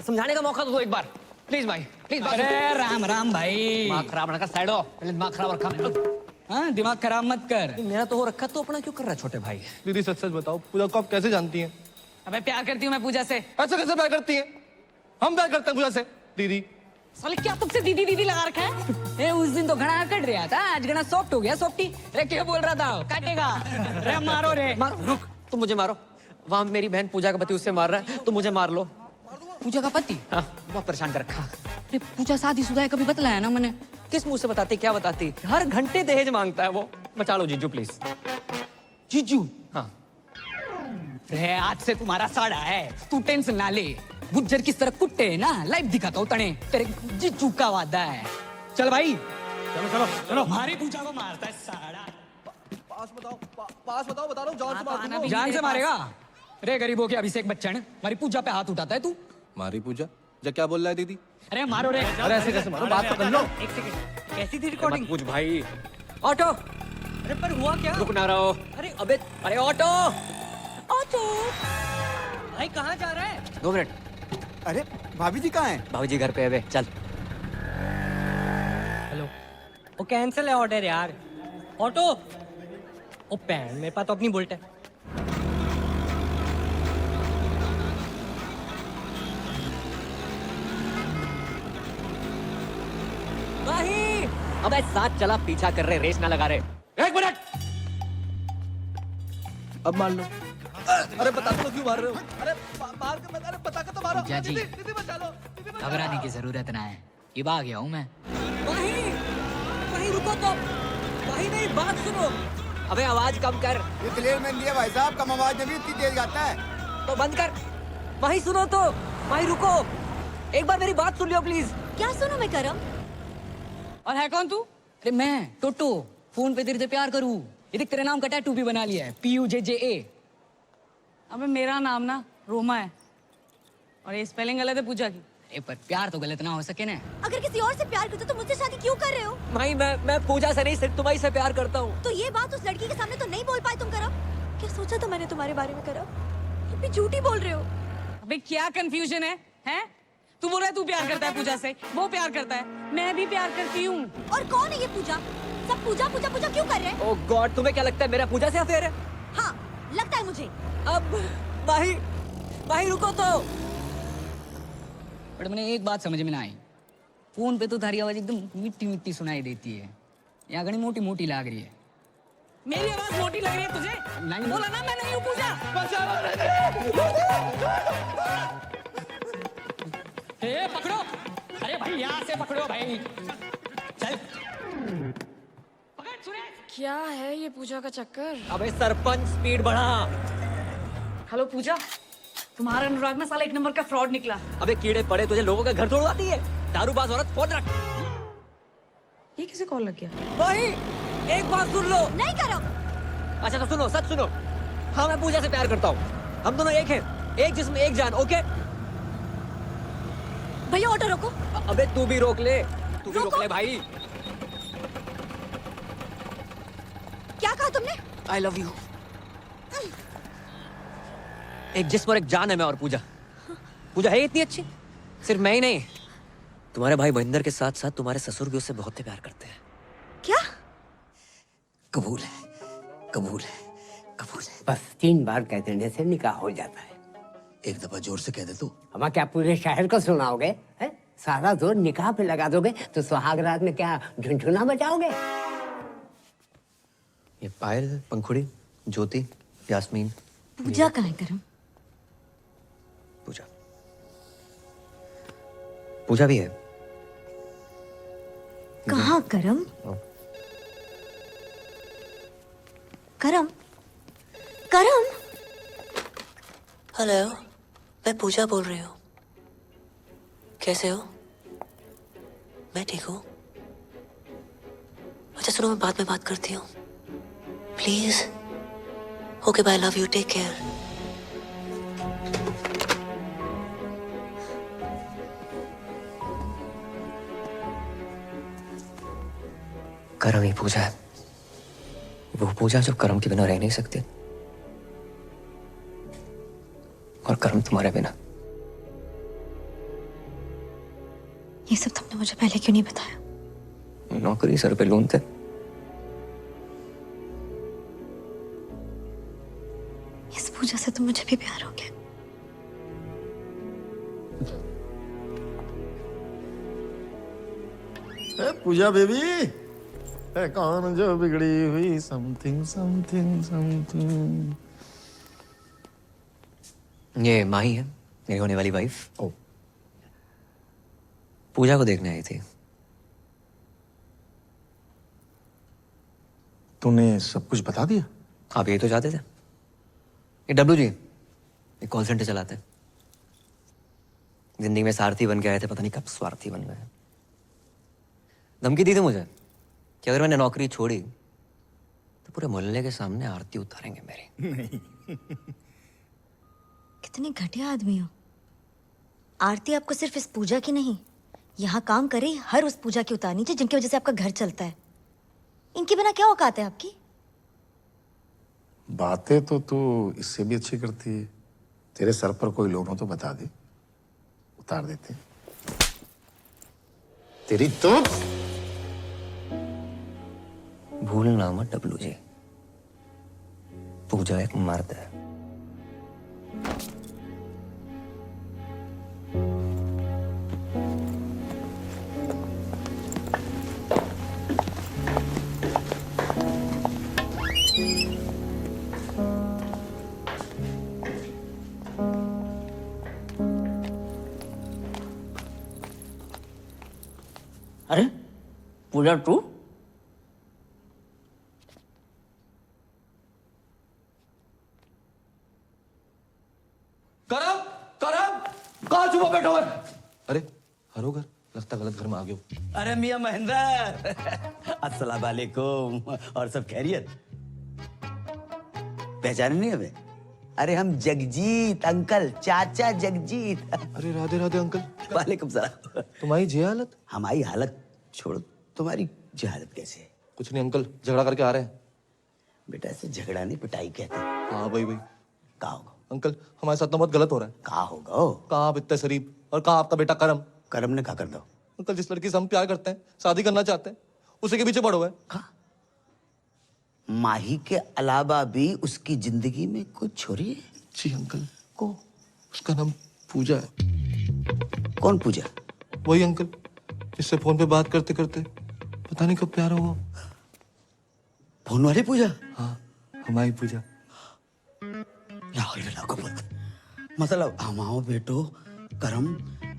समझाने का मौका तो दो एक बार। Please my please. अरे राम राम भाई। दिमाग खराब ना कर, साइड हो। पहले दिमाग खराब रखा। हाँ दिमाग खराब मत कर। मेरा तो हो रखा, तो अपना क्यों कर रहा है छोटे भाई? दीदी सच सच बताओ, पूजा को आप कैसे जानती हैं? अबे प्यार करती हूँ मैं पूजा से। ऐसे कैसे प्यार करती हैं? हम प्यार करते हैं पूजा से। दीदी साले क्या तुमसे दीदी दीदी लगा रखा है? ए उस दिन तो घना कट रहा था, आज घना सॉफ्ट हो गया। सॉफ्टी रे क्या बोल रहा था? काटेगा रे, मारो रे। रुक, तुम मुझे मारो। वहां मेरी बहन पूजा का पति उससे मार रहा है, तुम मुझे मार लो। पूजा का पति? हाँ, बहुत परेशान कर रखा। अरे पूजा शादीशुदा है, कभी बतलाया ना मैंने। किस मुंह से बताती, क्या बताती? हर घंटे दहेज मांगता है वो। बचा लो जीजू प्लीज। जीजू? हाँ। रे आज से तुम्हारा साड़ा है, तू टेंशन ना ले। गुज्जर किस तरह कुट्टे है ना, लाइव दिखाता हूँ तने। तेरे जीजू का वादा है। चल भाई चलो चलो चलो। हमारी पूजा को मारता है साड़ा। पास बताओ बता रहा हूँ। जान से मार दूंगा। जान से मारेगा? रे गरीबों के अभिषेक बच्चन, हमारी पूजा पे हाथ उठाता है तू। मारी पूजा? जा क्या बोल रहा है दीदी? अरे मारो रे। अरे ऐसे कैसे मारो? बात तो कर लो। एक सेकंड, कैसी थी रिकॉर्डिंग? कुछ भाई। ऑटो। अरे पर हुआ क्या? रुक ना रहो। अरे अबे, अरे ऑटो। ऑटो भाई कहाँ जा रहा है? 2 मिनट। अरे भाभी जी कहाँ हैं? भाभी जी घर पे है वे, चल। हेलो, वो कैंसिल है ऑर्डर यार। ऑटो। ओ पैन, मेरे पास तो अपनी बुलेट है। माही! अबे साथ चला, पीछा कर रहे, रेस ना लगा रहे। 1 मिनट। अब मान लो। अरे बता दो क्यों मार रहे हो? अरे मार के अरे बता के तो मारो। पूजा जी, दीदी बचा लो। घबराने की जरूरत ना है, इब आ गया हूँ मैं। वहीं रुको तो। वहीं मेरी बात सुनो। अबे आवाज कम कर। ये क्लियर मैन दिया भाई साहब, कम आवाज में भी इतनी तेज गाता है। तो बंद कर। वहीं सुनो तो। वहीं रुको, एक बार मेरी बात सुन लियो प्लीज। क्या सुनो मैं करम? और है कौन तू? अरे मैं टोटो, फोन पे तेरे से प्यार करूँ। ये देख तेरे नाम का टैटू भी बना लिया है, PUJJA। अबे मेरा नाम ना रोमा है, और ये स्पेलिंग गलत है पूजा की। अरे पर प्यार तो गलत ना हो सके ना। अगर किसी और से प्यार करते तो मुझसे शादी क्यों कर रहे हो? भाई मैं पूजा से नहीं, सिर्फ तुम्हारी से प्यार करता हूँ। तो ये बात उस लड़की के सामने तो नहीं बोल पाए तुम करम? क्या सोचा था मैंने तुम्हारे बारे में करम? तुम भी झूठी बोल रहे हो। अबे क्या कंफ्यूजन है? हैं? तू बोल रहा है तू प्यार करता है पूजा से, वो प्यार करता है, मैं भी प्यार करती हूँ। और कौन है ये पूजा? सब पूजा पूजा पूजा क्यों कर रहे हैं? ओह गॉड, तुम्हें क्या लगता है मेरा पूजा से अफेयर है? हाँ लगता है मुझे। अब माही रुको तो। बट मैंने एक बात समझ में ना आई, फोन पे तो थारी आवाज एकदम मिट्टी मिट्टी सुनाई देती है, यहाँ घनी मोटी मोटी लाग रही है। मेरी आवाज मोटी लग रही है तुझे? नहीं बोला ना मैं नहीं हूँ पूजा। ए पकड़ो, अरे भाई यहाँ से पकड़ो भाई। चल क्या है ये पूजा का चक्कर? अबे सरपंच स्पीड बढ़ा। हेलो पूजा, तुम्हारा अनुराग ना साला 1 नंबर का फ्रॉड निकला। अबे कीड़े पड़े तुझे, लोगों का घर तोड़वाती है। दारूबाज औरत, फोन रख। ये किसे कॉल लग गया? भाई एक बात सुन लो। नहीं करो। अच्छा तो सुनो, सच सुनो। हाँ मैं पूजा से प्यार करता हूँ, हम दोनों एक हैं, एक जिस्म एक जान। ओके भैया ऑटो रोको। अबे तू भी रोक ले, तू भी रोक ले भाई। क्या कहा तुमने? I love you. एक जिस्म और एक जान है मैं और पूजा। पूजा है इतनी अच्छी, सिर्फ मैं ही नहीं, तुम्हारे भाई महेंद्र के साथ साथ तुम्हारे ससुर भी उससे बहुत ही प्यार करते हैं। क्या? कबूल है, कबूल है, कबूल है। बस 3 बार कह देने से निकाह हो जाता है। एक दफा जोर से कह दे तू। अब क्या पूरे शहर को सुनाओगे? हैं? सारा जोर निकाह पे लगा दोगे तो सुहाग रात में क्या झुनझुना बजाओगे? ये पायल, पंखुड़ी, ज्योति, यास्मीन, पूजा कहाँ है करम? पूजा, पूजा भी है। कहाँ करम? करम? करम? हेलो, मैं पूजा बोल रही हूँ। कैसे हो? मैं ठीक हूँ। अच्छा सुनो, मैं बाद में बात करती हूँ please. Okay bye, love you, take care. करम ही पूजा है, वो पूजा जो कर्म के बिना रह नहीं सकती, और कर्म तुम्हारे बिना। ये सब तुमने मुझे पहले क्यों नहीं बताया? नौकरी सर पे लोन थे। इस पूजा से तो मुझे भी प्यार हो गया। पूजा बेबी, है कौन जो बिगड़ी हुई समथिंग समथिंग समथिंग। ये माही है, मेरी होने वाली वाइफ। ओ, पूजा को देखने आई थी। तूने सब कुछ बता दिया? आप यही तो चाहते थे। ये डब्लू जी एक कॉल सेंटर चलाते हैं। जिंदगी में सारथी बन के आए थे, पता नहीं कब स्वार्थी बन गए। धमकी दी थी मुझे कि अगर मैंने नौकरी छोड़ी तो पूरे मोहल्ले के सामने आरती उतारेंगे मेरी। नहीं। कितने घटिया आदमी हो। आरती आपको सिर्फ इस पूजा की नहीं, यहाँ काम करे हर उस पूजा की उतारनी चाहिए जिनकी वजह से आपका घर चलता है। इनके बिना क्या औकात है आपकी? बातें तो तू इससे भी अच्छी करती है। तेरे सर पर कोई लोन हो तो बता दे, उतार देते। तेरी तो भूलना मत डब्लू जी, पूजा एक मर्द है। अरे पूजा तू? करम, करम, कहाँ छुपा बैठा हुआ है? अरे हरो घर, लगता गलत घर में आ गए हो। अरे मियां महेंद्र, अस्सलाम वालेकुम। और सब खैरियत? पहचाने नहीं हमें? अरे हम जगजीत अंकल, चाचा जगजीत। अरे राधे राधे अंकल। वालेकुम सलाम। तुम्हारी जी हालत? हमारी हालत छोड़ो, तुम्हारी जी हालत कैसे है? कुछ नहीं अंकल, झगड़ा करके आ रहे हैं। बेटा ऐसे झगड़ा नहीं पिटाई कहते। हाँ भाई भाई। कहा होगा अंकल, हमारे साथ तो बहुत गलत हो रहा है। कहा होगा? कहाँ आप इतने शरीफ, और कहाँ आपका बेटा करम। करम ने कहा कर दो। अंकल, जिस लड़की से हम प्यार करते हैं, शादी करना चाहते हैं, उसी के पीछे पड़ो है। माही के अलावा भी उसकी जिंदगी में कुछ छोरी है? जी अंकल। को उसका नाम पूजा है। कौन पूजा? वही अंकल जिससे फोन पे बात करते करते पता नहीं कब प्यार हुआ। फोन वाली पूजा? हाँ, हमारी पूजा। मतलब हमाओ बेटो करम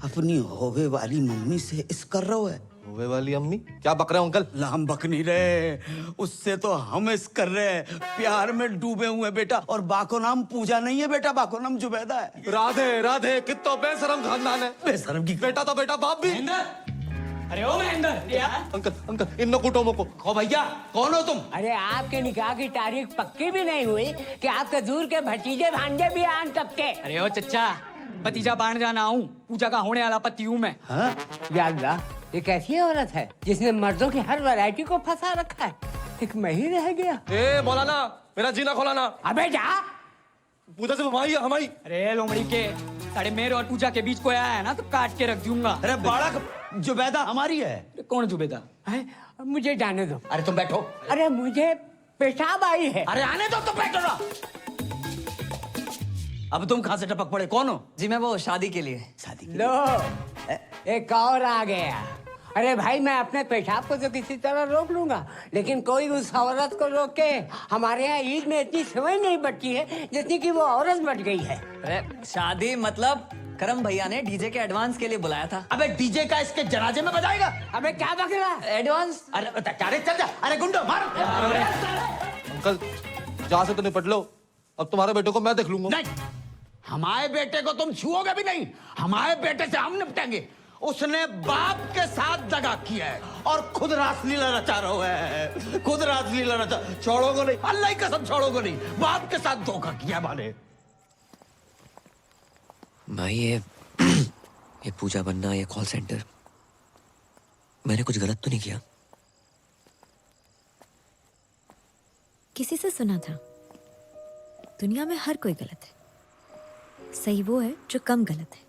अपनी होवे वाली मम्मी से इस कर रहा है। होवे वाली अम्मी? क्या बक रहे हो अंकल? हम बक नहीं रहे, उससे तो हम इस कर रहे हैं। प्यार में डूबे हुए बेटा। और बाको नाम पूजा नहीं है बेटा, बाको नाम जुबैदा है। राधे राधे, कितना बेशरम खानदान है। बेशरम की बेटा तो बेटा, बाप भी। अरे ओ महेंद्र, अंकल अंकल, इन कुटुंबों को। ओ भैया, कौन हो तुम? अरे आपके निकाह की तारीख पक्की भी नहीं हुई कि आपके दूर के भतीजे भांजे भी आन तक के। अरे ओ चच्चा, भतीजा बाण जाना हूँ, पूजा का होने वाला पति हूँ मैं। हाँ? या अल्लाह, ये कैसी औरत है जिसने मर्दों की हर वैरायटी को फंसा रखा है? एक मैं ही रह गया। ए मौलाना, मेरा जीना खोलाना। अबे जा। पूजा से हमारी है, हमारी। अरे लोमड़ी के साढ़े मेरे और पूजा के बीच कोई आया है ना तो काट के रख दूंगा। अरे बालक, जुबैदा हमारी है। कौन जुबैदा? मुझे जाने दो। अरे तुम बैठो। अरे मुझे पेशाब आई है। अरे आने दो, तुम बैठो ना। अब तुम कहां से टपक पड़े, कौन हो? जी मैं वो शादी के लिए। शादी के लो, एक और आ गया। अरे भाई, मैं अपने पेशाब को तो किसी तरह रोक लूंगा, लेकिन कोई उस औरत को रोक के हमारे यहाँ ईद में इतनी समय नहीं बची है जितनी कि वो औरत बच गई है। अरे शादी मतलब करम भैया ने डीजे के एडवांस के लिए बुलाया था। अबे डीजे का इसके जनाजे में बजाएगा? अबे क्या बक रहा? एडवांस? अरे चल जा। अरे गुंडो मार। अंकल जहाँ से तो निपट लो, अब तुम्हारे बेटे को मैं देख लूंगा। नहीं, हमारे बेटे को तुम छुओगे भी नहीं। हमारे बेटे से हम निपटेंगे। उसने बाप के साथ दगा किया है और खुद रासलीला रचा रहा है। खुद रासलीला रचा। छोड़ोगे नहीं, अल्लाह की कसम छोड़ोगे नहीं। बाप के साथ धोखा किया माने। भाई ये पूजा बनना, ये कॉल सेंटर, मैंने कुछ गलत तो नहीं किया? किसी से सुना था, दुनिया में हर कोई गलत है, सही वो है जो कम गलत है।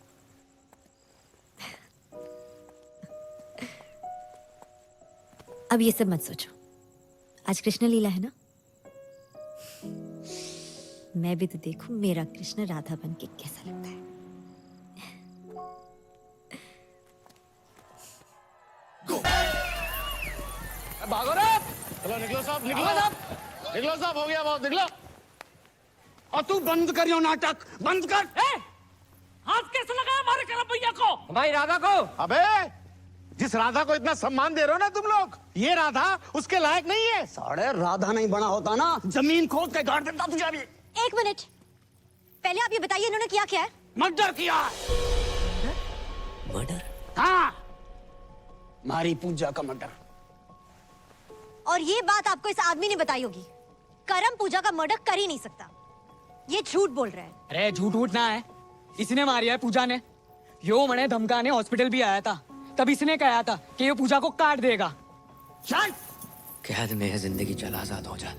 अब ये सब मत सोचो, आज कृष्ण लीला है ना, मैं भी तो देखूं मेरा कृष्ण राधा बन के कैसा लगता है। भागो रे। चलो निकलो साहब, निकलो साहब, निकलो साहब, हो गया बहुत, निकलो। और तू बंद करियो नाटक, बंद कर। हाथ कैसे लगाया हमारे करम भैया को? भाई राधा को। अबे जिस राधा को इतना सम्मान दे रहे हो ना तुम लोग, ये राधा उसके लायक नहीं है। साढ़े राधा नहीं बना होता ना, जमीन खोद के गाड़ देता तुझे अभी। एक मिनट, पहले आप ये बताइए इन्होंने किया क्या है? मर्डर किया। मर्डर? हाँ, मारी पूजा का मर्डर। और ये बात आपको इस आदमी ने बताई होगी। करम पूजा का मर्डर कर ही नहीं सकता, ये झूठ बोल रहा है। अरे झूठ उठना है, इसने मारी है पूजा ने। यो मने धमकाने हॉस्पिटल भी आया था, तब इसने कहा था कि ये पूजा को काट देगा। चल। कैद में है जिंदगी, चल आजाद हो जा।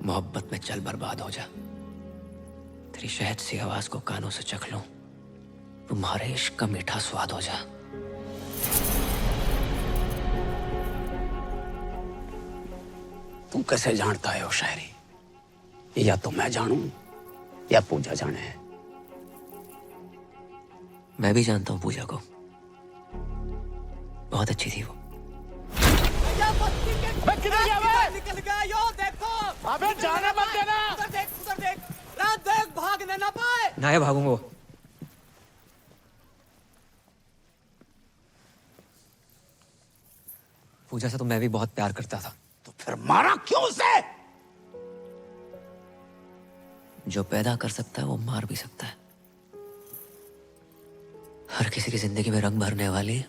मोहब्बत में चल बर्बाद हो जा। तेरी शहद सी आवाज को कानों से चख लूं, तुम्हारे इश्क का मीठा स्वाद हो जा। तू कैसे जानता है वो शायरी? या तो मैं जानूं या पूजा जाने। मैं भी जानता हूँ पूजा को, बहुत अच्छी थी वो। निकल गया यो, देखो। अबे जाने मत देना। उधर देख, उधर देख, रात देख, भागने ना पाए। ना ये भागूंगा वो। पूजा से तो मैं भी बहुत प्यार करता था। तो फिर मारा क्यों उसे? जो पैदा कर सकता है वो मार भी सकता है। हर किसी की जिंदगी में रंग भरने वाली,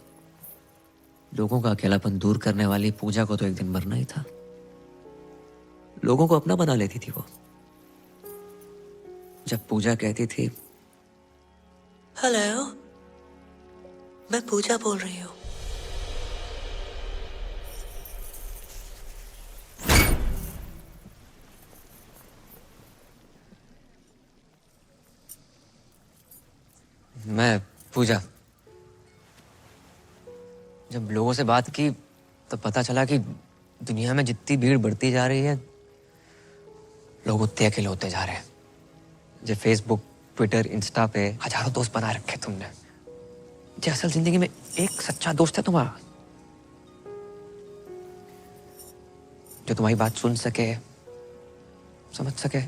लोगों का अकेलापन दूर करने वाली पूजा को तो एक दिन मरना ही था। लोगों को अपना बना लेती थी वो। जब पूजा कहती थी, हेलो, मैं पूजा बोल रही हूँ। मैं पूजा, जब लोगों से बात की तो पता चला कि दुनिया में जितनी भीड़ बढ़ती जा रही है, लोग उतने अकेले होते जा रहे हैं। जो फेसबुक, ट्विटर, इंस्टा पे हजारों दोस्त बना रखे तुमने, जो असल जिंदगी में एक सच्चा दोस्त है तुम्हारा, जो तुम्हारी बात सुन सके, समझ सके।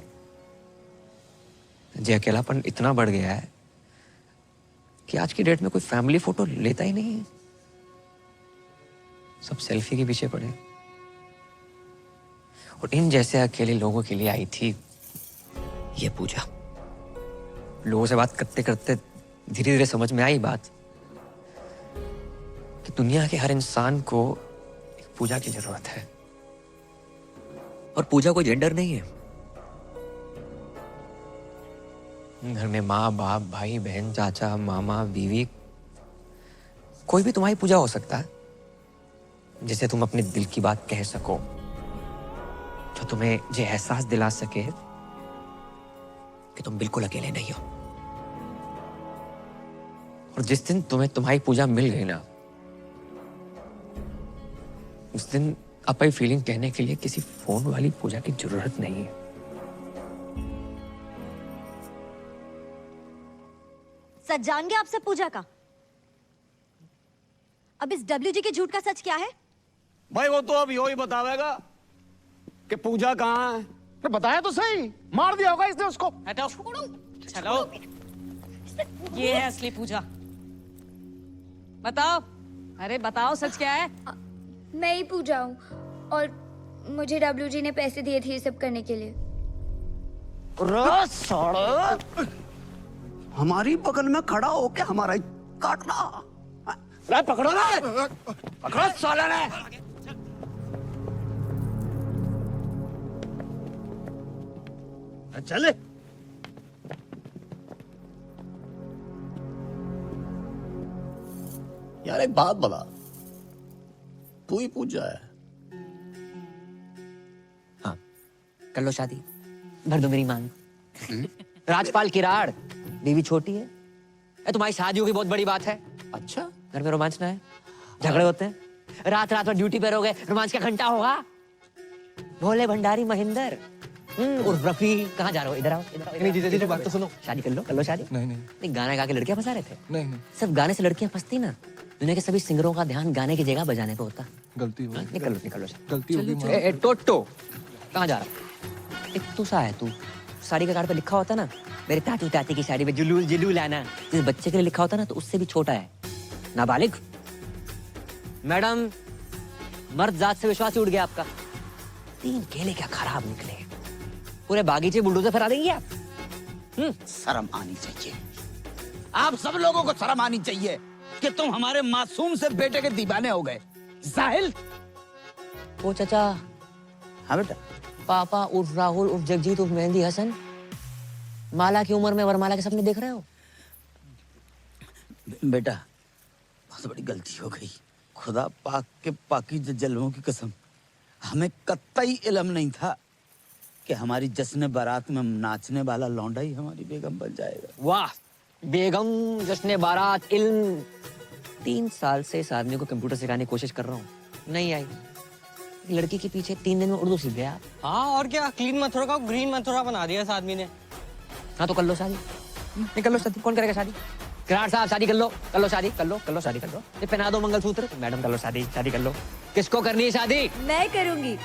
जो अकेलापन इतना बढ़ गया है कि आज की डेट में कोई फैमिली फोटो लेता ही नहीं है, सब सेल्फी के पीछे पड़े। और इन जैसे अकेले लोगों के लिए आई थी ये पूजा। लोगों से बात करते करते धीरे धीरे समझ में आई बात कि दुनिया के हर इंसान को एक पूजा की जरूरत है। और पूजा कोई जेंडर नहीं है, घर में माँ बाप भाई बहन चाचा मामा बीवी कोई भी तुम्हारी पूजा हो सकता है, जिसे तुम अपने दिल की बात कह सको, जो तुम्हें ये एहसास दिला सके कि तुम बिल्कुल अकेले नहीं हो। और जिस दिन तुम्हें तुम्हारी पूजा मिल गई ना, उस दिन अपनी फीलिंग कहने के लिए किसी फोन वाली पूजा की जरूरत नहीं है। सच जान गया आपसे पूजा का? अब इस डब्ल्यूजी के झूठ का सच क्या है? भाई वो तो अब यो ही बतावेगा कि पूजा कहाँ है। तो बताया तो सही, मार दिया होगा इसने उसको। हटाओ, चलो। ये है असली पूजा। बताओ, अरे बताओ सच क्या है? मैं ही पूजा हूँ और मुझे डब्ल्यूजी ने पैसे दिए थे ये सब करने के लिए। हमारी बगल में खड़ा होके हमारा ही काटना। रे पकड़ो ना, पकड़ो साले ने। चले। यार एक बात बता, तू ही पूजा है? हाँ, कर लो शादी, भर दो मेरी मांग। राजपाल किराड़, बीवी छोटी है। तुम्हारी शादी होगी बहुत बड़ी बात है। अच्छा, घर में रोमांच ना है, झगड़े होते हैं, रात रात भर ड्यूटी पे रहोगे, रोमांच का घंटा होगा। भोले भंडारी महेंद्र उर्फ रफी, कहाँ जा रहे हो? इधर आओ, इधर आओ। नहीं जीजा बात तो सुनो। शादी कर लो शादी। नहीं गाना गा के लड़कियां फंसा रहे थे। नहीं सिर्फ गाने से लड़कियां फंसती ना, दुनिया के सभी सिंगरों का ध्यान गाने की जगह बजाने पे होता। गलती हो निकल लो गलती होगी। टोटो कहाँ जा रहा? एक तू सा है तू, साड़ी के कार्ड पे लिखा होता ना, मेरे ताती ताती की साड़ी पे जुलूल जुलूल आना, जिस बच्चे के लिए लिखा होता ना तो उससे भी छोटा है, नाबालिग। मैडम, मर्द जात से विश्वास ही उड़ गया आपका। 3 केले क्या खराब निकले, पूरे बागीचे बुलडोजर फरा देंगे आप। शर्म आनी चाहिए, आप सब लोगों को शर्म आनी चाहिए कि तुम हमारे मासूम से बेटे के दीवाने हो गए। जाहिल। ओ चाचा। हाँ बेटा। पापा उर्फ राहुल उर्फ जगजीत उर्फ मेहंदी हसन, माला की उम्र में वरमाला के सपने देख रहे हो? बेटा बहुत बड़ी गलती हो गई, खुदा पाक के पाकीज़ जलवों की कसम, हमें कतई इल्म नहीं था कि हमारी जश्न बारात में नाचने वाला लौंडा ही हमारी बेगम बन जाएगा। वाह, बेगम, जश्न बारात, इल्म। 3 साल से इस आदमी को कंप्यूटर सिखाने की कोशिश कर रहा हूँ, नहीं आई। लड़की के पीछे 3 दिन में उर्दू सीख गया। हाँ और क्या, क्लीन मथुरा का ग्रीन मथुरा बना दिया इस आदमी ने। हाँ तो कर लो शादी, कर लो शादी। कौन करेगा शादी? किराड़ साहब शादी कर लो शादी, कर लो शादी कर लो। ये पहना दो मंगलसूत्र। मैडम कर लो शादी कर लो। किसको करनी है शादी? मैं करूंगी।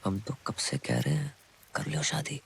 हम तो कब से कह रहे हैं कर लो शादी।